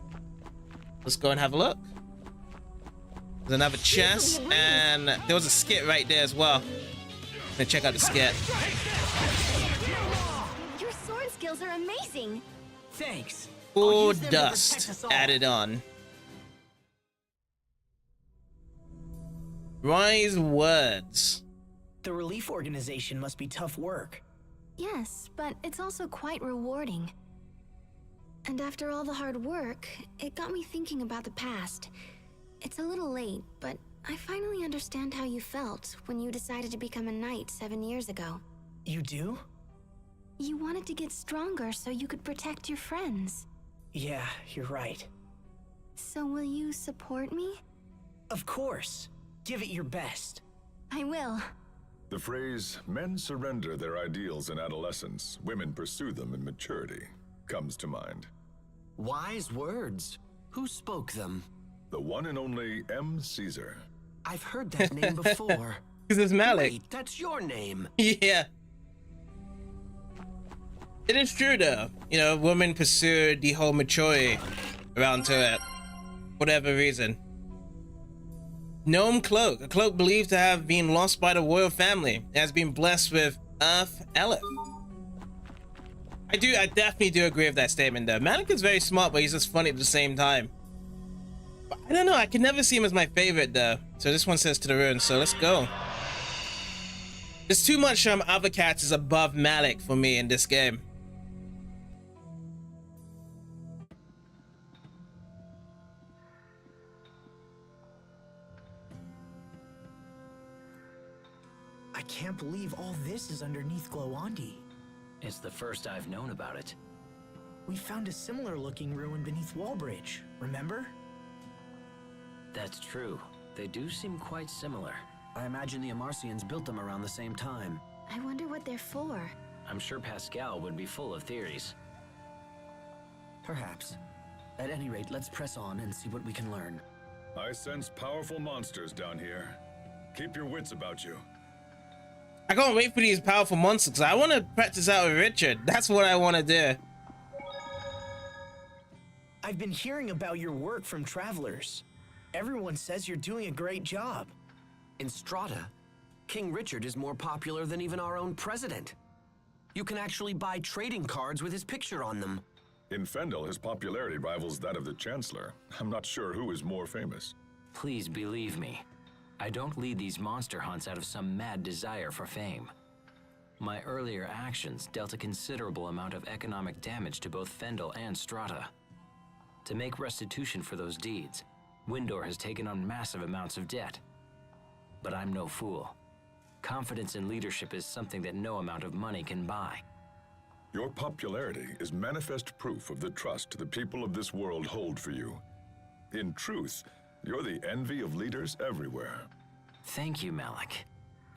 Let's go and have a look. There's another chest, and there was a skit right there as well. Let's check out the skit. Your sword skills are amazing. Thanks. Full dust added on. Wise words. The relief organization must be tough work. Yes, but it's also quite rewarding. And after all the hard work, it got me thinking about the past. It's a little late, but I finally understand how you felt when you decided to become a knight 7 years ago. You do? You wanted to get stronger so you could protect your friends. Yeah, you're right. So will you support me? Of course. Give it your best. I will. The phrase, men surrender their ideals in adolescence, women pursue them in maturity, comes to mind. Wise words. Who spoke them? The one and only M. Caesar. I've heard that name before. Because it's Malik. Wait, that's your name. Yeah. It is true though. You know, women pursue the whole maturity around to it. Whatever reason. Gnome cloak. A cloak believed to have been lost by the royal family. It has been blessed with Earth Elif. I definitely do agree with that statement though. Malik is very smart, but he's just funny at the same time. But I don't know, I can never see him as my favorite though. So this one says to the ruin, so let's go. There's too much other characters above Malik for me in this game. I can't believe all this is underneath Glowandi. It's the first I've known about it. We found a similar looking ruin beneath Wallbridge, remember? That's true. They do seem quite similar. I imagine the Amarcians built them around the same time. I wonder what they're for. I'm sure Pascal would be full of theories. Perhaps. At any rate, let's press on and see what we can learn. I sense powerful monsters down here. Keep your wits about you. I can't wait for these powerful monsters because I want to practice out with Richard. That's what I want to do. I've been hearing about your work from travelers. Everyone says you're doing a great job. In Strata, King Richard is more popular than even our own president. You can actually buy trading cards with his picture on them. In Fendel, his popularity rivals that of the Chancellor. I'm not sure who is more famous. Please believe me. I don't lead these monster hunts out of some mad desire for fame. My earlier actions dealt a considerable amount of economic damage to both Fendel and Strata. To make restitution for those deeds, Windor has taken on massive amounts of debt. But I'm no fool. Confidence in leadership is something that no amount of money can buy. Your popularity is manifest proof of the trust the people of this world hold for you. In truth, you're the envy of leaders everywhere. Thank you, Malik.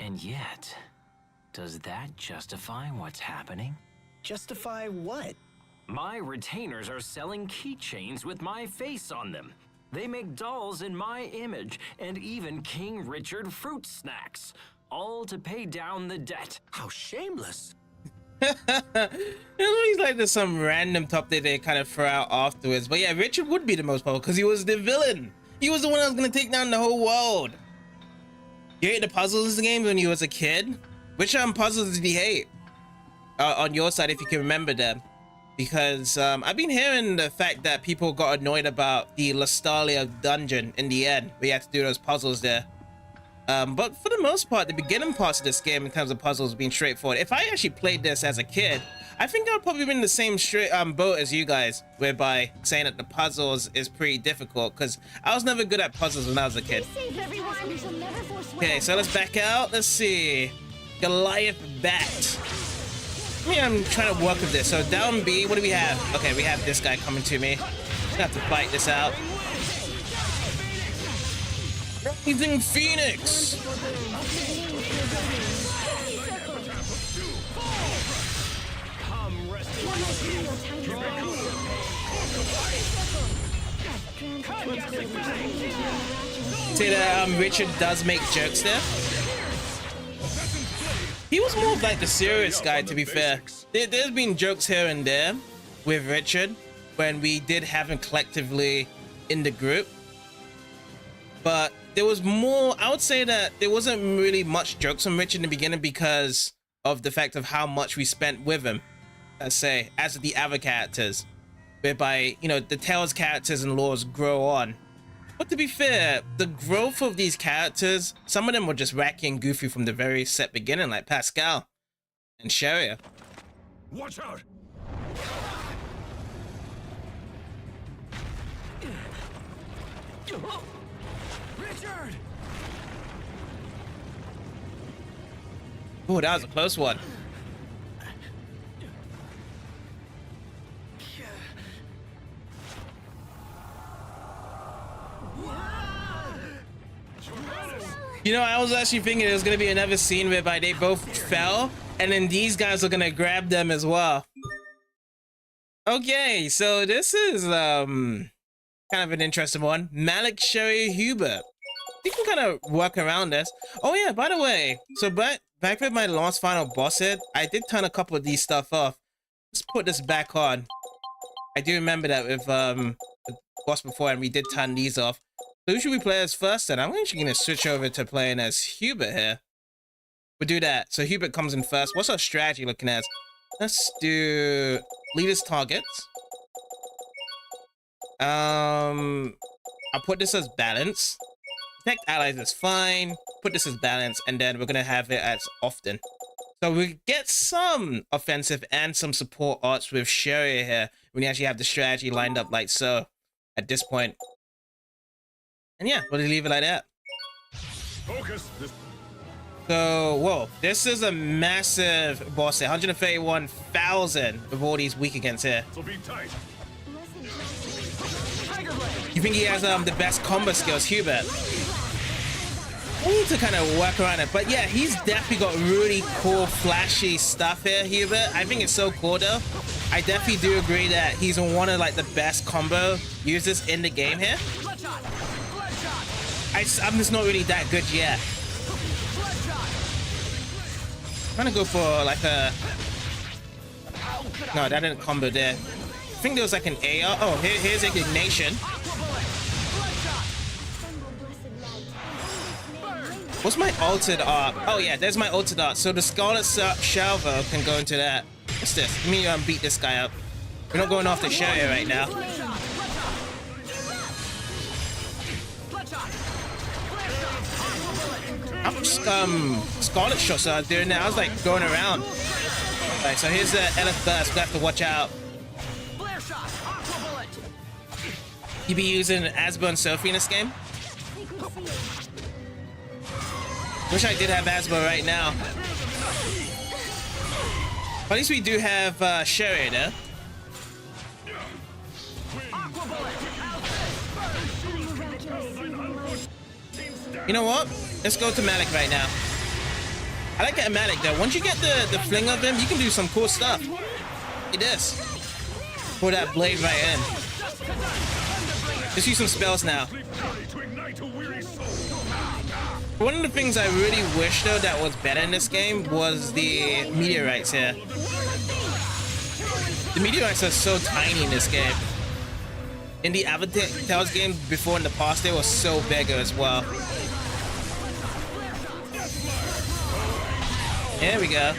And yet, does that justify what's happening? Justify what? My retainers are selling keychains with my face on them. They make dolls in my image, and even King Richard fruit snacks, all to pay down the debt. How shameless. It's always like there's some random top that they kind of throw out afterwards. But yeah, Richard would be the most powerful because he was the villain. He was the one that was going to take down the whole world. You hate the puzzles in the game when you was a kid? Which puzzles did you hate? On your side, if you can remember them. Because I've been hearing the fact that people got annoyed about the Lestalia dungeon in the end. We had to do those puzzles there. But for the most part, the beginning parts of this game in terms of puzzles being straightforward. If I actually played this as a kid, I think I would probably be in the same boat as you guys, whereby saying that the puzzles is pretty difficult, because I was never good at puzzles when I was a kid. Okay, so let's back out. Let's see. Goliath Bat. Yeah, I'm trying to work with this. So down B, what do we have? Okay, we have this guy coming to me. I have to fight this out. Rising Phoenix. See that Richard does make jokes there. He was more of like the serious guy, to be fair. There's been jokes here and there with Richard when we did have him collectively in the group. But there was more, I would say that there wasn't really much jokes on Richard in the beginning because of the fact of how much we spent with him, let's say, as the other characters. Whereby, you know, the Tales characters and laws grow on. But to be fair, the growth of these characters, some of them were just wacky and goofy from the very set beginning, like Pascal and Sharia. Watch out! Richard! Oh, that was a close one. You know, I was actually thinking there was going to be another scene whereby they both fell, and then these guys are going to grab them as well. Okay, so this is kind of an interesting one. Malik Sherry Hubert. You can kind of work around this. Oh yeah, by the way, so back with my last final boss hit, I did turn a couple of these stuff off. Let's put this back on. I do remember that with the boss before, and we did turn these off. So who should we play as first then? I'm actually going to switch over to playing as Hubert here. We'll do that. So Hubert comes in first. What's our strategy looking as? Let's do leaders targets. I'll put this as balance. Protect allies is fine. Put this as balance, and then we're gonna have it as often. So we get some offensive and some support arts with Sherry here. We actually have the strategy lined up like so at this point. And yeah, we'll leave it like that. Focus. So, whoa, this is a massive boss here. 131,000 with all these weak against here. So be tight. You think he has the best combo skills, Hubert? We need to kind of work around it, but yeah, he's definitely got really cool, flashy stuff here, Hubert. I think it's so cool though. I definitely do agree that he's one of like the best combo users in the game here. I'm just not really that good yet. I'm gonna go for like a... No, that didn't combo there. I think there was like an AR. Oh, here's Indignation. What's my altered art? Oh yeah, there's my altered art. So the Scarlet Salvo can go into that. What's this? Let me beat this guy up. We're not going off the Sharia right now. How much Scarlet shots are doing now? I was like going around. Alright, so here's the LF burst. We have to watch out. You be using Asbo and Sophie in this game? Wish I did have Asbo right now. But at least we do have Sherry there. You know what? Let's go to Malik right now. I like that Malik though. Once you get the fling of him, you can do some cool stuff. Look at this. Pour that blade right in. Let's use some spells now. One of the things I really wish though that was better in this game was the meteorites here. The meteorites are so tiny in this game. In the Avatar Tales games before in the past, they were so bigger as well. There we go.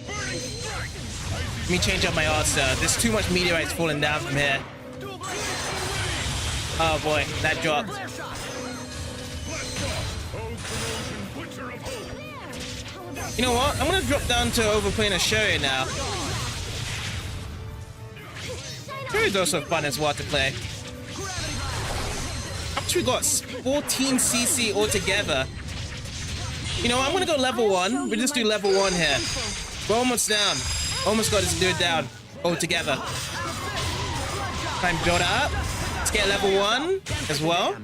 Let me change up my odds though. There's too much meteorites falling down from here. Oh boy, that dropped. You know what? I'm gonna drop down to overplaying a Sherry now. Sherry's also fun as well to play. How much we got? 14 CC altogether. You know, I'm gonna go level 1. We'll just do level 1 here. We're almost down. Almost got this dude down altogether. Try and build it up. Let's get level 1 as well.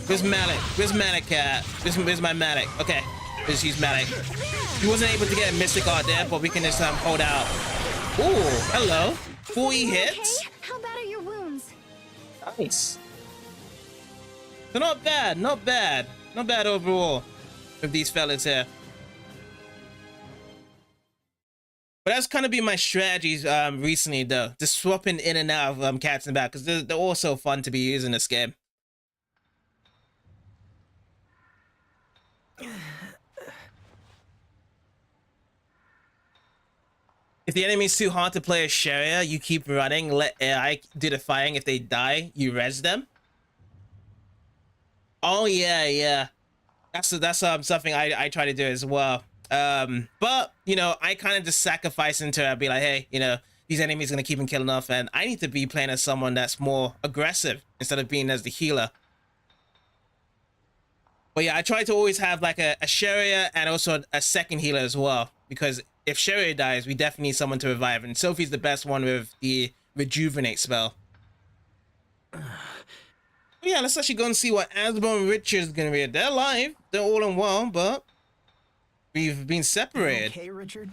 Where's Malik? Where's Malik at? Where's my Malik? Okay, let's use Malik. He wasn't able to get a Mystic Art there, but we can just hold out. Ooh, hello. 40 hits. Okay? How bad are your wounds? Nice. So not bad, not bad. Not bad overall with these fellas here. But that's kind of been my strategies recently though. Just swapping in and out of cats and bat because they're all so fun to be using this game. If the enemy's too hard to play as Sharia, you keep running, let AI do the firing. If they die, you res them. Oh yeah. That's something I try to do as well. But you know, I kind of just sacrifice into it. I'll be like, hey, you know, these enemies are gonna keep on killing off, and I need to be playing as someone that's more aggressive instead of being as the healer. But yeah, I try to always have like a Sharia and also a second healer as well, because if Sharia dies, we definitely need someone to revive, and Sophie's the best one with the rejuvenate spell. Yeah, let's actually go and see what Asbo and Richard's gonna be. They're alive, they're all in well, but we've been separated. Okay, Richard?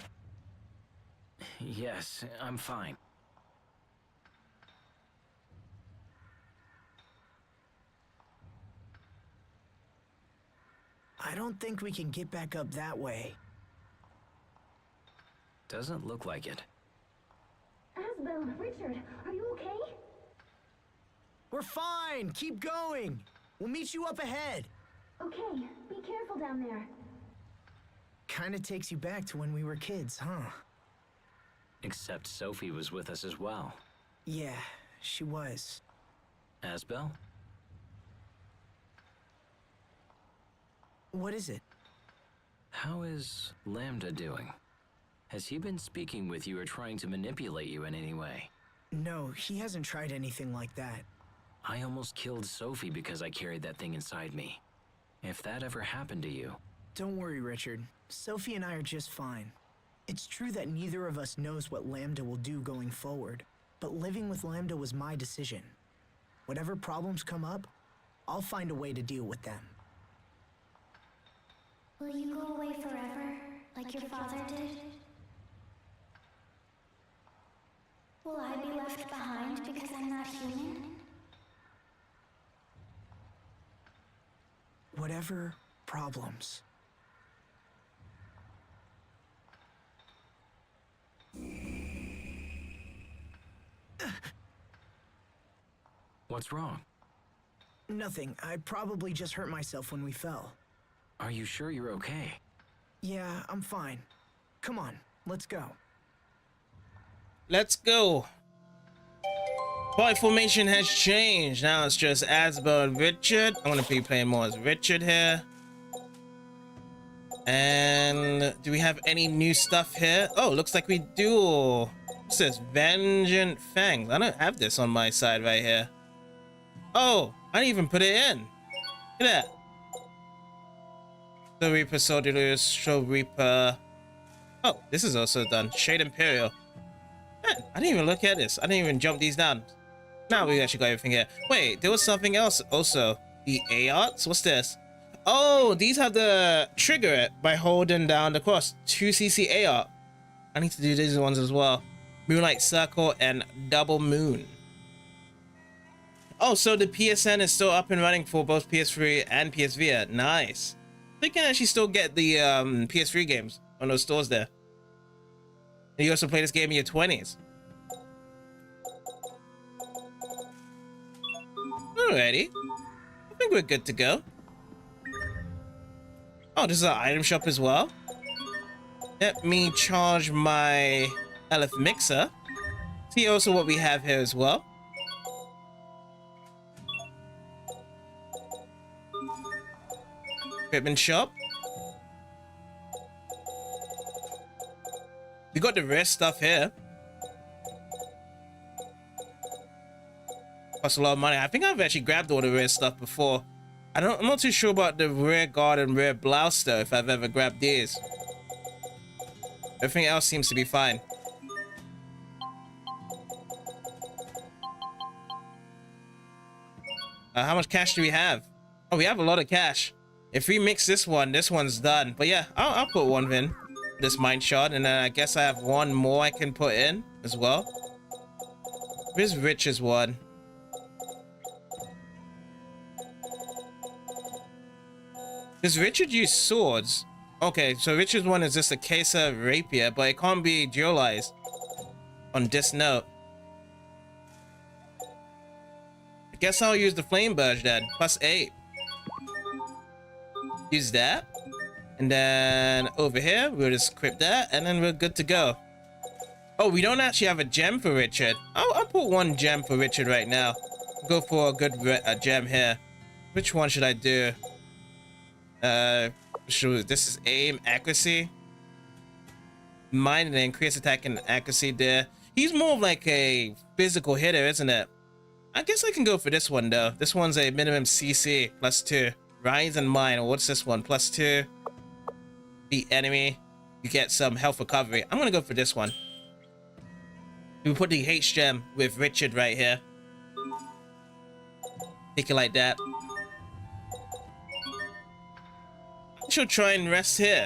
Yes, I'm fine. I don't think we can get back up that way. Doesn't look like it. Asbel, Richard, are you okay? We're fine. Keep going. We'll meet you up ahead. Okay, be careful down there. Kinda takes you back to when we were kids, huh? Except Sophie was with us as well. Yeah, she was. Asbel? What is it? How is Lambda doing? Has he been speaking with you or trying to manipulate you in any way? No, he hasn't tried anything like that. I almost killed Sophie because I carried that thing inside me. If that ever happened to you... Don't worry, Richard. Sophie and I are just fine. It's true that neither of us knows what Lambda will do going forward, but living with Lambda was my decision. Whatever problems come up, I'll find a way to deal with them. Will you go away forever, like your father did? Will I be left behind because I'm not human? Whatever problems. What's wrong? Nothing. I probably just hurt myself when we fell. Are you sure you're okay? Yeah, I'm fine. Come on, let's go. Let's go. Party formation has changed. Now it's just Asbel and Richard. I'm gonna be playing more as Richard here. And do we have any new stuff here? Oh, looks like we do. It says Vengeant Fangs. I don't have this on my side right here. Oh, I didn't even put it in. Look at that. The Reaper Soldiers, Show Reaper. Oh, this is also done. Shade Imperial. Man, I didn't even look at this. I didn't even jump these down. Now we actually got everything here. Wait, there was something else also. The ARts? What's this? Oh, these have to trigger it by holding down the cross. 2cc ART. I need to do these ones as well. Moonlight Circle and Double Moon. Oh, so the PSN is still up and running for both PS3 and PS Vita. Nice. They can actually still get the PS3 games on those stores there. And you also play this game in your 20s. Alrighty. I think we're good to go. Oh, this is an item shop as well. Let me charge my LF mixer. See also what we have here as well. Equipment shop. We got the rare stuff here. Costs a lot of money. I think I've actually grabbed all the rare stuff before. I'm not too sure about the rare guard and rare blouse though, if I've ever grabbed these. Everything else seems to be fine. How much cash do we have? Oh, we have a lot of cash. If we mix this one's done. But yeah, I'll put one in. This mine shot, and then I guess I have one more I can put in as well. Where's Rich's one? Does Richard use swords? Okay, so Richard's one is just a Kesa rapier, but it can't be dualized on this note. I guess I'll use the flame burge then. +8. Use that. And then over here, we'll just equip that, and then we're good to go. Oh, we don't actually have a gem for Richard. I'll put one gem for Richard right now. Go for a good gem here. Which one should I do? This is aim, accuracy. Mine and increase attack and accuracy there. He's more of like a physical hitter, isn't it? I guess I can go for this one though. This one's a minimum CC +2. Rise and mine. What's this one? +2. Beat enemy. You get some health recovery. I'm gonna go for this one. We put the H gem with Richard right here. Take it like that. I should try and rest here.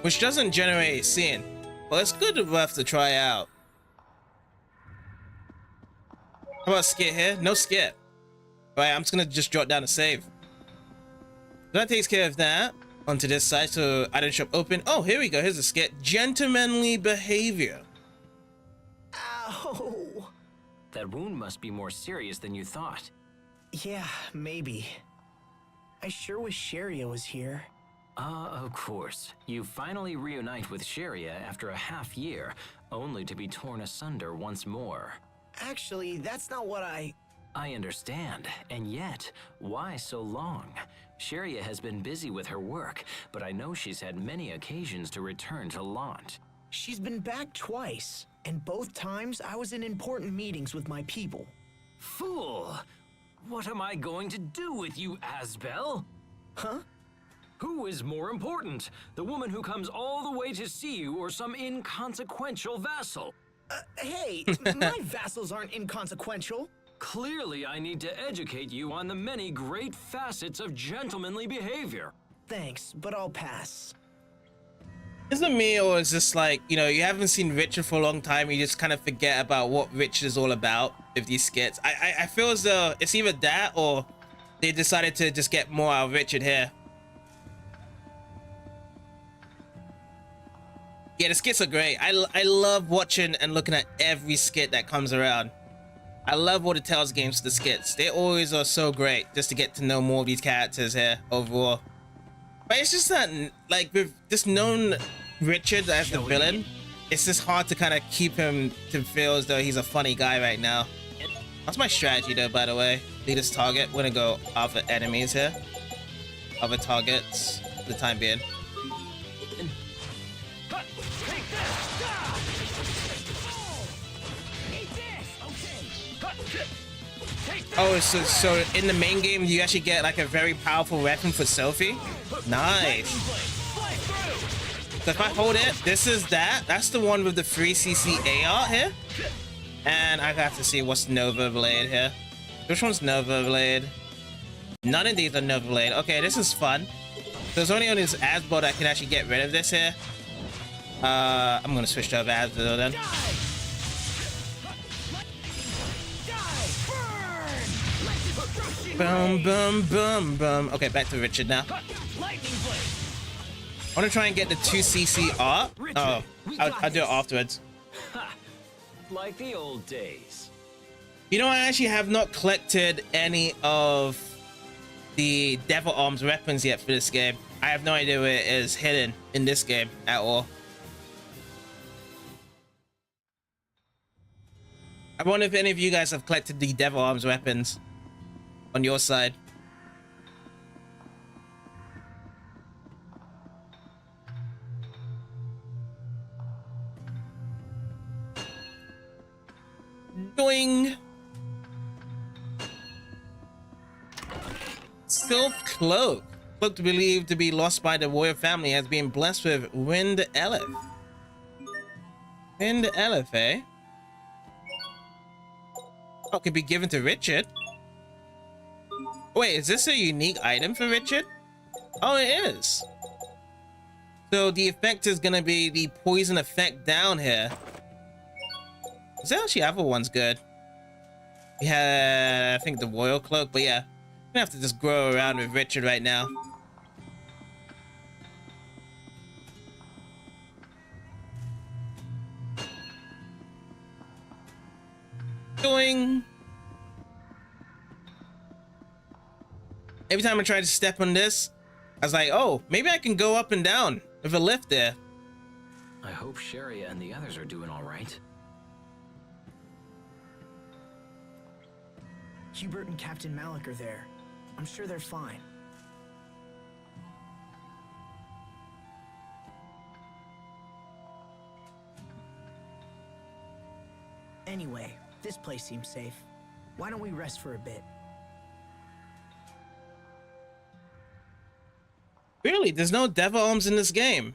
Which doesn't generate a scene. But it's good enough to try out. How about skip here? No skip. Right, I'm just gonna just jot down a save. That takes care of that. onto this side. So item shop open. Oh, here we go. Here's a skit. Gentlemanly behavior. Ow! That wound must be more serious than you thought. Yeah, maybe. I sure wish Sharia was here. Of course. You finally reunite with Sharia after a half year, only to be torn asunder once more. Actually, that's not what I understand, and yet, why so long? Sharia has been busy with her work, but I know she's had many occasions to return to Lhant. She's been back twice, and both times I was in important meetings with my people. Fool! What am I going to do with you, Asbel? Huh? Who is more important? The woman who comes all the way to see you, or some inconsequential vassal? Hey, my vassals aren't inconsequential. Clearly, I need to educate you on the many great facets of gentlemanly behavior. Thanks, but I'll pass. Is it me, or is this like, you know, you haven't seen Richard for a long time, you just kind of forget about what Richard is all about with these skits? I feel as though it's either that or they decided to just get more out of Richard here. Yeah, the skits are great. I love watching and looking at every skit that comes around. I love all the Tales games, the skits. They always are so great just to get to know more of these characters here overall. But it's just that, like, with just known Richard as the villain, it's just hard to kind of keep him to feel as though he's a funny guy right now. That's my strategy though, by the way. Lead this target. We're gonna go after enemies here. Other targets for the time being. Oh, so in the main game, you actually get like a very powerful weapon for Sophie. Nice. So if I hold it, this is that. That's the one with the 3cc AR here. And I have to see what's Nova Blade here. Which one's Nova Blade? None of these are Nova Blade. Okay, this is fun. So it's only on this Asbel that I can actually get rid of this here. I'm gonna switch to Asbel then. Boom, boom, boom, boom. Okay, back to Richard now. I want to try and get the 2cc art. Oh, I'll do it afterwards. Like the old days. You know, I actually have not collected any of the Devil Arms weapons yet for this game. I have no idea where it is hidden in this game at all. I wonder if any of you guys have collected the Devil Arms weapons on your side. Doing Sylph Cloak. Cloak believed to be lost by the royal family has been blessed with Wind Elf. Wind Elf, eh? Oh, could be given to Richard. Wait, is this a unique item for Richard? Oh, it is. So the effect is gonna be the poison effect down here. Is that actually other one's good? We had, I think, the royal cloak, but yeah, I'm gonna have to just grow around with Richard right now. Doing. Every time I try to step on this, I was like, oh, maybe I can go up and down with a lift there. I hope Sharia and the others are doing all right. Hubert and Captain Malik are there. I'm sure they're fine. Anyway, this place seems safe. Why don't we rest for a bit? Really? There's no Devil Arms in this game?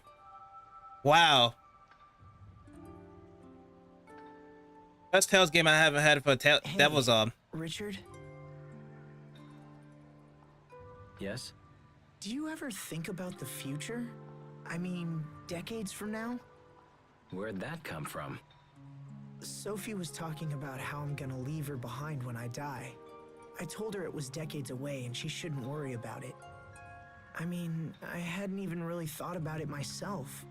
Wow. Best Tales game I haven't had for Devil's Arm. Richard? Yes? Do you ever think about the future? I mean, decades from now? Where'd that come from? Sophie was talking about how I'm gonna leave her behind when I die. I told her it was decades away and she shouldn't worry about it. I mean, I hadn't even really thought about it myself.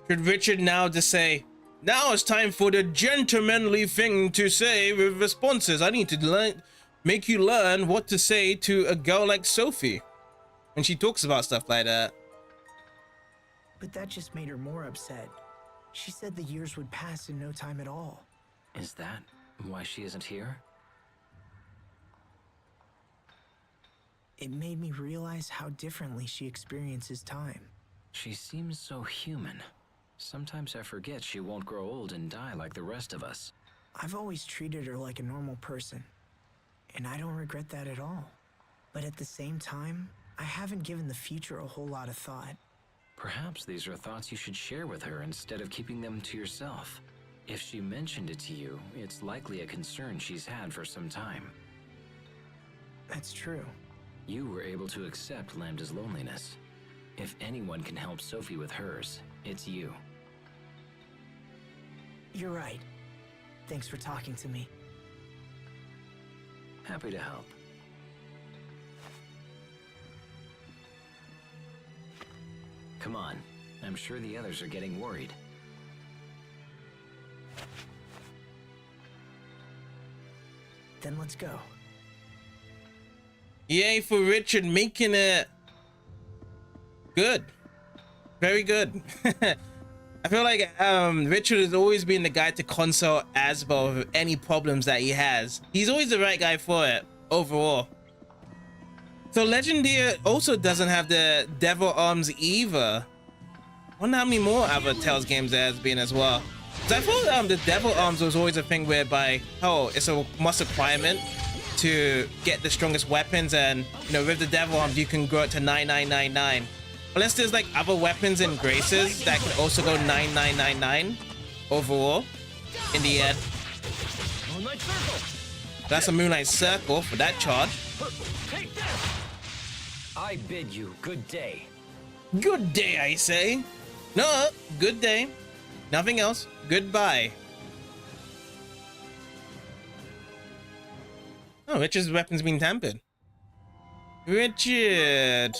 Should Richard now just say, now it's time for the gentlemanly thing to say with responses. I need to make you learn what to say to a girl like Sophie when she talks about stuff like that. But that just made her more upset. She said the years would pass in no time at all. Is that why she isn't here? It made me realize how differently she experiences time. She seems so human. Sometimes I forget she won't grow old and die like the rest of us. I've always treated her like a normal person, and I don't regret that at all. But at the same time, I haven't given the future a whole lot of thought. Perhaps these are thoughts you should share with her instead of keeping them to yourself. If she mentioned it to you, it's likely a concern she's had for some time. That's true. You were able to accept Lambda's loneliness. If anyone can help Sophie with hers, it's you. You're right. Thanks for talking to me. Happy to help. Come on. I'm sure the others are getting worried. Then let's go. Yay for Richard making it good. Very good. I feel like Richard has always been the guy to consult Asbel with any problems that he has. He's always the right guy for it, overall. So Legendia also doesn't have the Devil Arms either. I wonder how many more other Tales games there has been as well. So I thought the Devil Arms was always a thing whereby, oh, it's a must requirement to get the strongest weapons, and you know, with the Devil Arms you can grow it to 9999. Unless there's like other weapons and graces that can also go 9999 overall in the end. Moonlight Circle. That's a Moonlight Circle for that charge. Take this. I bid you good day. Good day, I say. No, good day. Nothing else. Goodbye. Oh, Richard's weapon's been tampered. Richard.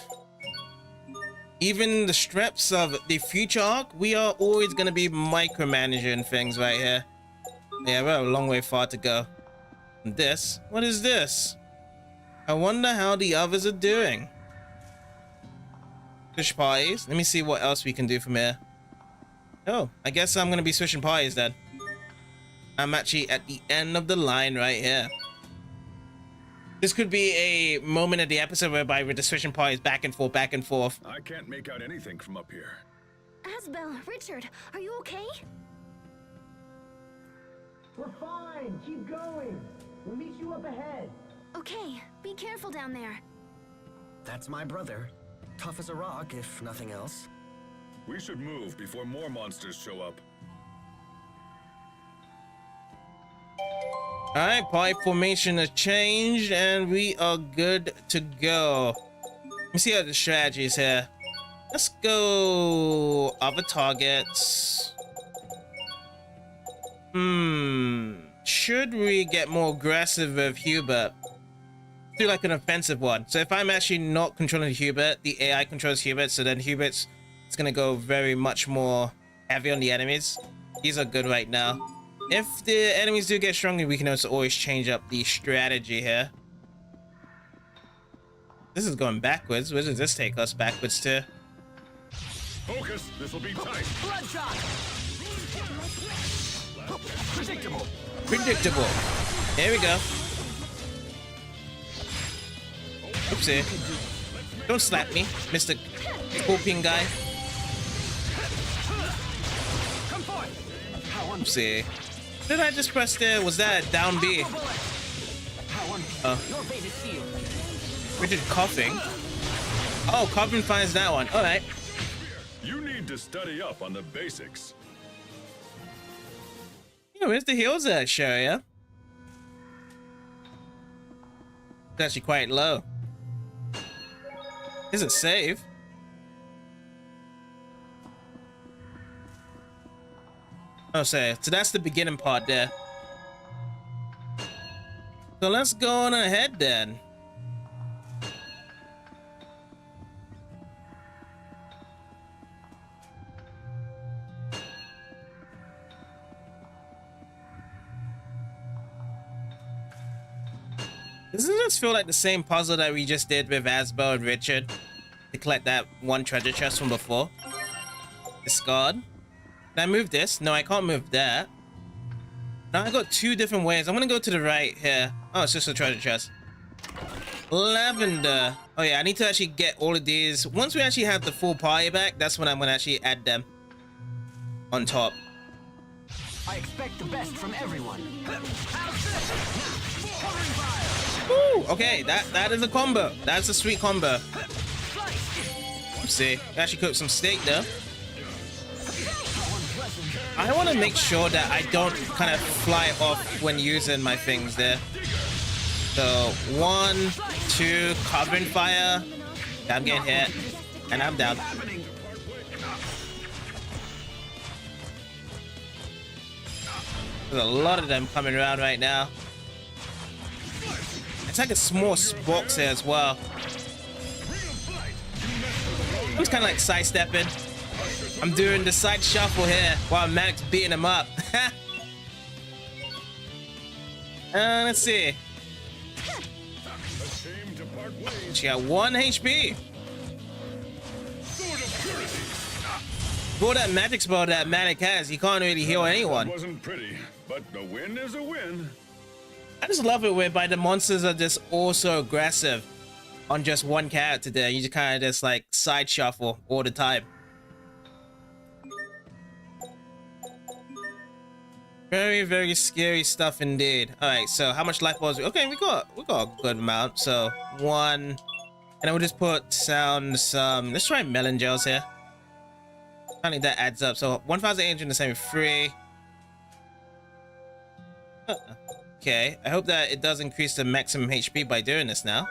Even the straps of the future arc, we are always going to be micromanaging things right here. Yeah, we're a long way far to go. And this? What is this? I wonder how the others are doing. Switch parties. Let me see what else we can do from here. Oh, I guess I'm going to be switching parties then. I'm actually at the end of the line right here. This could be a moment of the episode whereby we're just switching parties back and forth, back and forth. I can't make out anything from up here. Asbel, Richard, are you okay? We're fine. Keep going. We'll meet you up ahead. Okay, be careful down there. That's my brother. Tough as a rock, if nothing else. We should move before more monsters show up. Alright, party formation has changed and we are good to go. Let me see how the strategy is here. Let's go other targets. Should we get more aggressive with Hubert? Do like an offensive one. So if I'm actually not controlling Hubert, the AI controls Hubert, so then Hubert's gonna go very much more heavy on the enemies. These are good right now. If the enemies do get stronger, we can also always change up the strategy here. This is going backwards. Where does this take us backwards to? Focus! This'll be tight! Bloodshot. Predictable. Predictable. There we go. Oopsie. Don't slap me, Mr. Scorpion guy. Come forth. Oopsie. What did I just press there? Was that down B? Oh. Your fate is sealed. Richard coughing. Oh, coughing finds that one. Alright. You need to study up on the basics. Yeah, where's the heals at, Sharia? It's actually quite low. Is it save? Oh, so that's the beginning part there. So let's go on ahead then. Doesn't this feel like the same puzzle that we just did with Asbel and Richard to collect that one treasure chest from before? Discard. Can I move this? No, I can't move that. Now I got two different ways. I'm gonna go to the right here. Oh, it's just a treasure chest. Lavender. Oh yeah, I need to actually get all of these. Once we actually have the full party back, that's when I'm gonna actually add them on top. I expect the best from everyone. Woo! Okay, that is a combo. That's a sweet combo. Let's see. Actually cooked some steak though. I want to make sure that I don't kind of fly off when using my things there. So 1, 2, covering fire. I'm getting hit, and I'm down. There's a lot of them coming around right now. It's like a small box here as well. I'm just kind of like sidestepping. I'm doing the side shuffle here while Manic's beating him up. Let's see. She got 1 HP. For that magic spell that Manic has, he can't really heal anyone. Wasn't pretty, but a win is a win. I just love it whereby the monsters are just also aggressive on just one character there. You just kind of just like side shuffle all the time. Very, very scary stuff indeed. All right, so how much life balls? Okay, we got a good amount. So 1, and then we'll just put down let's try melon gels here. I think that adds up. So 1,873. Okay, I hope that it does increase the maximum HP by doing this now.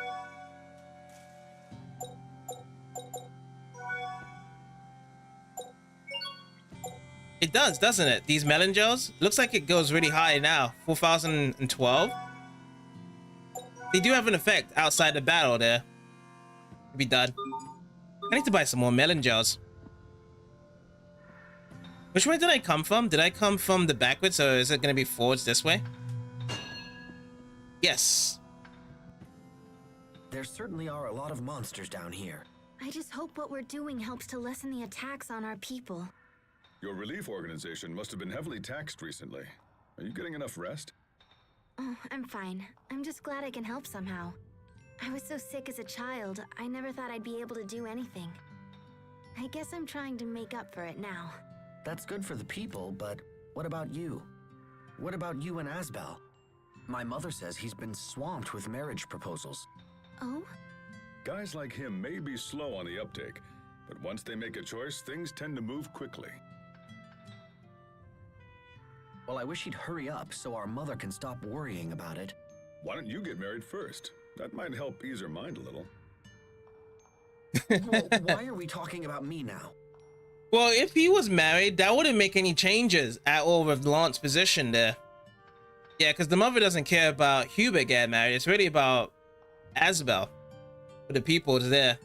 It does, doesn't it? These melon gels? Looks like it goes really high now. 4,012. They do have an effect outside the battle there. Be done. I need to buy some more melon gels. Which way did I come from? Did I come from the backwards, or is it going to be forwards this way? Yes. There certainly are a lot of monsters down here. I just hope what we're doing helps to lessen the attacks on our people. Your relief organization must have been heavily taxed recently. Are you getting enough rest? Oh, I'm fine. I'm just glad I can help somehow. I was so sick as a child, I never thought I'd be able to do anything. I guess I'm trying to make up for it now. That's good for the people, but what about you? What about you and Asbel? My mother says he's been swamped with marriage proposals. Oh? Guys like him may be slow on the uptake, but once they make a choice, things tend to move quickly. Well, I wish he'd hurry up so our mother can stop worrying about it. Why don't you get married first? That might help ease her mind a little. Well, why are we talking about me now? Well, if he was married, that wouldn't make any changes at all with Lhant's position there. Yeah, because the mother doesn't care about Hubert getting married. It's really about Asbel. For the people there.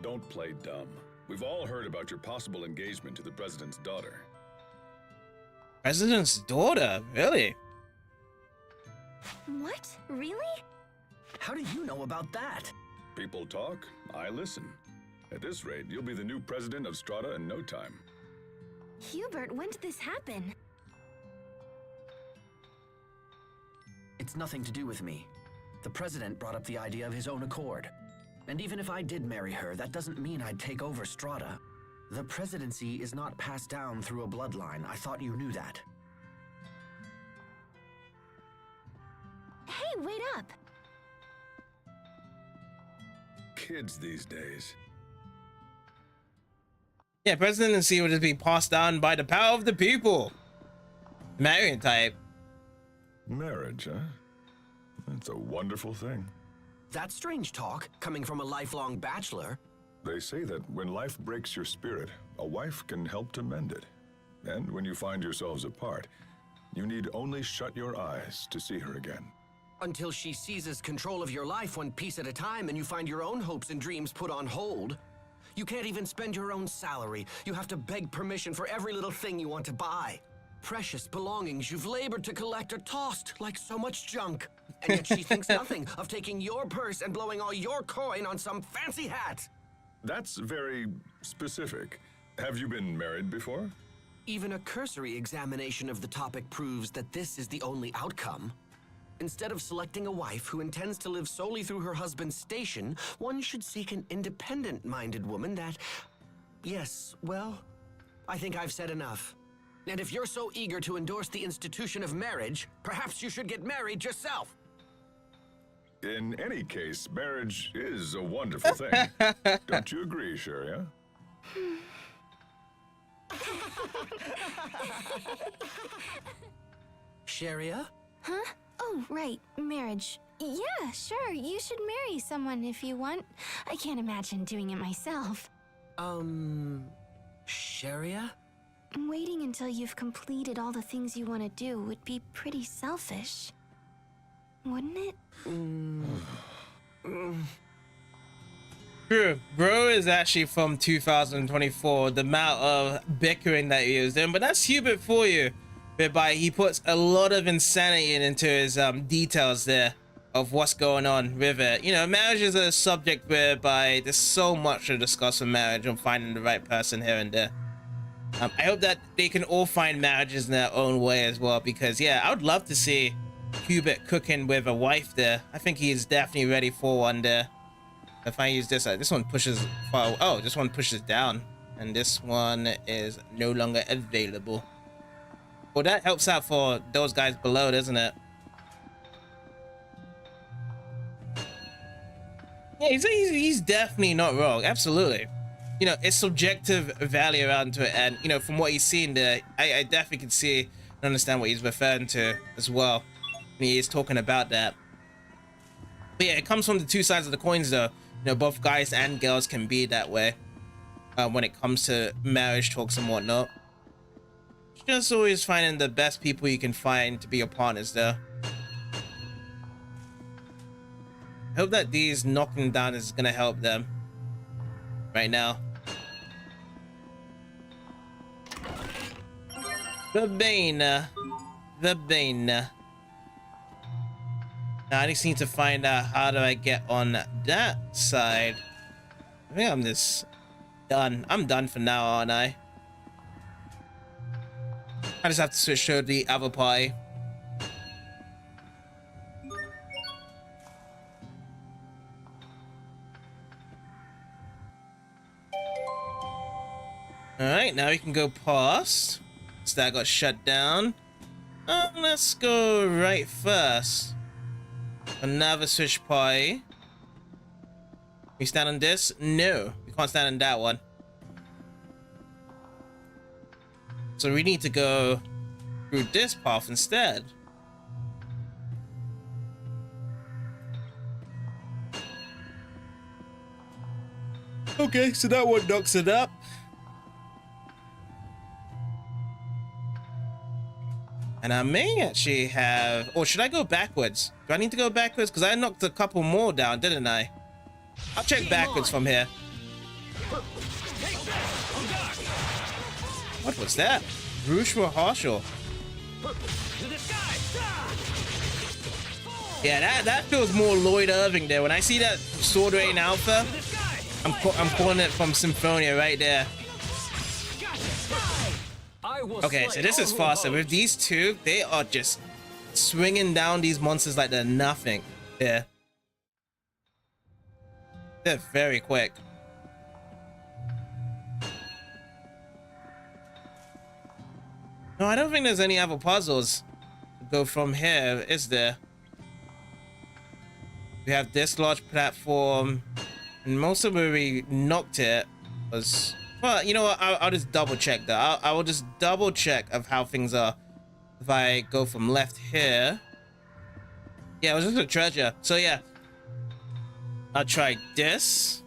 Don't play dumb. We've all heard about your possible engagement to the president's daughter. President's daughter? Really? What? Really? How do you know about that? People talk, I listen. At this rate, you'll be the new president of Strata in no time. Hubert, when did this happen? It's nothing to do with me. The president brought up the idea of his own accord. And even if I did marry her, that doesn't mean I'd take over Strata. The presidency is not passed down through a bloodline. I thought you knew that. Hey, wait up! Kids these days. Yeah, presidency would just be passed down by the power of the people. Marion type. Marriage, huh? That's a wonderful thing. That's strange talk, coming from a lifelong bachelor. They say that when life breaks your spirit, a wife can help to mend it. And when you find yourselves apart, you need only shut your eyes to see her again. Until she seizes control of your life one piece at a time and you find your own hopes and dreams put on hold. You can't even spend your own salary. You have to beg permission for every little thing you want to buy. Precious belongings you've labored to collect are tossed like so much junk. And yet she thinks nothing of taking your purse and blowing all your coin on some fancy hat. That's very specific. Have you been married before? Even a cursory examination of the topic proves that this is the only outcome. Instead of selecting a wife who intends to live solely through her husband's station, one should seek an independent-minded woman that... Yes, well, I think I've said enough. And if you're so eager to endorse the institution of marriage, perhaps you should get married yourself. In any case, marriage is a wonderful thing. Don't you agree, Sharia? Sharia? Huh? Oh, right, marriage. Yeah, sure, you should marry someone if you want. I can't imagine doing it myself. Sharia? Waiting until you've completed all the things you want to do would be pretty selfish. Wouldn't it? True. Bro is actually from 2024, the amount of bickering that he was doing, but that's Hubert for you. Whereby he puts a lot of insanity into his details there of what's going on with it. You know, marriage is a subject whereby there's so much to discuss with marriage and finding the right person here and there. I hope that they can all find marriages in their own way as well, because yeah, I would love to see Hubert cooking with a wife there. I think he is definitely ready for one there. If I use this, this one pushes far. Oh, this one pushes down, and this one is no longer available. Well, that helps out for those guys below, doesn't it? Yeah, he's definitely not wrong. Absolutely. You know, it's subjective value around to it, and you know, from what he's seen there, I definitely can see and understand what he's referring to as well. And he is talking about that. But yeah, it comes from the two sides of the coins, though. You know, both guys and girls can be that way when it comes to marriage talks and whatnot. Just always finding the best people you can find to be your partners, though. I hope that these knocking down is gonna help them right now. The Bane. The Bane. Now I just need to find out how do I get on that side. I think I'm just done. I'm done for now, aren't I? I just have to switch to the other pie. Alright, now we can go past. So that got shut down. Let's go right first. Another switch pie. We stand on this? No, we can't stand on that one. So we need to go through this path instead. Okay, so that one knocks it up. And I may actually have... Or should I go backwards? Do I need to go backwards? Because I knocked a couple more down, didn't I? I'll check backwards from here. What was that? Rouge Harshal. Yeah, that feels more Lloyd Irving there. When I see that Sword Rain Alpha, I'm calling it from Symphonia right there. Okay, so this is faster. With these two, they are just swinging down these monsters like they're nothing. Yeah. They're very quick. No, I don't think there's any other puzzles to go from here, is there? We have this large platform, and most of where we knocked it was... Well, you know what? I'll just double check that. I will just double check of how things are. If I go from left here. Yeah, it was just a treasure. So yeah. I'll try this.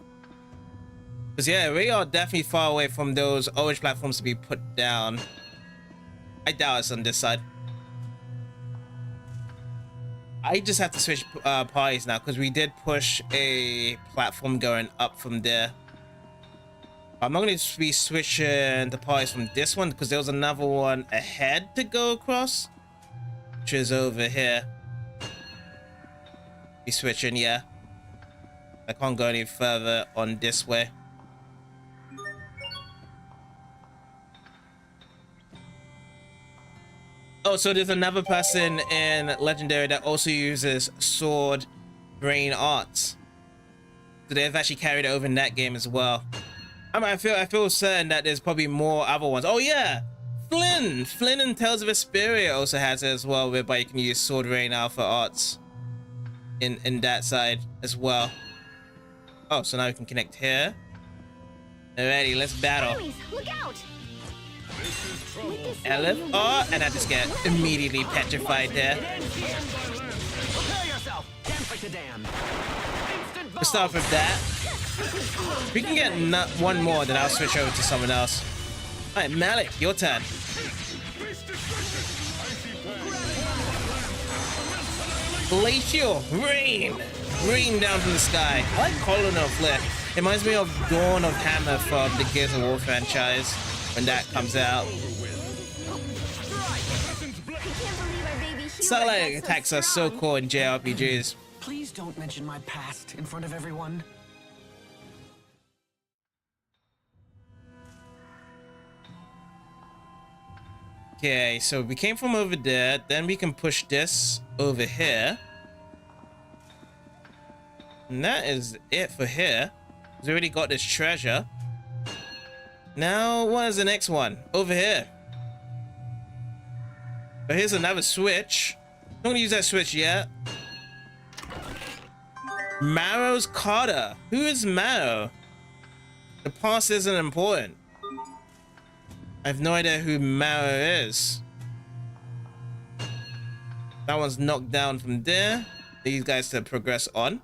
Because yeah, we are definitely far away from those orange platforms to be put down. I doubt it's on this side. I just have to switch pies now because we did push a platform going up from there. I'm not going to be switching the pies from this one because there was another one ahead to go across, which is over here. Be switching, yeah. I can't go any further on this way. Oh, so there's another person in Legendary that also uses sword brain arts. So they've actually carried it over in that game as well. I feel certain that there's probably more other ones. Oh yeah, Flynn and Tales of Vesperia also has it as well, whereby you can use sword brain alpha arts in that side as well. Oh, so now we can connect here. Alrighty, let's battle. Enemies, look out! Oh, and I just get immediately petrified there. We'll start with that. If we can get one more, then I'll switch over to someone else. Alright, Malik, your turn. Glacial rain. Rain down from the sky. I like Colonel Flip. It reminds me of Dawn of Hammer from the Gears of War franchise when that comes out. Starlight attacks are so cool in JRPGs. Please don't mention my past in front of everyone. Okay, so we came from over there, then we can push this over here. And that is it for here. We already got this treasure. Now, what is the next one? Over here. But here's another switch. Not gonna use that switch yet. Marrow's Carter. Who is Marrow? The past isn't important. I have no idea who Marrow is. That one's knocked down from there. These guys to progress on.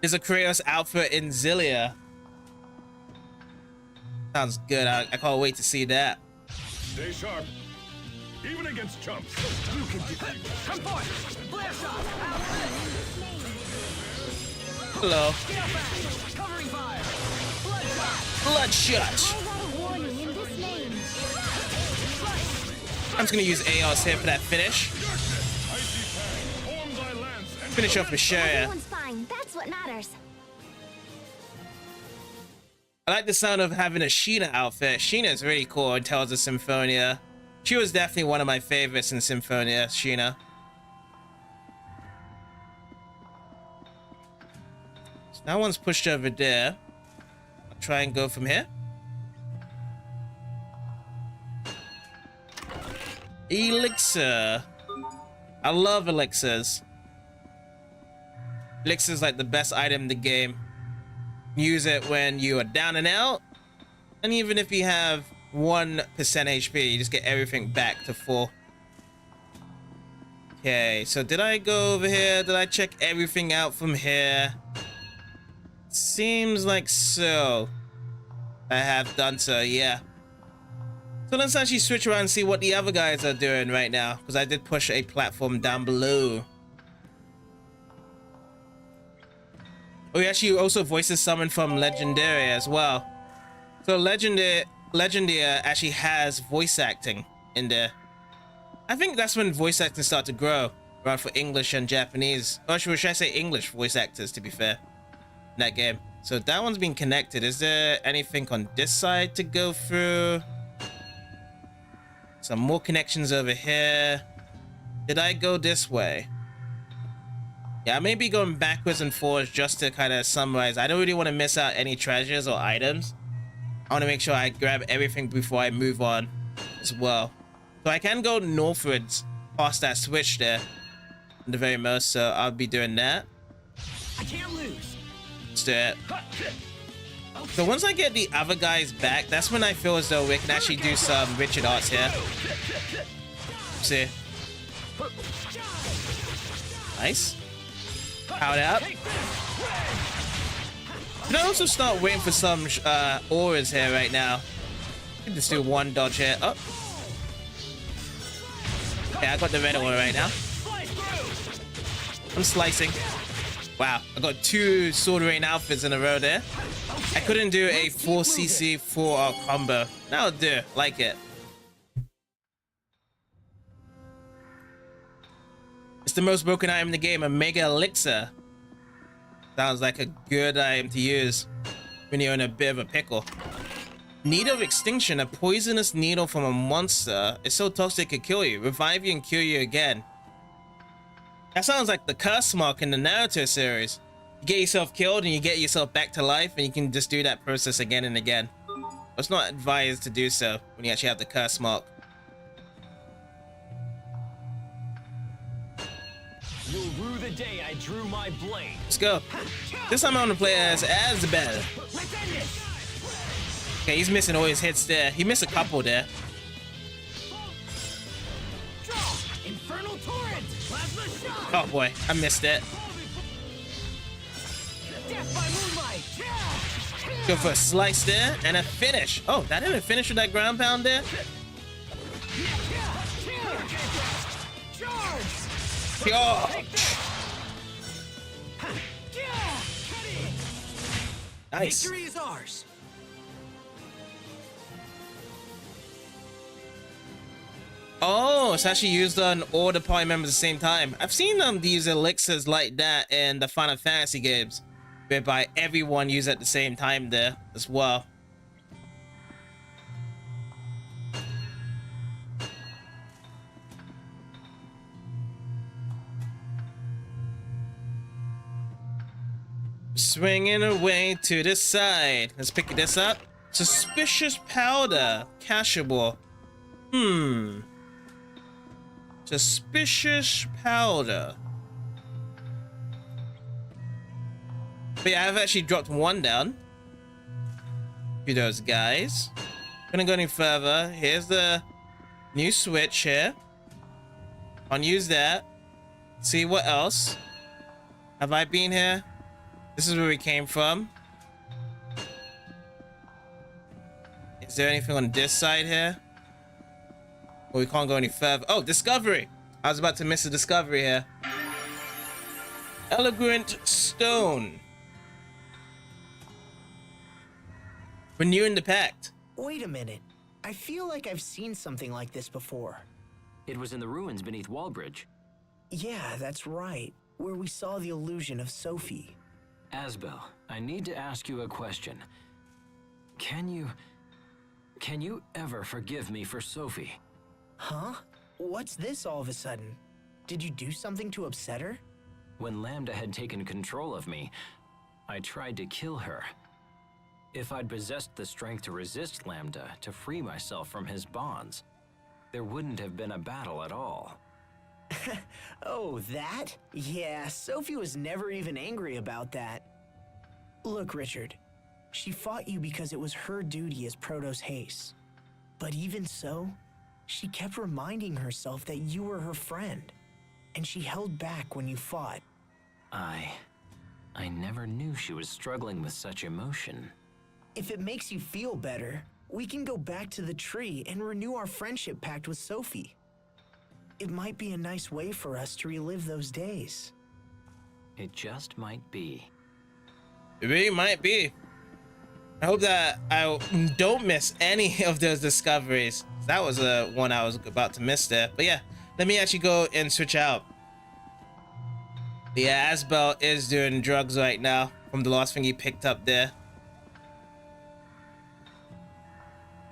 There's a Kratos outfit in Zilia. Sounds good. I can't wait to see that. Stay sharp. Even against chumps. You can do it. Come forth. Flare shot. Hello. Covering fire. Bloodshot. I'm just gonna use ARs here for that finish. Finish off with Sharia. Everyone's fine. That's what matters. I like the sound of having a Sheena outfit. Sheena is really cool in Tales of Symphonia. She was definitely one of my favorites in Symphonia, Sheena. So that one's pushed over there. I'll try and go from here. Elixir. I love elixirs. Elixir is like the best item in the game. Use it when you are down and out, and even if you have 1% HP, you just get everything back to full. Okay, so did I go over here? Did I check everything out from here? Seems like so. I have done so, yeah. So let's actually switch around and see what the other guys are doing right now, because I did push a platform down below. Oh, he actually also voices someone from Legendary as well. So Legendary actually has voice acting in there. I think that's when voice acting started to grow, around for English and Japanese. Or should I say English voice actors, to be fair, in that game. So that one's been connected. Is there anything on this side to go through? Some more connections over here. Did I go this way? Yeah, I may be going backwards and forwards just to kind of summarize. I don't really want to miss out any treasures or items. I want to make sure I grab everything before I move on as well. So I can go northwards past that switch there, at the very most, so I'll be doing that. I can't lose. Let's do it. So once I get the other guys back, that's when I feel as though we can actually do some Richard arts here. See? Nice. Powered up. Can I also start waiting for some auras here right now? I can just do one dodge here. Oh. Okay, I got the red aura right now. I'm slicing. Wow, I got 2 sword rain outfits in a row there. I couldn't do a 4cc 4R combo. That'll do. Like it. What's the most broken item in the game? A mega elixir. Sounds like a good item to use when you're in a bit of a pickle. Needle of Extinction, a poisonous needle from a monster. It's so toxic it could kill you, revive you, and kill you again. That sounds like the curse mark in the Naruto series. You get yourself killed and you get yourself back to life, and you can just do that process again and again. But it's not advised to do so when you actually have the curse mark. You'll rue the day I drew my blade. Let's go. This time I'm gonna play as Asbel. Okay, he's missing all his hits there. He missed a couple there. Infernal torrent. Plasma shot. Oh boy, I missed it. Death by moonlight. Go for a slice there and a finish. Oh, that didn't finish with that ground pound there. Charge. Nice. Victory is ours. Oh, it's actually used on all the party members at the same time. I've seen these elixirs like that in the Final Fantasy games, whereby everyone uses at the same time there as well. Swinging away to the side. Let's pick this up. Suspicious powder. Cashable. Suspicious powder. But yeah, I've actually dropped one down. To those guys. Gonna go any further. Here's the new switch here. Unuse that. See what else. Have I been here? This is where we came from. Is there anything on this side here? Well, we can't go any further. Oh, discovery! I was about to miss a discovery here. Elegant stone. Renewing the pact. Wait a minute. I feel like I've seen something like this before. It was in the ruins beneath Wallbridge. Yeah, that's right. Where we saw the illusion of Sophie. Asbel, I need to ask you a question. Can you ever forgive me for Sophie? Huh? What's this all of a sudden? Did you do something to upset her? When Lambda had taken control of me, I tried to kill her. If I'd possessed the strength to resist Lambda, to free myself from his bonds, there wouldn't have been a battle at all. Oh, that? Yeah, Sophie was never even angry about that. Look, Richard, she fought you because it was her duty as Protoss Haste. But even so, she kept reminding herself that you were her friend, and she held back when you fought. I never knew she was struggling with such emotion. If it makes you feel better, we can go back to the tree and renew our friendship pact with Sophie. It might be a nice way for us to relive those days. It just might be. It really might be. I hope that I don't miss any of those discoveries. That was one I was about to miss there. But yeah, let me actually go and switch out. Yeah, Asbel is doing drugs right now from the last thing he picked up there.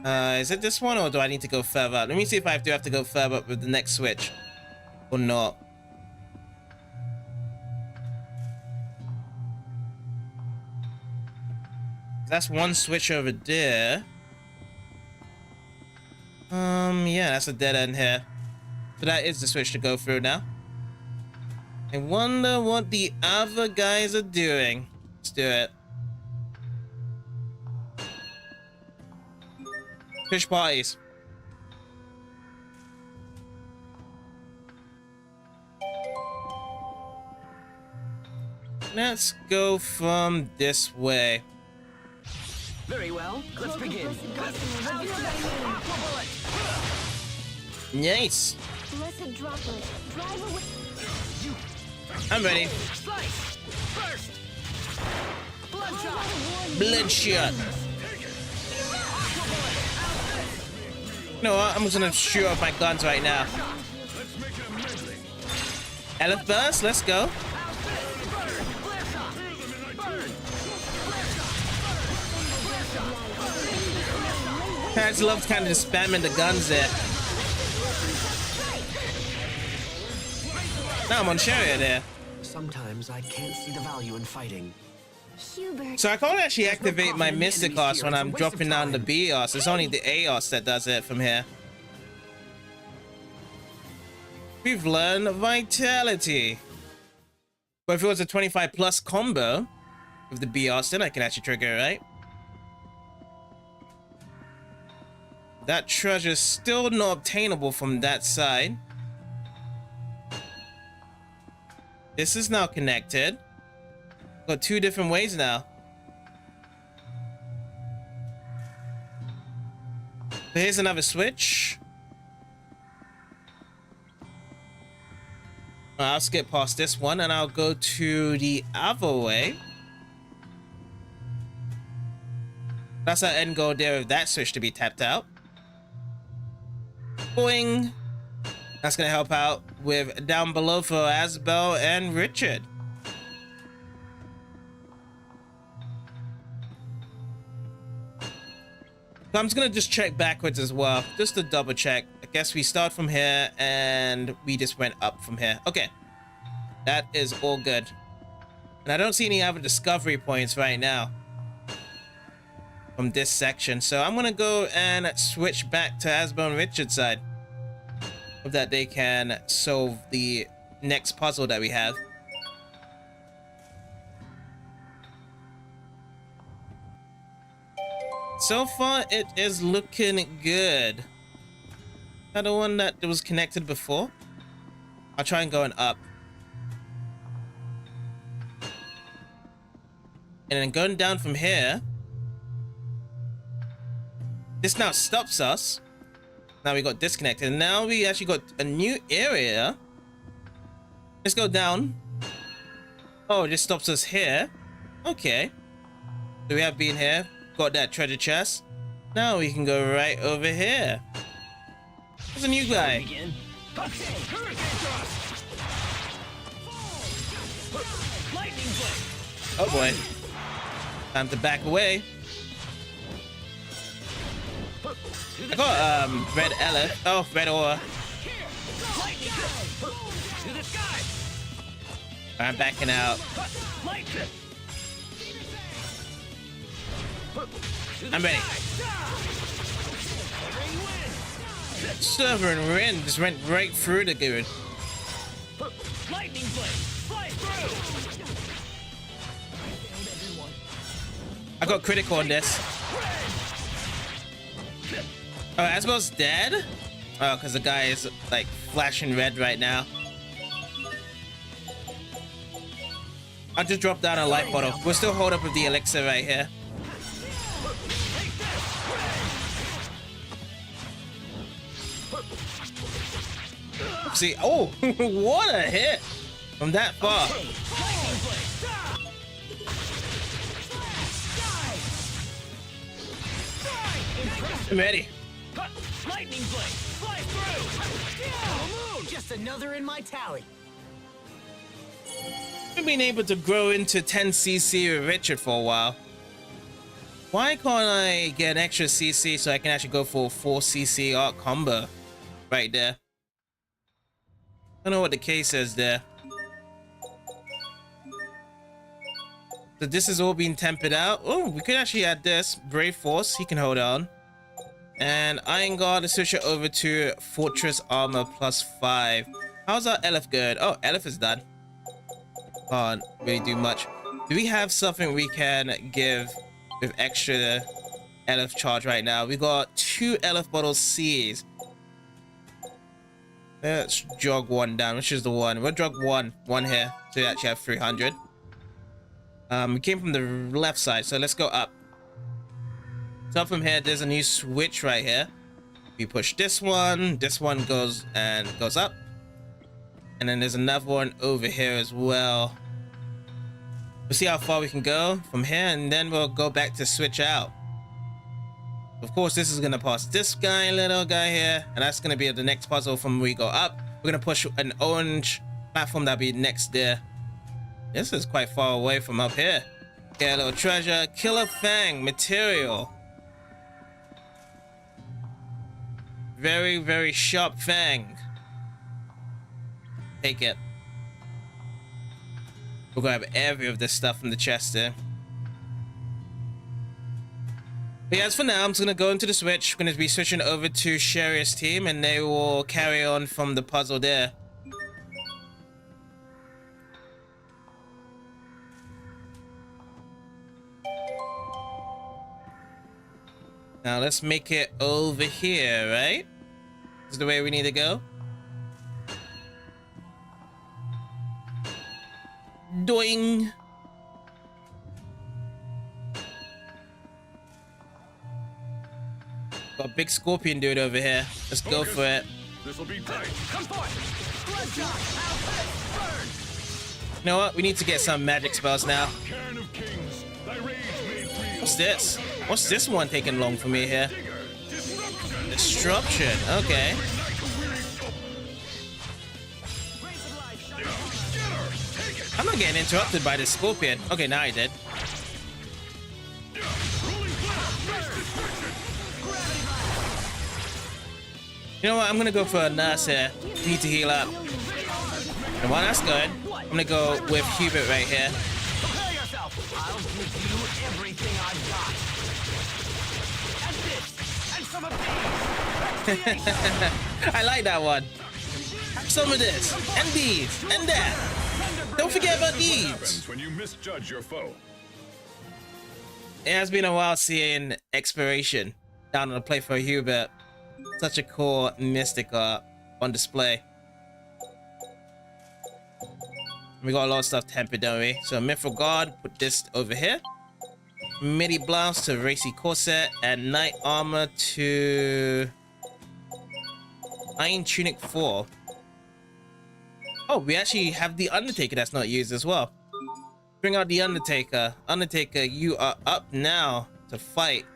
Is it this one or do I need to go further up? Let me see if I do have to go further up with the next switch or not. That's one switch over there. Yeah, that's a dead end here. So that is the switch to go through now. I wonder what the other guys are doing. Let's do it. Fish parties. Let's go from this way. Very well. Let's begin. Nice. Blessed droplet, drive away. I'm ready. Slice. First. Bloodshot. Bloodshot. You know what? I'm just gonna shoot off my guns right now. Elf burst, let's go. I just love kind of just spamming the guns there. Now I'm on Sharia there. Sometimes I can't see the value in fighting. Hubert. So I can't actually activate my profit in Mystic enemies Arts here, when it's a I'm waste dropping of down the time. B Arts. It's only the A Arts that does it from here. We've learned Vitality. But if it was a 25 plus combo with the B Arts, then I can actually trigger it, right? That treasure is still not obtainable from that side. This is now connected. Got two different ways now. So here's another switch. I'll skip past this one and I'll go to the other way. That's our end goal there of that switch to be tapped out. Boing. That's gonna help out with down below for Asbel and Richard. So I'm just gonna just check backwards as well, just to double check. I guess we start from here and we just went up from here. Okay, that is all good. And I don't see any other discovery points right now from this section. So I'm gonna go and switch back to Asbel and Richard's side. Hope that they can solve the next puzzle that we have. So far, it is looking good. That the one that was connected before? I'll try and go up. And then going down from here. This now stops us. Now we got disconnected. And now we actually got a new area. Let's go down. Oh, it just stops us here. Okay. So we have been here. Got that treasure chest. Now we can go right over here. There's a new guy. Oh boy. Time to back away. I got red elephant. Oh, red ore. I'm backing out. I'm ready. Server and Rin just went right through the dude. Lightning blade, fly through. I got critical on this. Oh, Asbel's dead? Oh, because the guy is like flashing red right now. I just dropped down a light bottle. We'll still hold up with the elixir right here. See, oh, what a hit from that far. I'm ready. Lightning blade, fly through. Just another in my tally. We've been able to grow into 10cc with Richard for a while. Why can't I get an extra cc so I can actually go for a 4cc art combo right there? I don't know what the case is there. So this is all being tempered out. Oh, we could actually add this. Brave Force, he can hold on. And Iron Guard, let's switch it over to Fortress Armor +5. How's our Elf good? Oh, Elf is done. Can't really do much. Do we have something we can give with extra Elf charge right now? We got 2 Elf bottles C's. Let's jog one down. Which is the one? We'll jog one here. So we actually have 300. We came from the left side, so let's go up. So up from here, there's a new switch right here. We push this one goes up. And then there's another one over here as well. We'll see how far we can go from here, and then we'll go back to switch out. Of course, this is gonna pass this guy, little guy here, and that's gonna be the next puzzle from where we go up. We're gonna push an orange Platform that'll be next there. This is quite far away from up here. Get a little treasure. Killer Fang material. Very, very sharp fang. Take it. We'll grab every of this stuff from the chest there. But yeah, as for now, I'm just gonna go into the switch. We're gonna be switching over to Sharia's team, and they will carry on from the puzzle there. Now let's make it over here, right? This is the way we need to go. Doing. Got a big scorpion dude over here. Let's go for it. This'll be tight. Come forth! Bloodshot! You know what? We need to get some magic spells now. Cairn of Kings, thy rage made real. What's this? What's this one taking long for me here? Disruption. Okay. I'm not getting interrupted by this scorpion. Okay, now I did. You know what? I'm gonna go for a nurse here. Need to heal up. And while that's good, I'm gonna go with Hubert right here. Prepare yourself! I'll give you everything I've got. And this, and some of these. I like that one. Some of this, and these, and that. Don't forget about these. When you misjudge your foe. It has been a while seeing exploration down on the play for Hubert. Such a cool mystic art on display. We got a lot of stuff tempered, don't we? So Mithril Guard, put this over here. Midi Blouse to Racy Corset, and Knight Armor to Iron Tunic 4. Oh, we actually have the Undertaker that's not used as well. Bring out the Undertaker. Undertaker, you are up now to fight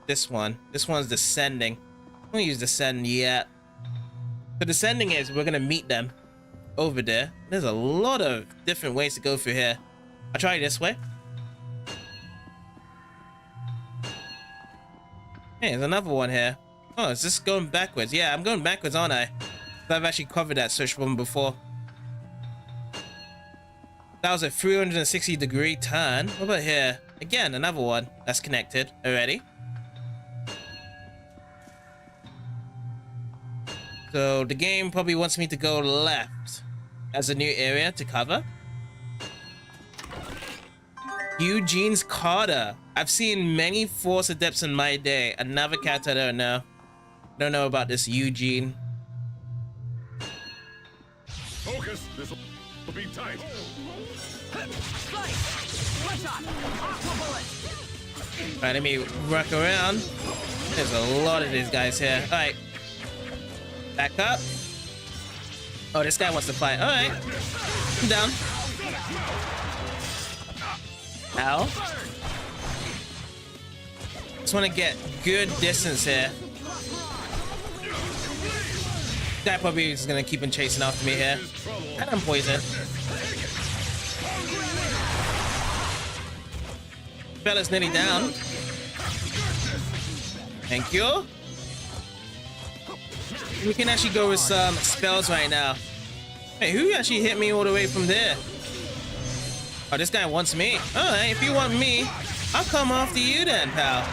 this one. This one's descending. I don't use descend yet. So descending is we're gonna meet them over there. There's a lot of different ways to go through here. I'll try this way. Hey, there's another one here. Oh, is this going backwards? Yeah, I'm going backwards, aren't I? I've actually covered that search one before. That was a 360-degree turn. What about here? Again, another one that's connected already. So the game probably wants me to go left as a new area to cover. Eugene's Carter. I've seen many Force Adepts in my day. Another cat I don't know. Don't know about this Eugene. Focus. This'll be tight. Alright, let me work around. There's a lot of these guys here. Alright. Back up. Oh, this guy wants to fight. Alright. I'm down. Ow. Just want to get good distance here. That probably is going to keep on chasing after me here. And I'm poisoned. Fella's nearly down. Thank you. We can actually go with some spells right now. Hey, who actually hit me all the way from there? Oh, this guy wants me. Alright, if you want me, I'll come after you then, pal.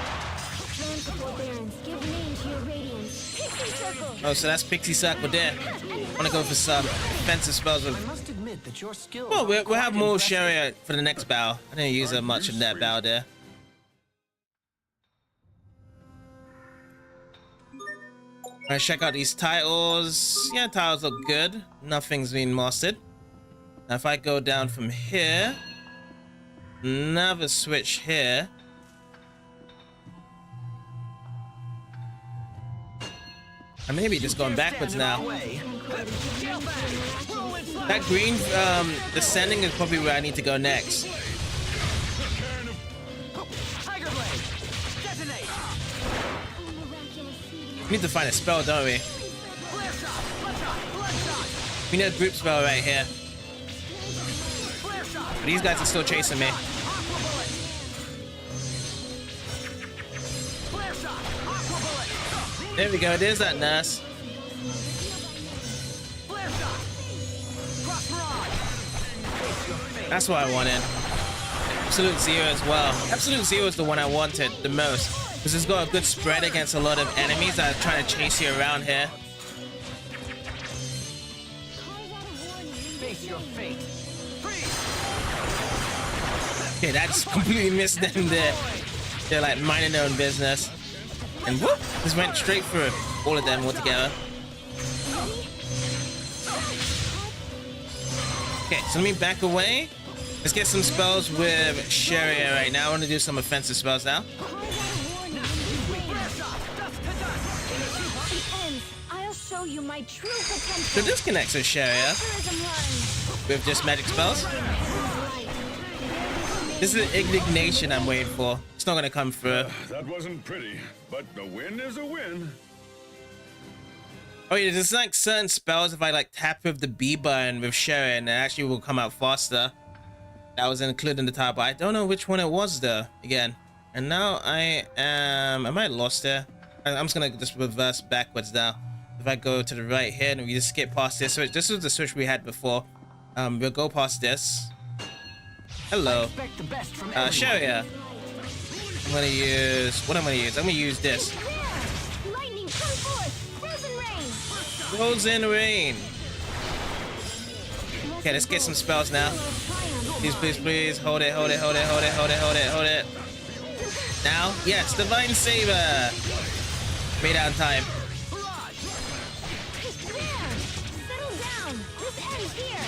Oh, so that's Pixie Circle there. I want to go for some defensive spells with... I must admit that your skill. Well, we'll have more Sharia for the next battle. I didn't use her much in that battle there. Alright, check out these titles. Yeah, titles look good. Nothing's been mastered. Now, if I go down from here, another switch here. I may be just going backwards now. That green descending is probably where I need to go next. We need to find a spell, don't we? We need a group spell right here. But these guys are still chasing me. There we go. There's that nurse. That's what I wanted. Absolute Zero as well. Absolute Zero is the one I wanted the most. Because it's got a good spread against a lot of enemies that are trying to chase you around here. Face your fate. Okay, that just completely missed them there. They're like minding their own business. And whoop! Just went straight through all of them all together. Okay, so let me back away. Let's get some spells with Sharia right now. I want to do some offensive spells now. I'll show you my true potential. So this connects with Sharia with just magic spells. This is the indignation I'm waiting for. It's not gonna come through. That wasn't pretty, but a win is a win. Oh yeah, there's like certain spells if I like tap with the B button with Sharon, it actually will come out faster. That was included in the top, but I don't know which one it was though. Again, and now I am I lost there? I'm just gonna just reverse backwards now. If I go to the right here and we just skip past this switch. This was the switch we had before. We'll go past this. Hello. Sharia. I'm gonna use what I'm gonna use. I'm gonna use this. Lightning, come forth! Frozen rain! Frozen rain. Okay, let's get some spells now. Please, please, please. Hold it, hold it, hold it, hold it, hold it, hold it, hold it. Now, yes, Divine Saber. Made out in time. Settle down! This ends here!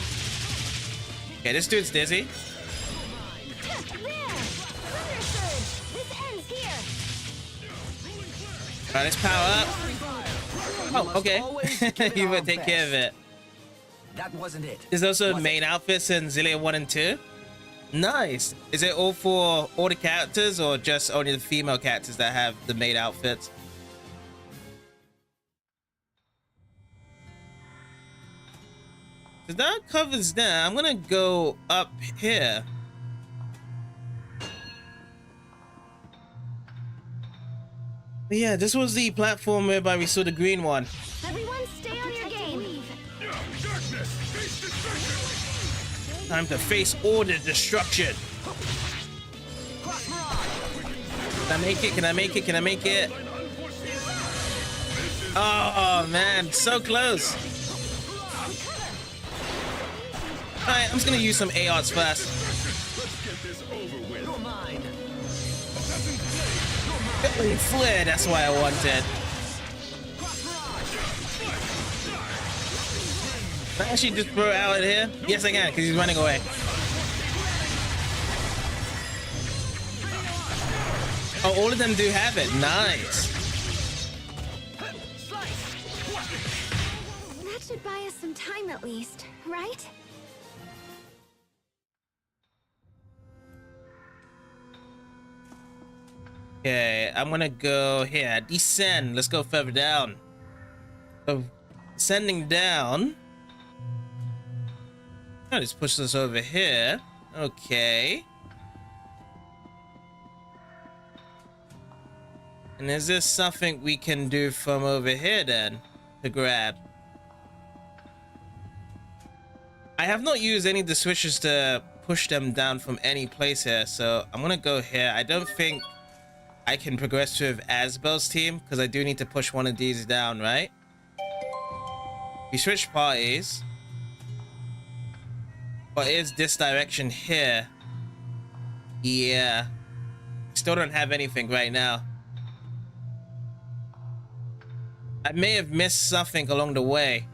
Okay, this dude's dizzy. Alright, let's power up. Oh, okay. You will take care of it. That wasn't it. There's also main outfits in Zillia 1 and 2. Nice. Is it all for all the characters or just only the female characters that have the main outfits? So that covers that. I'm gonna go up here. But yeah, this was the platform whereby we saw the green one. Everyone stay on your game! Time to face order destruction. Can I make it? Can I make it? Can I make it? Oh man, so close. Alright, I'm just gonna use some ARs first. Flare, that's why I wanted. Can I actually just throw it out here? Yes, I can, because he's running away. Oh, all of them do have it. Nice. That should buy us some time at least, right? Okay, I'm gonna go here. Descend. Let's go further down. So, descending down. Oh, let's push this over here. Okay. And is this something we can do from over here then? To grab? I have not used any of the switches to push them down from any place here, so I'm gonna go here. I don't think I can progress with Asbel's team because I do need to push one of these down, right? We switch parties. But is this direction here? Yeah. Still don't have anything right now. I may have missed something along the way.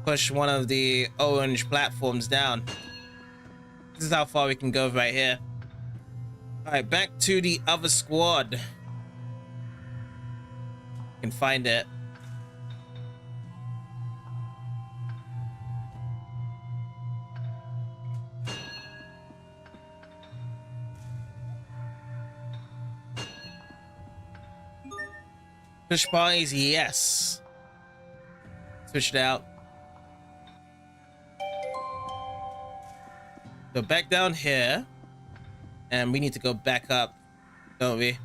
Push one of the orange platforms down. This is how far we can go right here. Alright, back to the other squad. Can find it. Push parties, yes. Switch it out. Go back down here. And we need to go back up, don't we?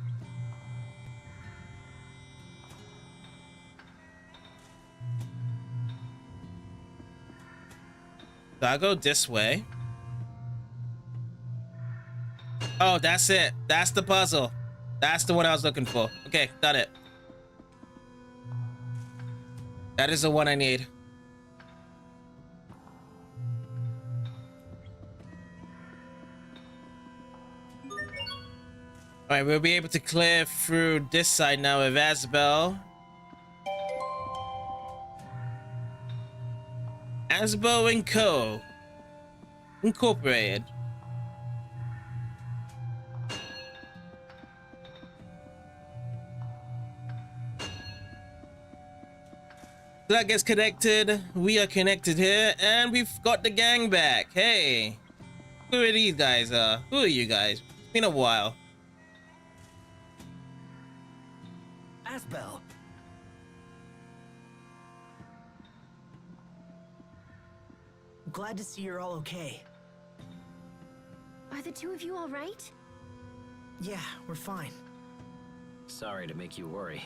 So I'll go this way. Oh, that's it. That's the puzzle. That's the one I was looking for. Okay, got it. That is the one I need. Alright, we'll be able to clear through this side now with Asbel. Asbel & Co. Incorporated. So that gets connected. We are connected here, and we've got the gang back. Hey, who are these guys? Who are you guys? It's been a while. Asbel. Glad to see you're all okay. Are the two of you all right? Yeah, we're fine. Sorry to make you worry.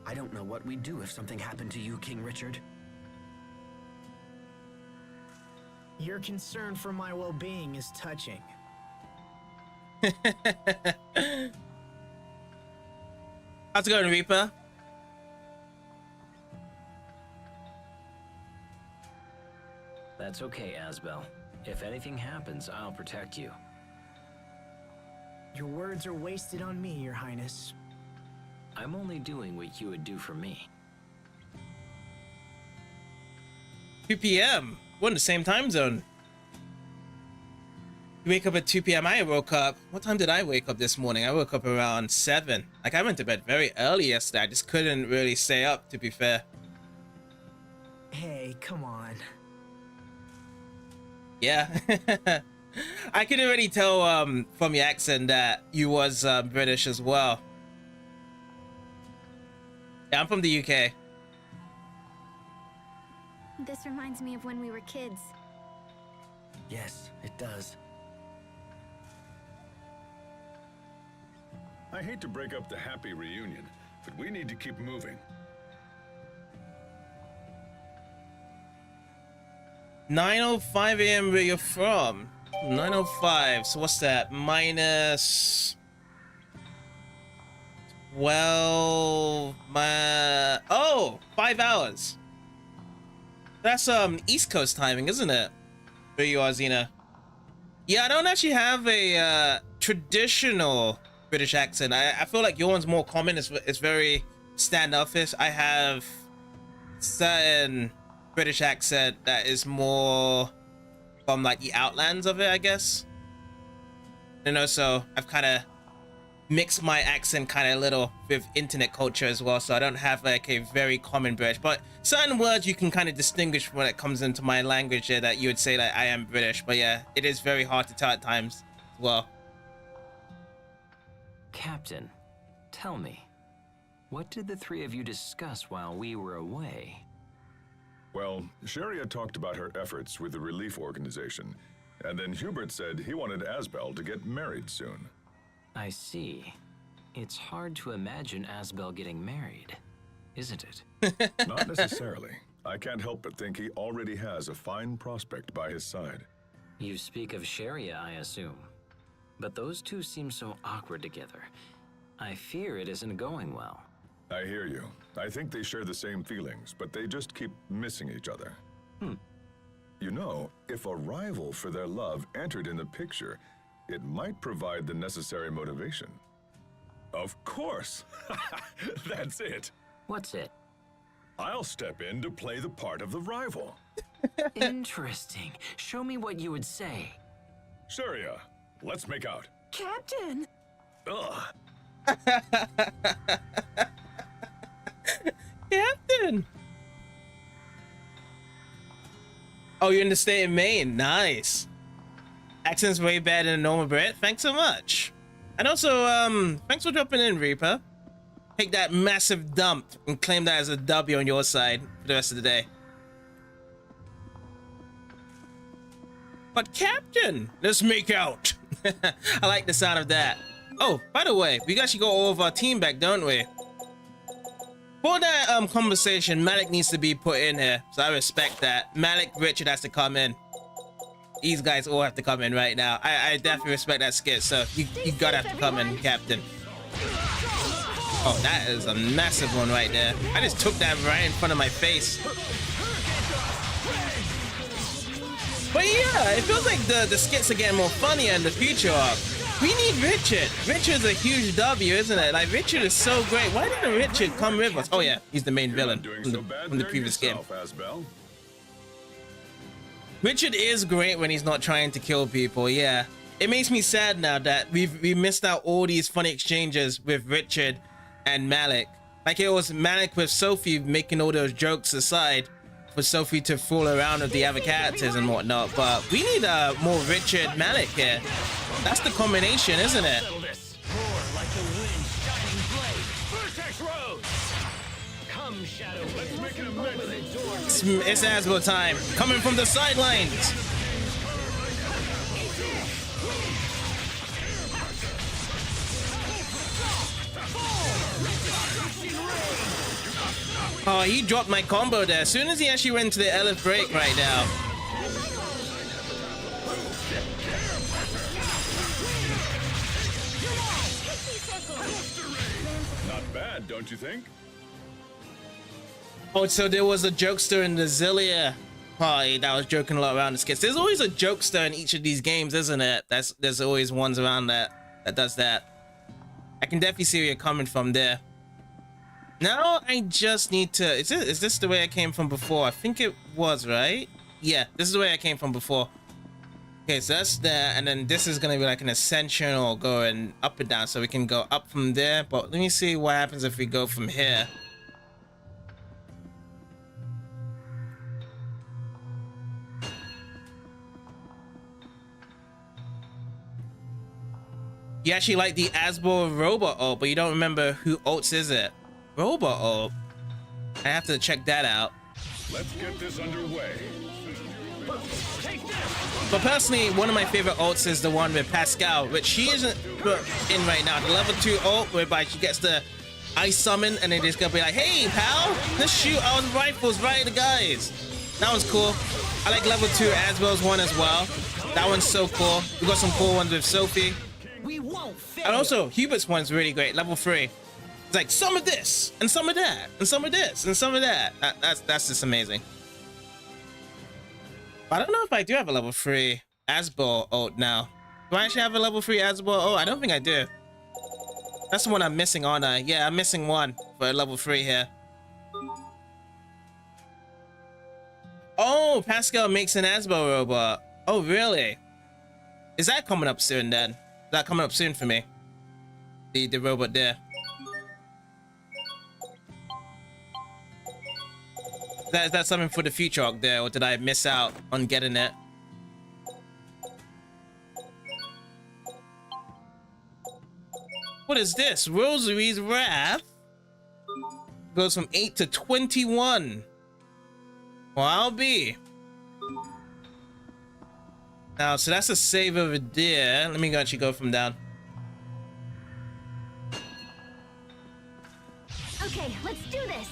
I don't know what we'd do if something happened to you, King Richard. Your concern for my well-being is touching. How's it going, Reaper? That's okay, Asbel. If anything happens, I'll protect you. Your words are wasted on me, Your Highness. I'm only doing what you would do for me. 2 p.m. We're in the same time zone. You wake up at 2 p.m. I woke up. What time did I wake up this morning? I woke up around 7. Like, I went to bed very early yesterday. I just couldn't really stay up, to be fair. Hey, come on. Yeah. I could already tell from your accent that you was British as well. Yeah, I'm from the UK. This reminds me of when we were kids. Yes, it does. I hate to break up the happy reunion, but we need to keep moving. 9:05 a.m. where you're from. 9:05. So what's that? Minus 12. Oh, 5 hours. That's East Coast timing, isn't it? Where you are, Xena? Yeah, I don't actually have a traditional British accent. I feel like your one's more common. It's very standoffish. I have certain British accent that is more from like the outlands of it, I guess. You know, so I've kind of mixed my accent kind of a little with internet culture as well, so I don't have like a very common British, but certain words you can kind of distinguish when it comes into my language here that you would say that I am British. But yeah, it is very hard to tell at times as well. Captain, tell me, what did the three of you discuss while we were away? Well, Sharia talked about her efforts with the relief organization, and then Hubert said he wanted Asbel to get married soon. I see. It's hard to imagine Asbel getting married, isn't it? Not necessarily. I can't help but think he already has a fine prospect by his side. You speak of Sharia, I assume. But those two seem so awkward together. I fear it isn't going well. I hear you. I think they share the same feelings, but they just keep missing each other. You know, if a rival for their love entered in the picture, it might provide the necessary motivation. Of course! That's it! What's it? I'll step in to play the part of the rival. Interesting. Show me what you would say. Sharia, let's make out. Captain! Ugh. Captain! Oh, you're in the state of Maine. Nice. Accent's way better than normal Brit. Thanks so much. And also, thanks for dropping in, Reaper. Take that massive dump and claim that as a W on your side for the rest of the day. But Captain, let's make out. I like the sound of that. Oh, by the way, we actually got all of our team back, don't we? For that conversation, Malik needs to be put in here, so I respect that. Malik, Richard has to come in. These guys all have to come in right now. I definitely respect that skit, so you gotta have to come in, Captain. Oh, that is a massive one right there. I just took that right in front of my face. But yeah, it feels like the skits are getting more funnier in the future arc. We need Richard. Richard's a huge W, isn't it? Like, Richard is so great. Why didn't Richard come with us? Oh yeah, he's the main villain from the previous game. Richard is great when he's not trying to kill people, yeah. It makes me sad now that we missed out all these funny exchanges with Richard and Malik. Like, it was Malik with Sophie making all those jokes aside for Sophie to fool around with the other characters and whatnot, but we need more Richard Malik here. That's the combination, isn't it? It's Asbo time, coming from the sidelines. Oh, he dropped my combo there. As soon as he actually went to the Elif break right now. Not bad, don't you think? Oh, so there was a jokester in the Zillia party that was joking a lot around the skits. There's always a jokester in each of these games, isn't it? There's always ones around that does that. I can definitely see where you're coming from there. Now I just need to... Is this the way I came from before? I think it was, right? Yeah, this is the way I came from before. Okay, so that's there, and then this is gonna be like an ascension or going up and down, so we can go up from there. But let me see what happens if we go from here. You actually like the Asbo robot ult, but you don't remember who ults is it? Robot ult? I have to check that out. Let's get this underway. But personally, one of my favorite ults is the one with Pascal, which she isn't put in right now. The level 2 ult, whereby she gets the ice summon, and then it's gonna be like, hey pal, let's shoot our rifles right at the guys. That one's cool. I like level 2 Asbel's one as well. That one's so cool. We got some cool ones with Sophie. And also, Hubert's one's really great, level 3. It's like some of this, and some of that, and some of this, and some of that. That's just amazing. But I don't know if I do have a level 3 Asbo ult now. Do I actually have a level 3 Asbo ult? I don't think I do. That's the one I'm missing, aren't I? Yeah, I'm missing one for level 3 here. Oh, Pascal makes an Asbo robot. Oh, really? Is that coming up soon then? Is that coming up soon for me? The robot there. Is that something for the future arc there, or did I miss out on getting it? What is this? Rosary's Wrath goes from 8 to 21. Well, I'll be. Now, so that's a save over there. Let me actually go from down. Okay, let's do this.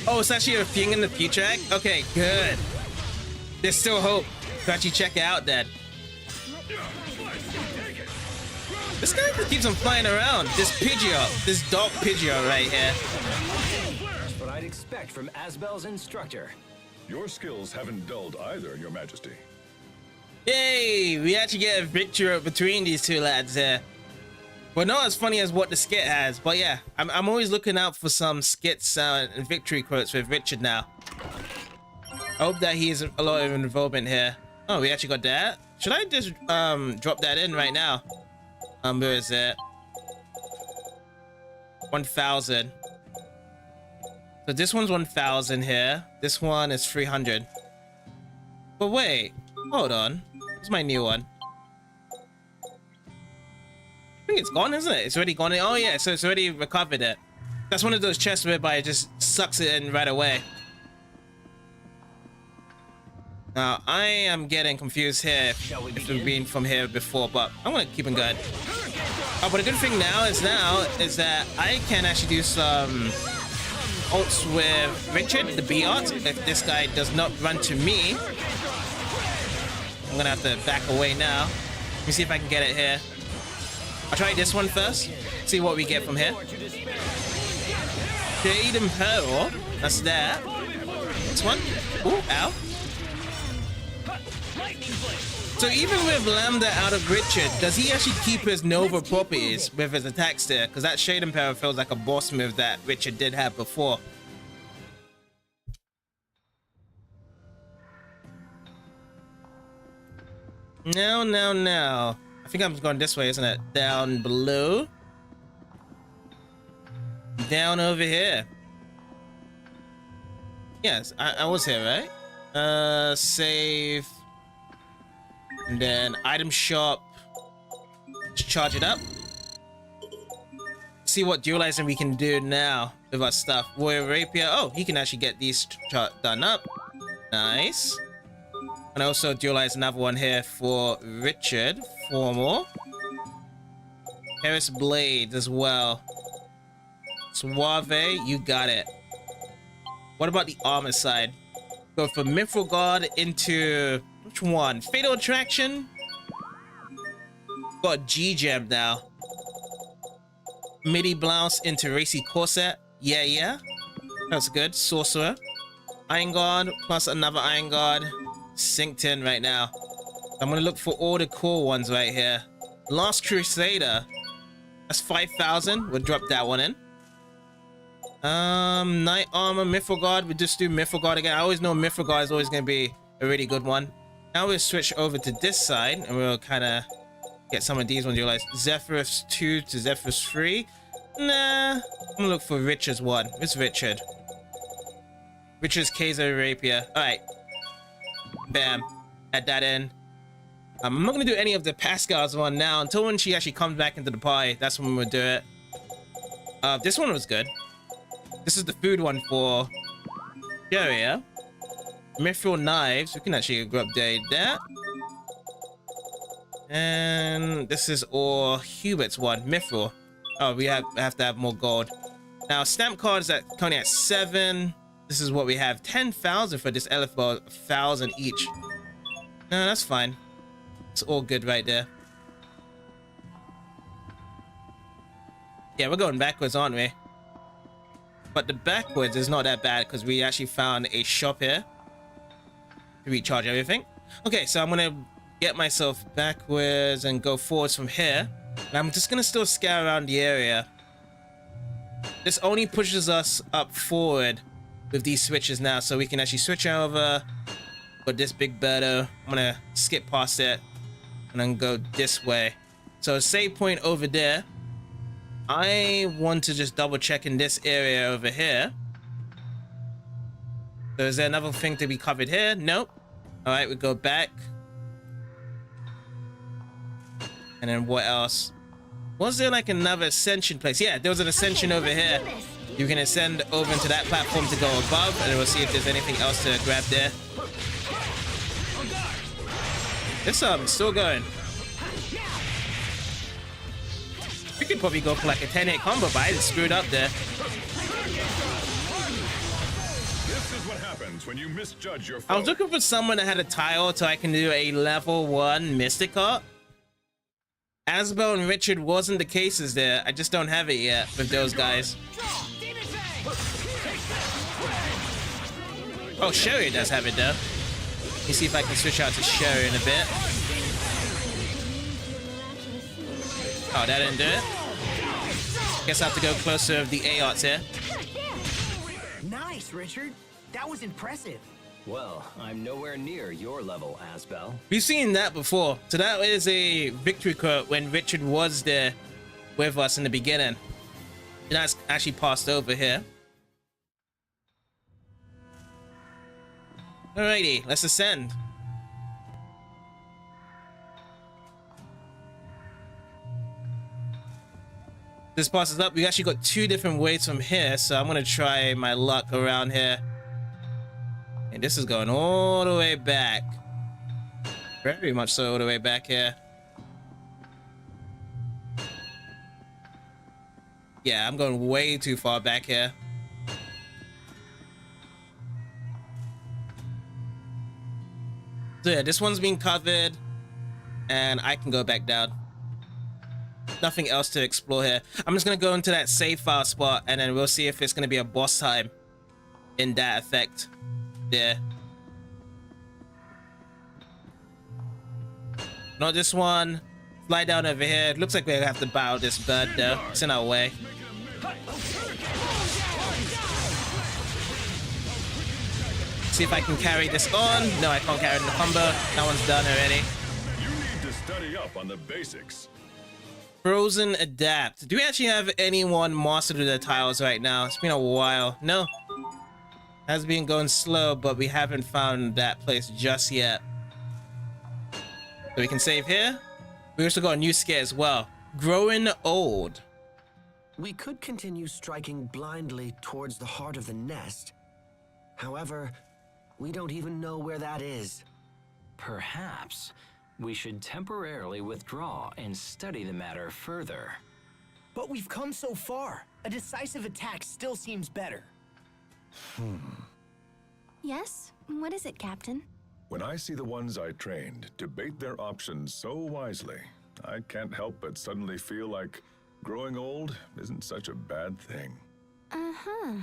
Oh, it's actually a thing in the future act? Okay, good. There's still hope to actually check it out then. This guy just keeps on flying around. This Pidgeot, this dog Pidgeot right here. That's what I'd expect from Asbel's instructor. Your skills haven't dulled either, Your Majesty. Yay! We actually get a victory between these two lads there. Well, not as funny as what the skit has, but yeah, I'm always looking out for some skits and victory quotes with Richard now. I hope that he has a lot of involvement here. Oh, we actually got that. Should I just drop that in right now? Where is it? 1,000. So this one's 1,000 here. This one is 300. But wait, hold on. What's my new one? I think it's gone, isn't it? It's already gone. Oh yeah, so it's already recovered it. That's one of those chests whereby it just sucks it in right away. Now, I am getting confused here if we've been from here before, but I'm gonna keep on going. Oh, but a good thing now is that I can actually do some ults with Richard, the B art. If this guy does not run to me, I'm gonna have to back away now. Let me see if I can get it here. I'll try this one first. See what we get from here. Shade and Pearl. That's that. This one. Ooh, ow. So even with Lambda out of Richard, does he actually keep his Nova properties with his attacks there? Because that Shade and Power feels like a boss move that Richard did have before. No. I think I'm going this way, isn't it? Down below. Down over here. Yes, I was here, right? Save. And then item shop. Let's charge it up. See what dualizing we can do now with our stuff. Warrior Rapier. Oh, he can actually get these done up. Nice. And also dualize another one here for Richard. 4 more. Harris Blade as well. Suave, you got it. What about the armor side? Go from Mithril Guard into... which one? Fatal Attraction? Got G-Gem now. Midi Blouse into Racy Corset. Yeah. That's good. Sorcerer. Iron Guard plus another Iron Guard. Synced in right now. I'm gonna look for all the cool ones right here. Last Crusader. That's 5,000. We'll drop that one in. Knight Armor, Mithril Guard. We just do Mithril Guard again. I always know Mithril Guard is always gonna be a really good one. Now we'll switch over to this side and we'll kind of get some of these ones. You're like Zephyrus 2 to Zephyrus 3. Nah, I'm gonna look for Richard's one. It's Richard. Richard's Kaiser Rapier. All right. Bam. Add that in. I'm not gonna do any of the Pascal's one now until when she actually comes back into the party. That's when we'll do it. This one was good. This is the food one for Jerry. Mithril Knives. We can actually update that. And this is all Hubert's one. Mithril. Oh, we have to have more gold. Now, stamp cards are currently at 7. This is what we have. 10,000 for this elephant ball. 1,000 each. No, that's fine. It's all good right there. Yeah, we're going backwards, aren't we? But the backwards is not that bad because we actually found a shop here to recharge everything. Okay, so I'm gonna get myself backwards and go forwards from here. And I'm just gonna still scout around the area. This only pushes us up forward with these switches now, so we can actually switch over. Got this big birdo. I'm gonna skip past it and then go this way. So save point over there. I want to just double check in this area over here. So is there another thing to be covered here? Nope. All right, we go back. And then what else? Was there like another ascension place? Yeah, there was an ascension over here. You can ascend over into that platform to go above, and we'll see if there's anything else to grab there. This still going. We could probably go for like a 10-hit combo, but I just screwed up there. This is what happens when you misjudge your foe. I was looking for someone that had a tile so I can do a level 1 Mystic Art. Asbel and Richard wasn't the cases there. I just don't have it yet with those guys. Oh, Sherry does have it though. Let me see if I can switch out to Sherry in a bit. Oh, that didn't do it. Guess I have to go closer of the A-arts here. Nice, Richard. That was impressive. Well, I'm nowhere near your level, Asbel. We've seen that before. So that is a victory quote when Richard was there with us in the beginning. And that's actually passed over here. Alrighty, let's ascend. This passes up. We actually got 2 different ways from here, so I'm gonna try my luck around here. And this is going all the way back. Very much so all the way back here. Yeah, I'm going way too far back here. So yeah, this one's being covered. And I can go back down. Nothing else to explore here. I'm just going to go into that save file spot. And then we'll see if it's going to be a boss time in that effect. There. Not this one. Slide down over here. It looks like we have to battle this bird though. It's in our way. See if I can carry this on. No, I can't carry the combo. That one's done already. You need to study up on the basics. Frozen Adapt. Do we actually have anyone mastered the tiles right now? It's been a while. No. Has been going slow, but we haven't found that place just yet. So we can save here. We also got a new scare as well. Growing Old. We could continue striking blindly towards the heart of the nest. However, we don't even know where that is. Perhaps we should temporarily withdraw and study the matter further. But we've come so far. A decisive attack still seems better. Yes? What is it, Captain? When I see the ones I trained debate their options so wisely, I can't help but suddenly feel like growing old isn't such a bad thing. Uh-huh.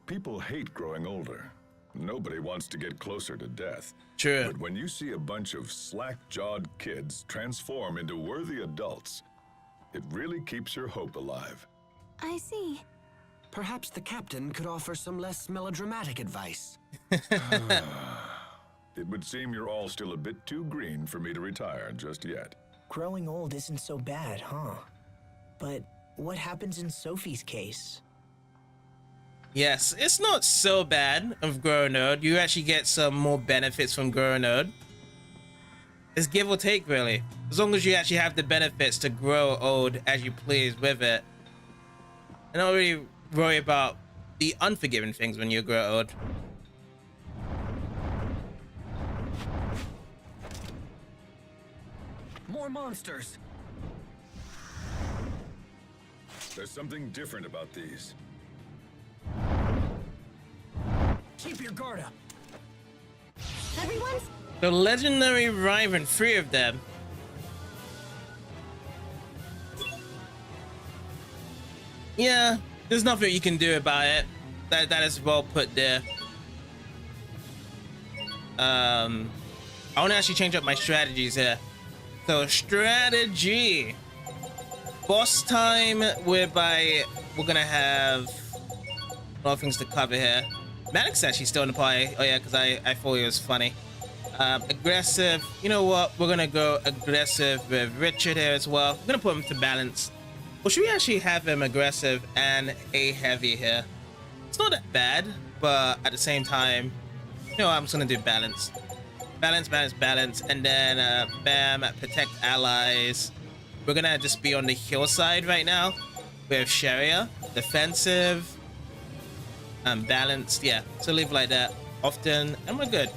People hate growing older. Nobody wants to get closer to death. True. But when you see a bunch of slack-jawed kids transform into worthy adults, it really keeps your hope alive. I see. Perhaps the captain could offer some less melodramatic advice. It would seem you're all still a bit too green for me to retire just yet. Growing old isn't so bad, huh? But what happens in Sophie's case? Yes, it's not so bad of growing old. You actually get some more benefits from growing old. It's give or take, really. As long as you actually have the benefits to grow old as you please with it. And don't really worry about the unforgiving things when you grow old. More monsters! There's something different about these. Keep your guard up. Everyone's... The legendary Riven, 3 of them. Yeah, there's nothing you can do about it. That is well put there. I want to actually change up my strategies here. So strategy. Boss time, whereby we're gonna have a lot of things to cover here. Maddox actually still in the party. Oh yeah, because I thought it was funny. Aggressive. You know what? We're gonna go aggressive with Richard here as well. We're gonna put him to balance. Or should we actually have him aggressive and a heavy here? It's not that bad, but at the same time, you know, I'm just gonna do balance. Balance, balance, balance, and then bam, protect allies. We're gonna just be on the heal side right now with Sharia, defensive, and balanced. Yeah, so leave like that often, and we're good.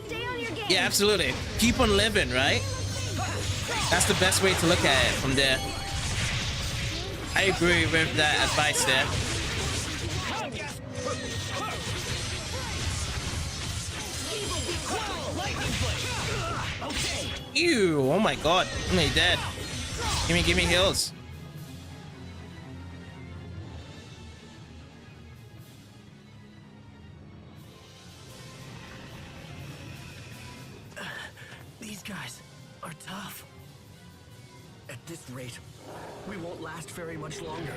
Stay on your game. Yeah, absolutely. Keep on living, right? That's the best way to look at it from there. I agree with that advice there. Ew, oh my god, I'm nearly dead. Give me heals. These guys are tough. At this rate, we won't last very much longer.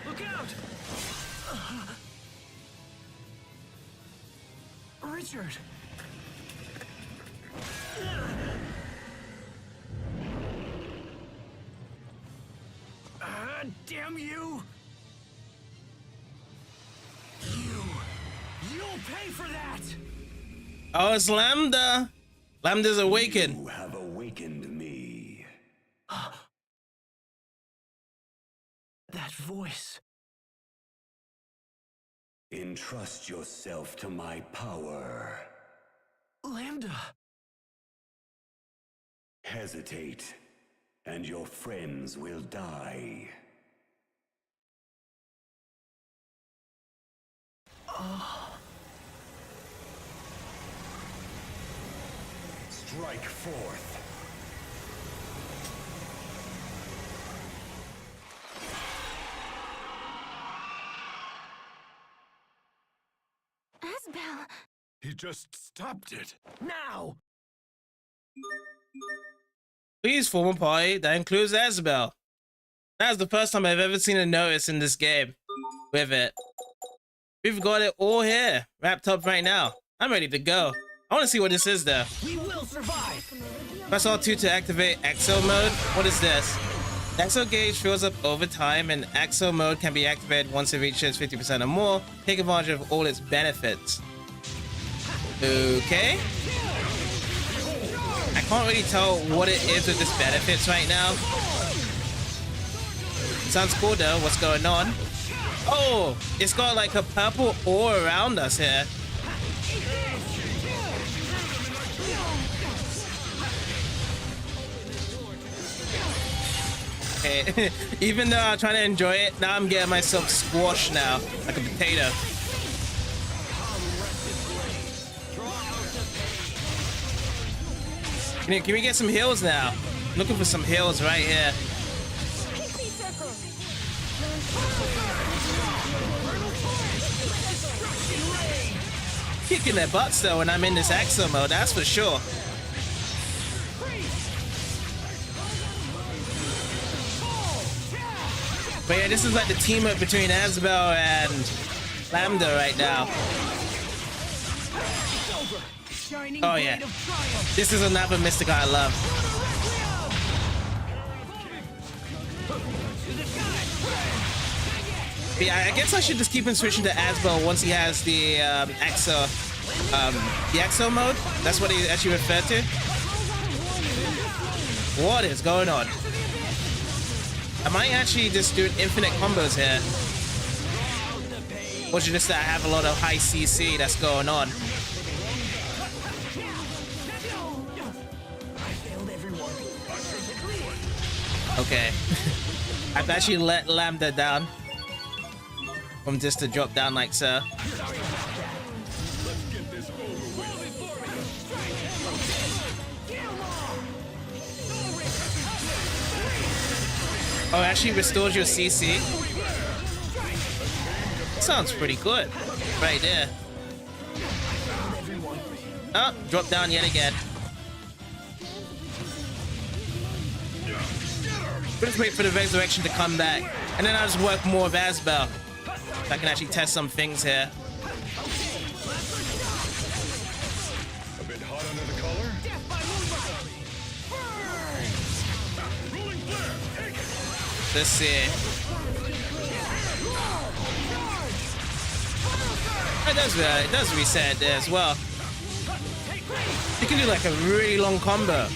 Look out! Richard! Damn you! You'll pay for that! Oh, it's Lambda. Lambda's awakened. You have awakened me. That voice. Entrust yourself to my power. Lambda. Hesitate, and your friends will die. Strike forth. Asbel. He just stopped it. Now! Please form a party that includes Asbel. That's the first time I've ever seen a notice in this game with it. We've got it all here, wrapped up right now. I'm ready to go. I want to see what this is though. We will survive! Press R2 to activate Exo mode. What is this? Exo gauge fills up over time, and Exo mode can be activated once it reaches 50% or more. Take advantage of all its benefits. Okay. I can't really tell what it is with this benefits right now. Sounds cool though. What's going on? Oh, it's got like a purple ore around us here. Okay. Even though I'm trying to enjoy it, now I'm getting myself squashed now, like a potato. Can we get some heals now? I'm looking for some heals right here. Kicking their butts though when I'm in this Exo mode, that's for sure. But yeah, this is like the team up between Asbel and Lambda right now. Oh yeah, this is another Mystic I love. But yeah, I guess I should just keep him switching to Asbel once he has the Exo mode. That's what he actually referred to. What is going on? I might actually just do infinite combos here. Or should just have a lot of high CC that's going on. Okay. I've actually let Lambda down. From just to drop down like so. Oh, it actually restores your CC. Sounds pretty good. Right there. Oh, drop down yet again. We'll just wait for the resurrection to come back. And then I'll just work more of Asbel. So I can actually test some things here. A bit hot under the collar? Let's see. It does reset there as well. You can do like a really long combo.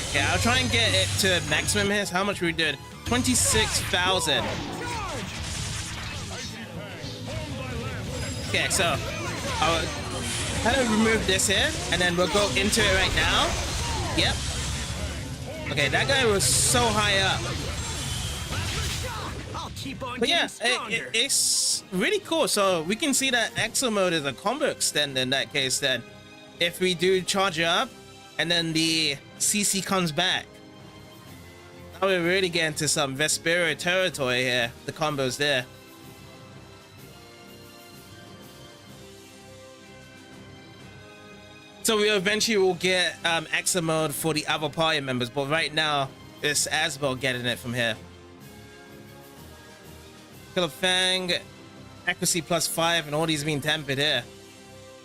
Okay, I'll try and get it to maximum hits. How much we did? 26,000. Okay, so I'll kind of remove this here, and then we'll go into it right now. Yep. Okay, that guy was so high up. But yeah, it's really cool. So we can see that Exo mode is a combo extender in that case then. If we do charge it up, and then the CC comes back. Now we're really getting to some Vespero territory here. The combos there. So we eventually will get Exo mode for the other party members, but right now it's Asbel getting it from here. Killer Fang, accuracy +5, and all these being tempered here.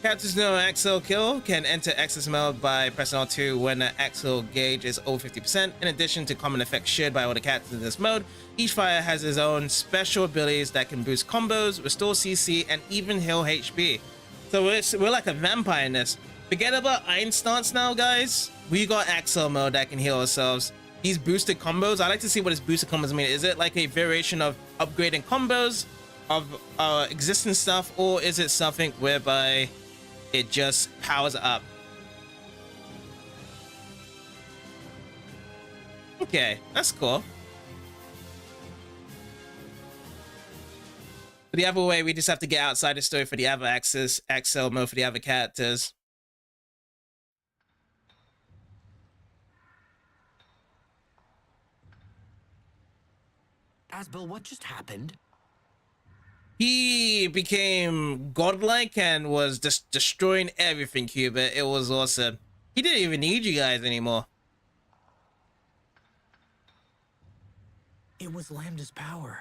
Characters know Axel Kill can enter Access mode by pressing R2 when the Axel gauge is over 50%. In addition to common effects shared by all the characters in this mode, each fighter has his own special abilities that can boost combos, restore CC, and even heal HP. So we're like a vampire in this. Forget about Iron Stance now, guys. We got Axel mode that can heal ourselves. These boosted combos, I like to see what his boosted combos mean. Is it like a variation of upgrading combos of existing stuff, or is it something whereby it just powers up? Okay, that's cool. But the other way, we just have to get outside the story for the other Axel mode for the other characters. Asbel, what just happened? He became godlike and was just destroying everything, Cubit. It was awesome. He didn't even need you guys anymore. It was Lambda's power.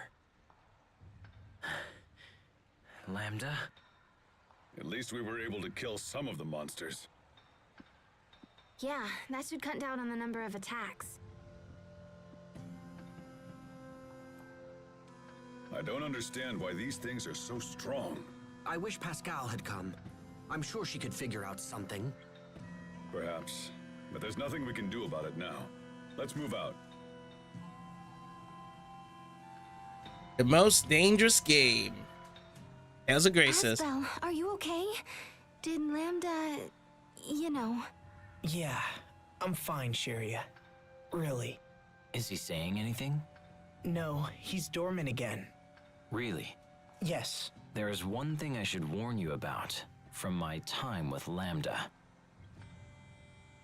Lambda? At least we were able to kill some of the monsters. Yeah, that should cut down on the number of attacks. I don't understand why these things are so strong. I wish Pascal had come. I'm sure she could figure out something. Perhaps. But there's nothing we can do about it now. Let's move out. The most dangerous game. Tales of Graces. Asbel, are you okay? Did Lambda, you know? Yeah, I'm fine, Sheria. Really. Is he saying anything? No, he's dormant again. Really? Yes. There is one thing I should warn you about from my time with Lambda.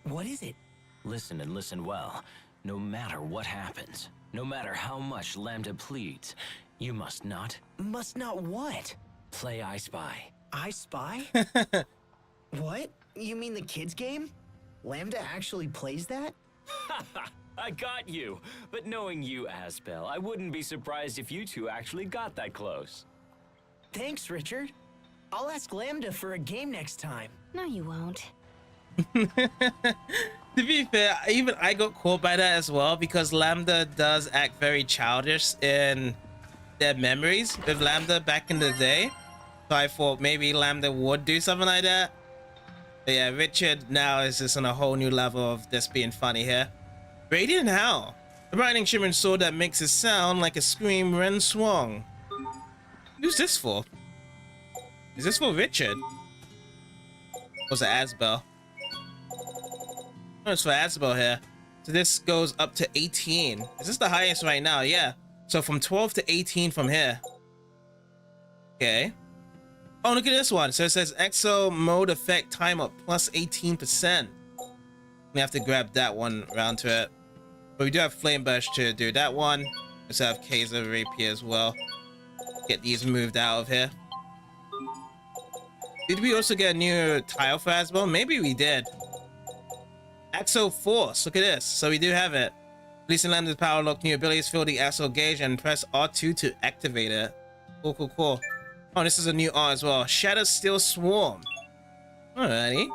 What is it? Listen and listen well. No matter what happens, no matter how much Lambda pleads, you must not... Must not what? Play I Spy. I Spy? What? You mean the kids game? Lambda actually plays that? I got you! But knowing you, Asbel, I wouldn't be surprised if you two actually got that close. Thanks, Richard. I'll ask Lambda for a game next time. No, you won't. To be fair, even I got caught by that as well, because Lambda does act very childish in their memories with Lambda back in the day. So I thought maybe Lambda would do something like that. But yeah, Richard now is just on a whole new level of this being funny here. Radiant Howl. The brightening shimmering sword that makes a sound like a scream when swung. Who's this for? Is this for Richard? Or was it Asbel? Oh, it's for Asbel here. So this goes up to 18. Is this the highest right now? Yeah. So from 12 to 18 from here. Okay. Oh, look at this one. So it says Exo mode effect time up plus 18%. We have to grab that one around to it. But we do have Flame Burst to do that one. Let's have Kaiser Rapier as well. Get these moved out of here. Did we also get a new tile for Asbel? Maybe we did. Axo Force. Look at this. So we do have it. Releasing Lambda's power lock new abilities. Fill the Axo gauge and press R2 to activate it. Cool, cool, cool. Oh, this is a new art as well. Shadow Steel Swarm. Alrighty.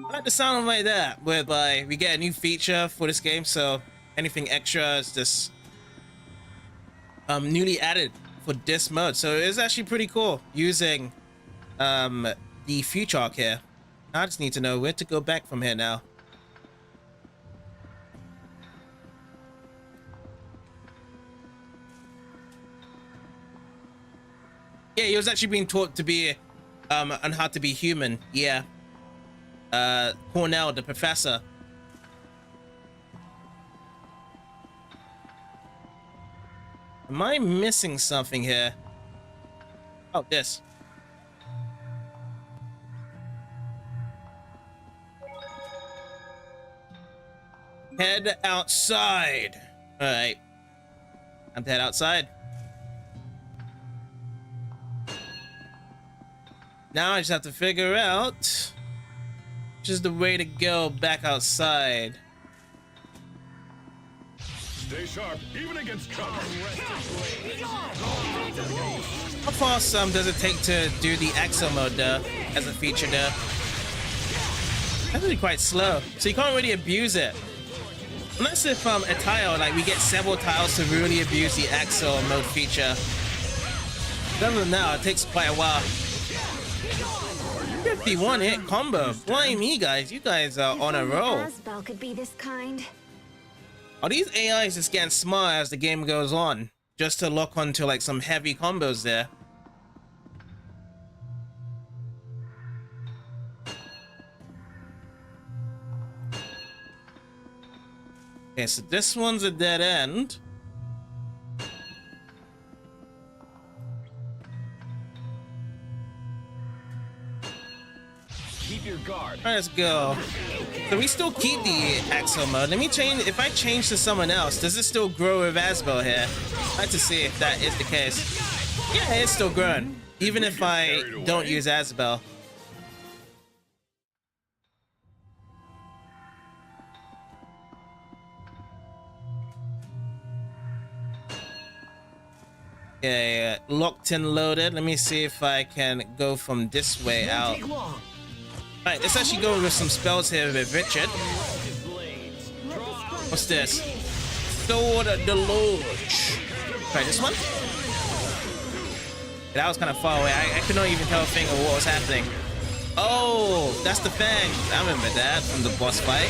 I like the sound like that, whereby we get a new feature for this game, so anything extra is just newly added for this mode. So it's actually pretty cool using the future arc here. I just need to know where to go back from here now. Yeah, he was actually being taught to be on how to be human. Yeah. Cornell, the professor. Am I missing something here? Oh, this. Head outside. All right. I'm to head outside. Now I just have to figure out which is the way to go back outside. Stay sharp, even against cover. How fast does it take to do the exo mode though, as a feature though? That's really quite slow, so you can't really abuse it. Unless if a tile, like we get several tiles to really abuse the exo mode feature. Other than that, it takes quite a while. 51 hit combo. Blimey, guys, you guys are on a roll. Asbel could be this kind. Are these AIs just getting smart as the game goes on? Just to lock onto like some heavy combos there. Okay, so this one's a dead end. Keep your guard. Alright, let's go. So we still keep the exo mode. Let me change. If I change to someone else, does it still grow with Asbel here? I'd like to see if that is the case. Yeah, it's still growing, even if I don't use Asbel. Okay, locked and loaded. Let me see if I can go from this way out. Alright, let's actually go with some spells here with Richard. What's this? Sword of the Lord. Try this one. Yeah, that was kind of far away. I could not even tell a thing of what was happening. Oh, that's the Fang. I remember that from the boss fight.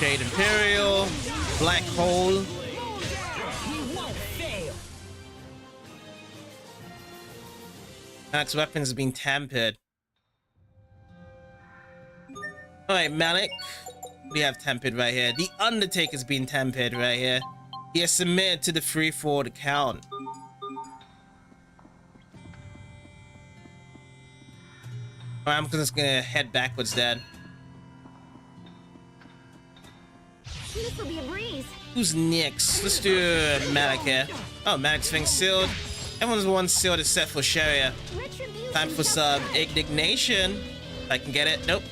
Jade Imperial. Black Hole. Max weapons have been tampered. Alright, Malik. We have tempered right here. The Undertaker's been tempered right here. He has submitted to the free forward account. Alright, I'm just gonna head backwards then. This will be a breeze. Who's next? Let's do Malik here. Oh, Malik's thing sealed. Everyone's one sealed except for Sharia. Time for some indignation. If I can get it. Nope.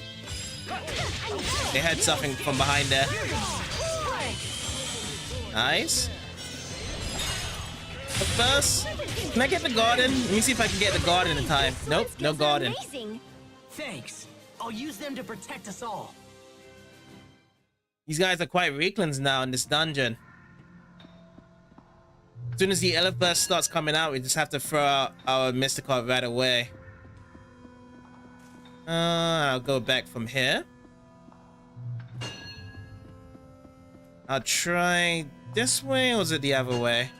They had something from behind there. Nice. But first, can I get the garden? Let me see if I can get the garden in time. Nope, no garden. Thanks. I'll use them to protect us all. These guys are quite weaklings now in this dungeon. As soon as the Elf starts coming out, we just have to throw out our mystical right away. I'll go back from here. I'll try this way, or is it the other way?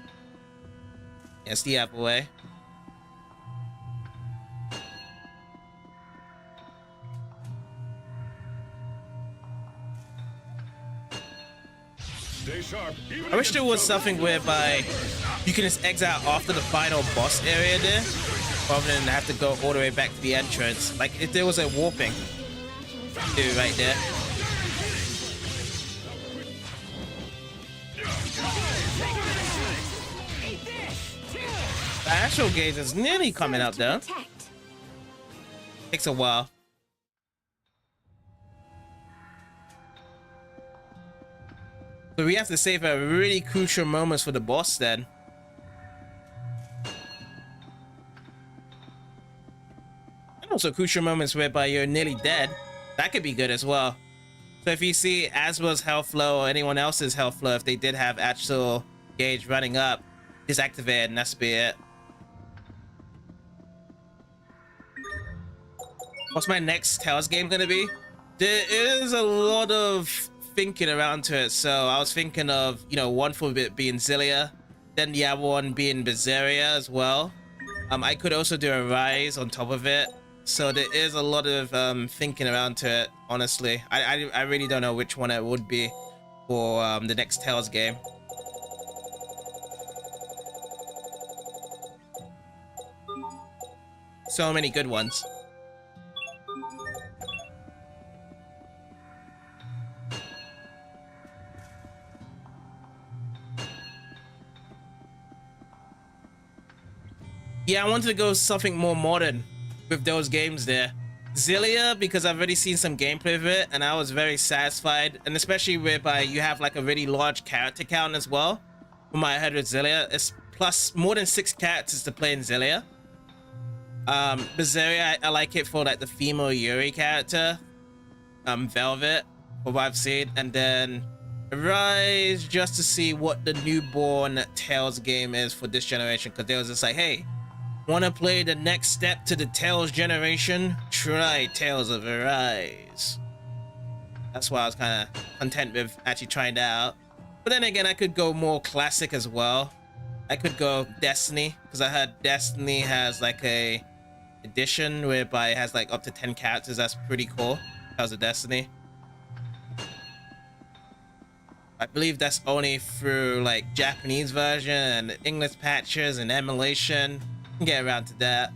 Yes, the other way. Stay sharp. I wish there was something whereby you can just exit after the final boss area there, rather than have to go all the way back to the entrance. Like if there was a warping, dude, right there. The actual gauge is nearly coming up though. Takes a while. So we have to save a really crucial moments for the boss then. And also crucial moments whereby you're nearly dead. That could be good as well. So if you see Asbel's health flow or anyone else's health flow, if they did have actual gauge running up, just activate it and that's be it. What's my next Tales game gonna be? There is a lot of thinking around to it, so I was thinking of, you know, one for it being Zilia, then the other one being Berseria as well. I could also do a Rise on top of it, so there is a lot of thinking around to it. Honestly, I really don't know which one it would be for the next Tales game. So many good ones. Yeah, I wanted to go something more modern with those games there. Zilia, because I've already seen some gameplay of it, and I was very satisfied. And especially whereby you have like a really large character count as well. From what I heard with Zilia, it's plus more than 6 characters to play in Xillia. Berseria, I like it for like the female Yuri character, Velvet, for what I've seen, and then Rise just to see what the newborn Tales game is for this generation, because they was just like, hey, want to play the next step to the Tales generation? Try Tales of Arise. That's why I was kind of content with actually trying that out. But then again, I could go more classic as well. I could go Destiny, because I heard Destiny has like a edition whereby it has like up to 10 characters. That's pretty cool. Tales of Destiny. I believe that's only through like Japanese version and English patches and emulation. Can get around to that.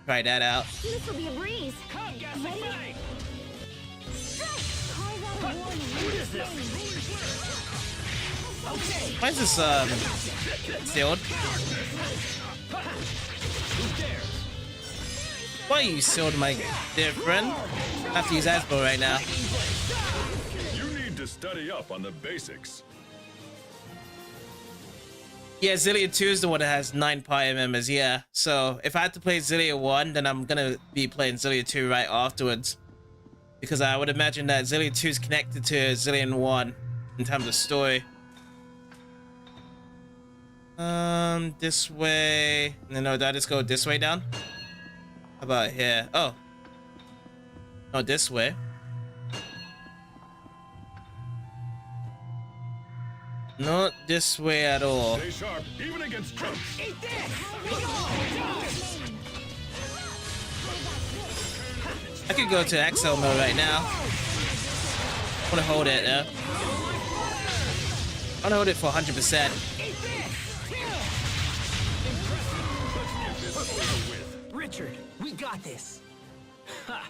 Try that out. This will be a breeze. Come, get the fight! What is this? Okay. Why is this sealed? Why you sealed, my dear friend? I have to use Asbo right now. To study up on the basics. Yeah, Xillia 2 is the one that has 9 party members, yeah. So if I had to play Xillia 1, then I'm gonna be playing Xillia 2 right afterwards. Because I would imagine that Xillia 2 is connected to Xillia 1 in terms of story. This way. No, did I just go this way down? How about here? Oh. No, this way. Not this way at all. Stay sharp, even against trumps. Eat this! I could go to XL mode right now. I want to hold it though. I want to hold it for 100%. Richard, we got this. Ha!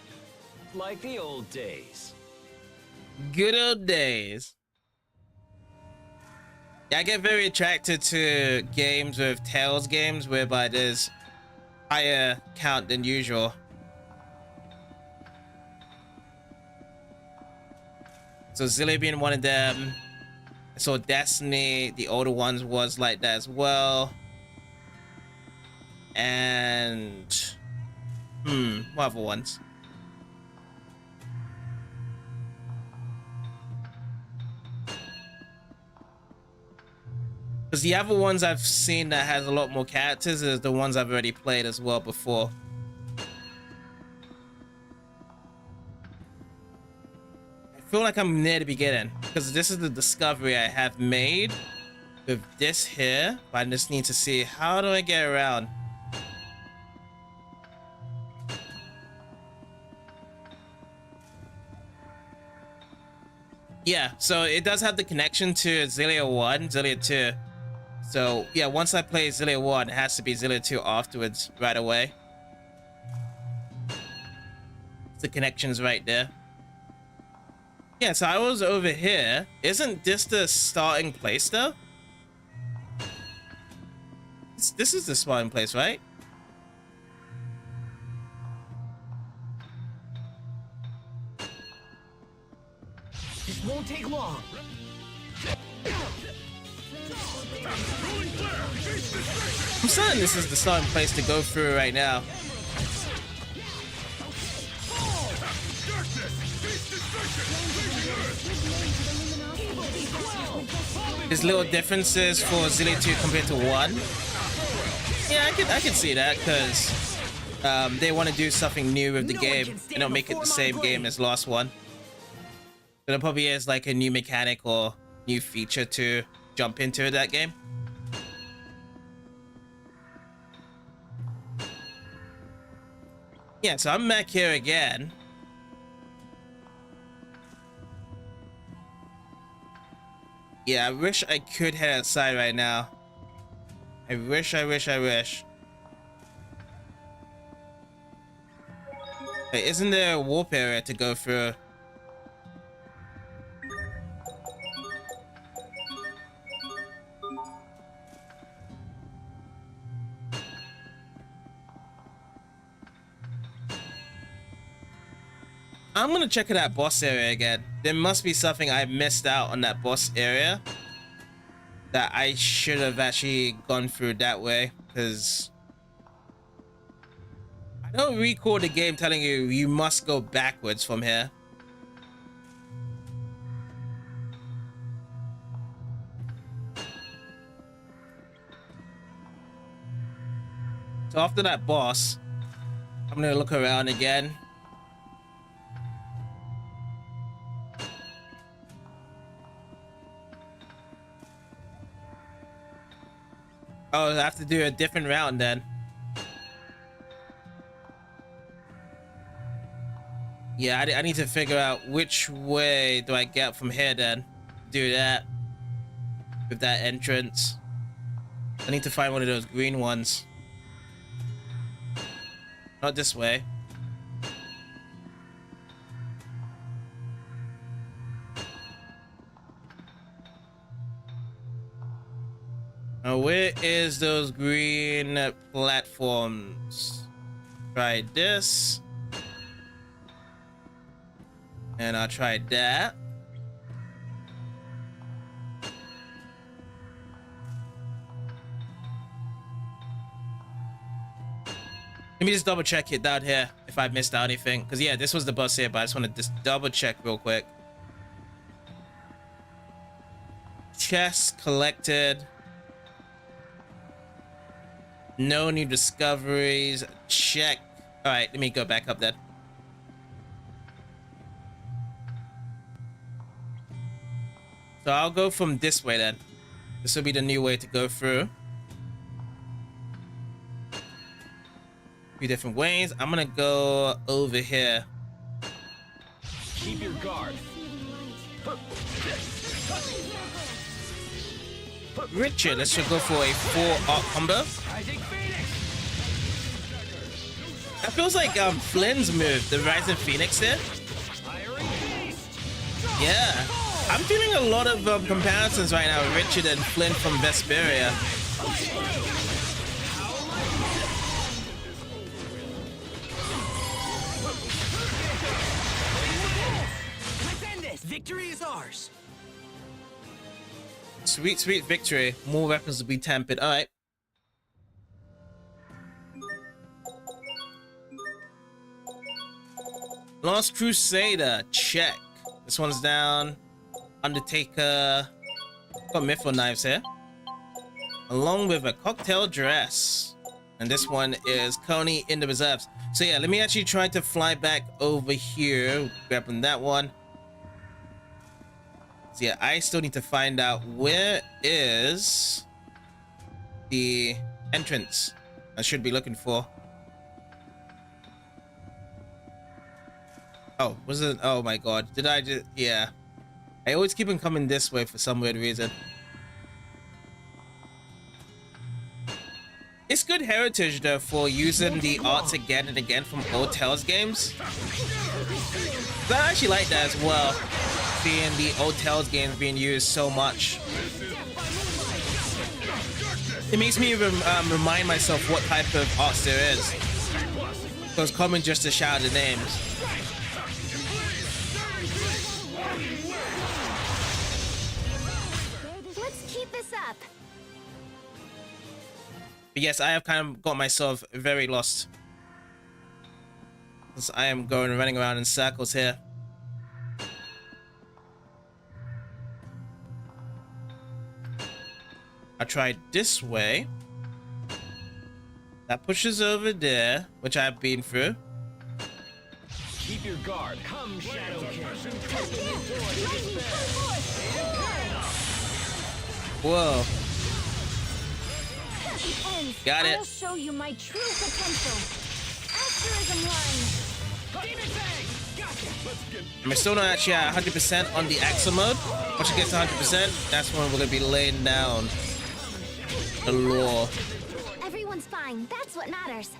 Like the old days. Good old days. Yeah, I get very attracted to games with Tales games whereby there's higher count than usual. So Xillia being one of them. So Destiny, the older ones, was like that as well. And what other ones? Because the other ones I've seen that has a lot more characters is the ones I've already played as well before. I feel like I'm near the beginning because this is the discovery I have made with this here, but I just need to see how do I get around. Yeah, so it does have the connection to Xillia 1, Xillia 2. So yeah, once I play Xillia 1, it has to be Xillia 2 afterwards, right away. The connection's right there. Yeah, so I was over here. Isn't this the starting place though? This is the starting place, right? This won't take long. I'm certain this is the starting place to go through right now. There's little differences for Xillia 2 compared to 1. Yeah, I can see that because they want to do something new with the game and not make it the same game as last one. So there probably is like a new mechanic or new feature to jump into that game. Yeah, so I'm back here again. Yeah, I wish I could head outside right now. I wish. Wait, isn't there a warp area to go through? I'm gonna check out that boss area again. There must be something I missed out on that boss area. that I should have actually gone through that way, because I don't recall the game telling you you must go backwards from here. So after that boss, I'm gonna look around again. Oh, I have to do a different round then. Yeah, I need to figure out which way do I get from here then. Do that with that entrance. I need to find one of those green ones. Not this way. Now, where is those green platforms? Try this. And I'll try that. Let me just double check it down here if I missed out anything. Because yeah, this was the bus here, but I just want to just double check real quick. Chest collected. No new discoveries. Check. All right, let me go back up then. So I'll go from this way then. This will be the new way to go through. Few different ways. I'm gonna go over here. Keep your guard. Richard, let's just go for a 4-arc combo. That feels like Flynn's move, the Rising Phoenix there. Yeah, I'm feeling a lot of comparisons right now with Richard and Flynn from Vesperia. Victory is ours. Sweet, sweet victory. More weapons to be tampered. All right. Last Crusader. Check. This one's down. Undertaker. Got Mithril knives here. Along with a cocktail dress. And this one is Coney in the reserves. So yeah, let me actually try to fly back over here. Grabbing that one. So yeah, I still need to find out where is the entrance I should be looking for. Oh, was it? Oh my god. Did I just... Yeah. I always keep on coming this way for some weird reason. It's good heritage though for using the arts again and again from old Tales games. I actually like that as well. Seeing the old Tales games being used so much. It makes me remind myself what type of arts there is. So it's common just to shout the names. Let's keep this up. But yes, I have kind of got myself very lost. Because I am running around in circles here. I tried this way. That pushes over there, which I've been through. Keep your guard. Come, Shadow King. Whoa. At the end, Got it. I'll show you my true potential. Altruism line. Demon Fang! Gotcha. I'm still not actually at 100% on the Axle mode. Once it gets to 100%, that's when we're going to be laying down the law. Everyone's fine. That's what matters.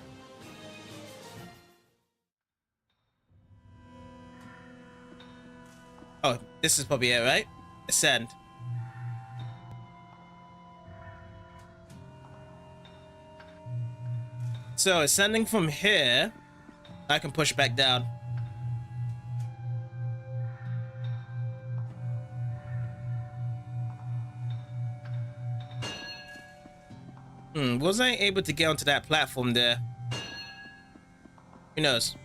Oh, this is probably it, right? Ascend. So, ascending from here, I can push back down. Was I able to get onto that platform there? Who knows?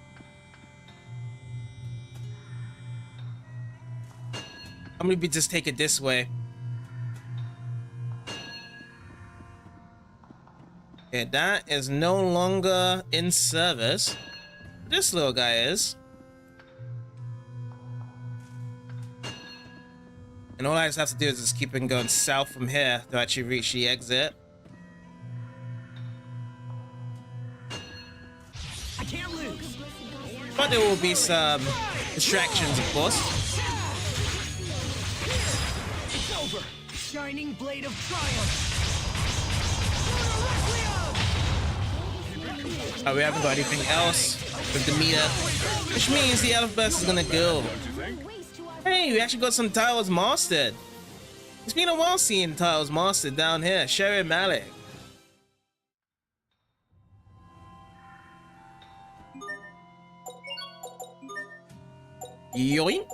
I'm gonna just take it this way. Okay, that is no longer in service. This little guy is. And all I just have to do is just keep on going south from here to actually reach the exit. I can't lose. But there will be some distractions, of course. It's over. Shining blade of triumph. Oh, we haven't got anything else with the meter, which means the Elf Burst is gonna go. Hey, we actually got some tiles mastered. It's been a while seeing tiles mastered down here. Sherry Malik. Yoink.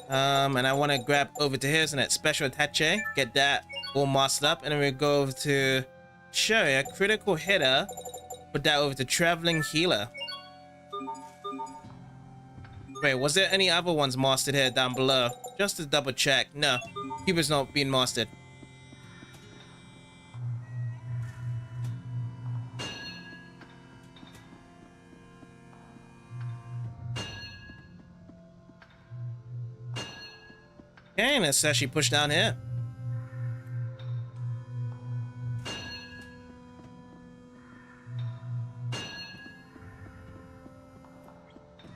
And I want to grab over to here, so that special attache, get that all mastered up, and then we go over to Sherry, a critical hitter. Put that over to traveling healer. Wait, was there any other ones mastered here down below? Just to double check. No, Cuba's not being mastered. Okay, let's actually push down here.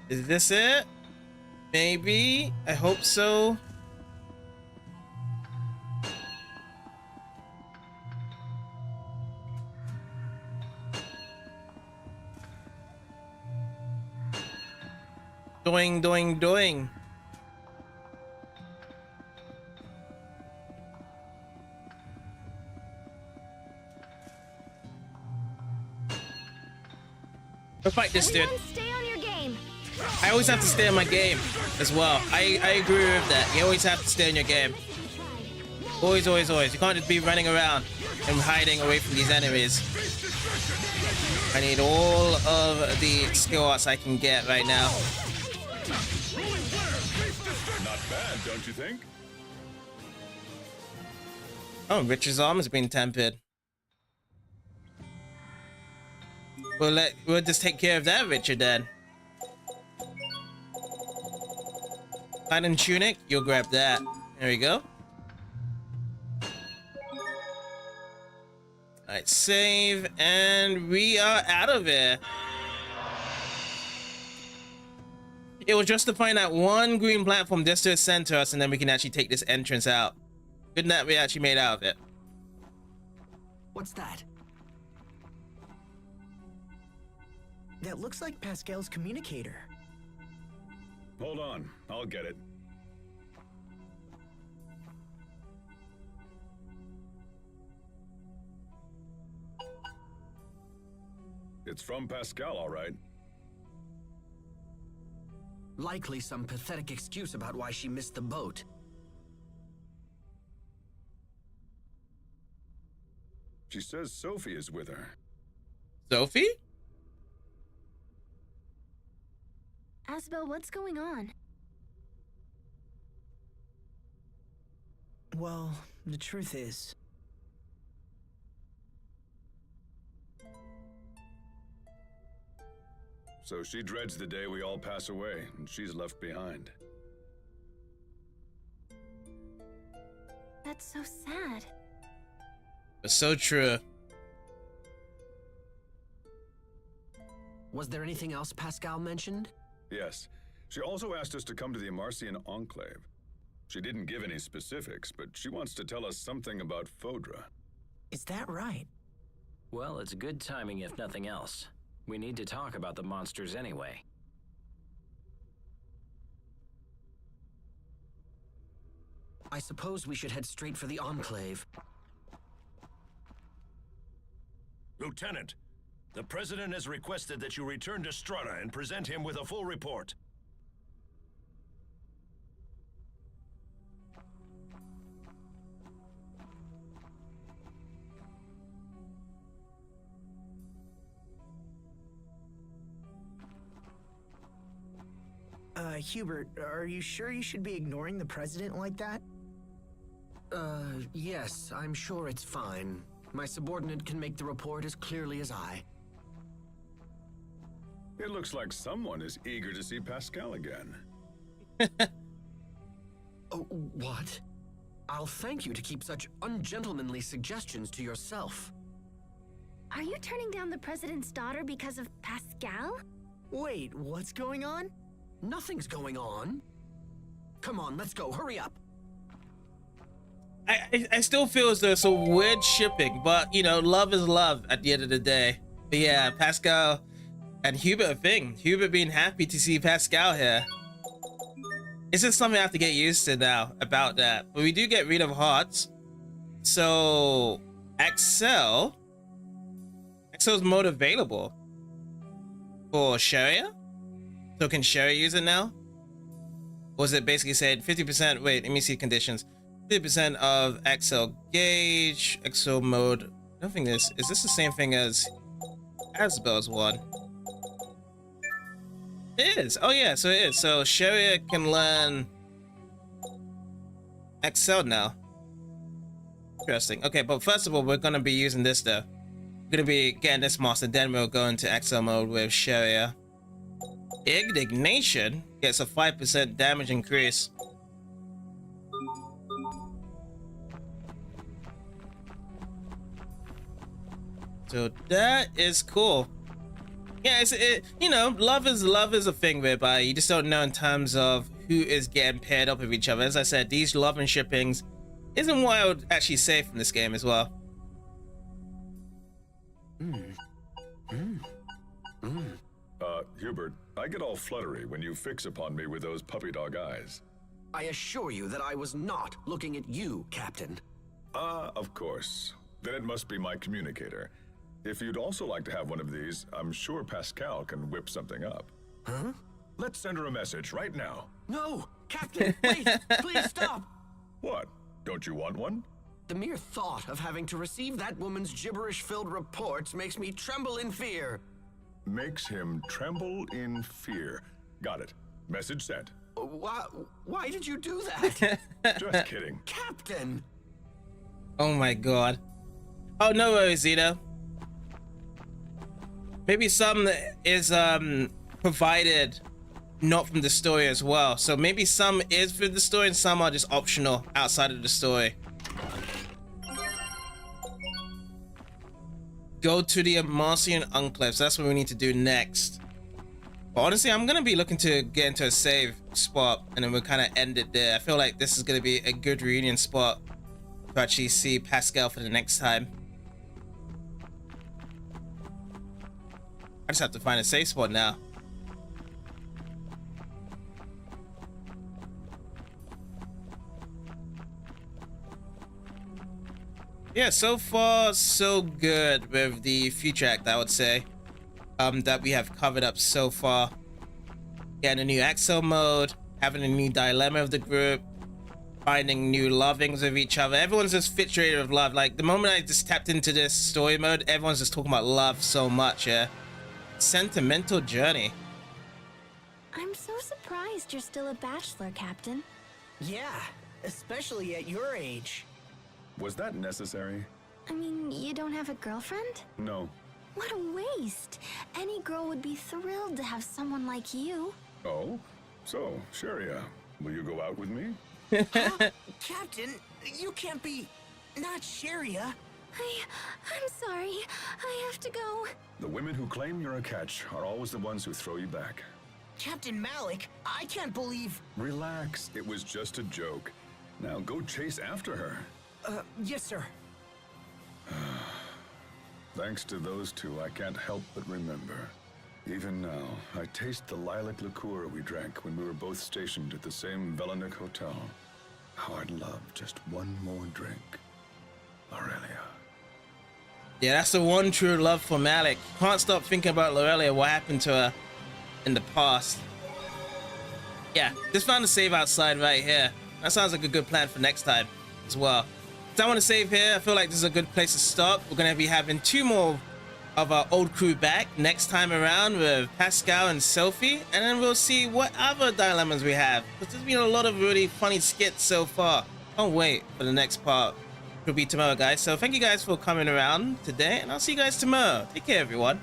Is this it? Maybe. I hope so. Doing. We'll fight this dude. Stay on your game. I always have to stay on my game as well. I agree with that. You always have to stay on your game. Always. You can't just be running around and hiding away from these enemies. I need all of the skill arts I can get right now. Not bad, don't you think? Oh, Richard's arm has been tempered. We'll just take care of that, Richard, then. Iron tunic, you'll grab that. There we go. Alright, save, and we are out of here. It was just to find that one green platform just to center us, and then we can actually take this entrance out. Good that we actually made out of it. What's that? That looks like Pascal's communicator. Hold on, I'll get it. It's from Pascal, all right. Likely some pathetic excuse about why she missed the boat. She says Sophie is with her. Sophie? Asbel, what's going on? Well, the truth is, So she dreads the day we all pass away, and she's left behind. That's so sad. It's so true. Was there anything else Pascal mentioned? Yes. She also asked us to come to the Amarcian Enclave. She didn't give any specifics, but she wants to tell us something about Fodra. is that right? Well, it's good timing if nothing else. We need to talk about the monsters anyway. I suppose we should head straight for the Enclave. Lieutenant, the President has requested that you return to Strata and present him with a full report. Hubert, are you sure you should be ignoring the president like that? Yes, I'm sure it's fine. My subordinate can make the report as clearly as I. It looks like someone is eager to see Pascal again. Oh, what? I'll thank you to keep such ungentlemanly suggestions to yourself. Are you turning down the president's daughter because of Pascal? Wait, what's going on? Nothing's going on. Come on, let's go. Hurry up. I still feel as though it's a weird shipping, but you know, love is love at the end of the day. But yeah, Pascal and Hubert a thing. Hubert being happy to see Pascal here. It's just something I have to get used to now about that. But we do get rid of hearts. So Excel's mode available for Sharia? So can Sharia use it now? Or is it basically said 50%? Wait, let me see conditions. 50% of Excel gauge, Excel mode. I don't think this is this the same thing as Asbel's one? It is. Oh yeah, so it is. So Sharia can learn Excel now. Interesting. Okay, but first of all, we're gonna be using this though. We're gonna be getting this master, then we'll go into Excel mode with Sharia. Indignation gets a 5% damage increase. So that is cool. Yeah, you know, love is a thing whereby you just don't know in terms of who is getting paired up with each other. As I said, these love and shippings isn't what I would actually say from this game as well. Hubert, I get all fluttery when you fix upon me with those puppy dog eyes. I assure you that I was not looking at you, Captain. Of course. Then it must be my communicator. If you'd also like to have one of these, I'm sure Pascal can whip something up. Huh? Let's send her a message right now. No! Captain, wait! Please stop! What? Don't you want one? The mere thought of having to receive that woman's gibberish-filled reports makes me tremble in fear. Makes him tremble in fear. Got it. Message sent. Why did you do that? Just kidding. Captain! Oh my god. Oh, no worries, Zito. Maybe some is provided not from the story as well. So maybe some is for the story and some are just optional outside of the story. Go to the Marcian Enclaves. That's what we need to do next. But honestly, I'm gonna be looking to get into a save spot and then we'll kind of end it there. I feel like this is gonna be a good reunion spot to actually see Pascal for the next time. I just have to find a safe spot now. Yeah, so far so good with the future act, I would say, that we have covered up so far. Getting a new Excel mode, having a new dilemma of the group, finding new lovings with each other. Everyone's just fixated with love. Like the moment I just tapped into this story mode, everyone's just talking about love so much. Yeah, sentimental journey. I'm so surprised you're still a bachelor, Captain. Yeah, especially at your age. Was that necessary? I mean, you don't have a girlfriend? No. What a waste. Any girl would be thrilled to have someone like you. Oh? So, Sharia, will you go out with me? Huh? Captain, you can't be... not Sharia. I'm sorry. I have to go. The women who claim you're a catch are always the ones who throw you back. Captain Malik, I can't believe... Relax, it was just a joke. Now go chase after her. Yes, sir. Thanks to those two, I can't help but remember. Even now, I taste the lilac liqueur we drank when we were both stationed at the same Velanik hotel. How I'd love just one more drink. Aurelia. Yeah, that's the one true love for Malik. Can't stop thinking about Aurelia, what happened to her in the past. Yeah, just found a save outside right here. That sounds like a good plan for next time as well. So I want to save here. I feel like this is a good place to stop. We're going to be having two more of our old crew back next time around with Pascal and Sophie, and then we'll see what other dilemmas we have, because there's been a lot of really funny skits so far. Can't wait for the next part. It'll be tomorrow, guys. So thank you guys for coming around today, and I'll see you guys tomorrow. Take care, everyone.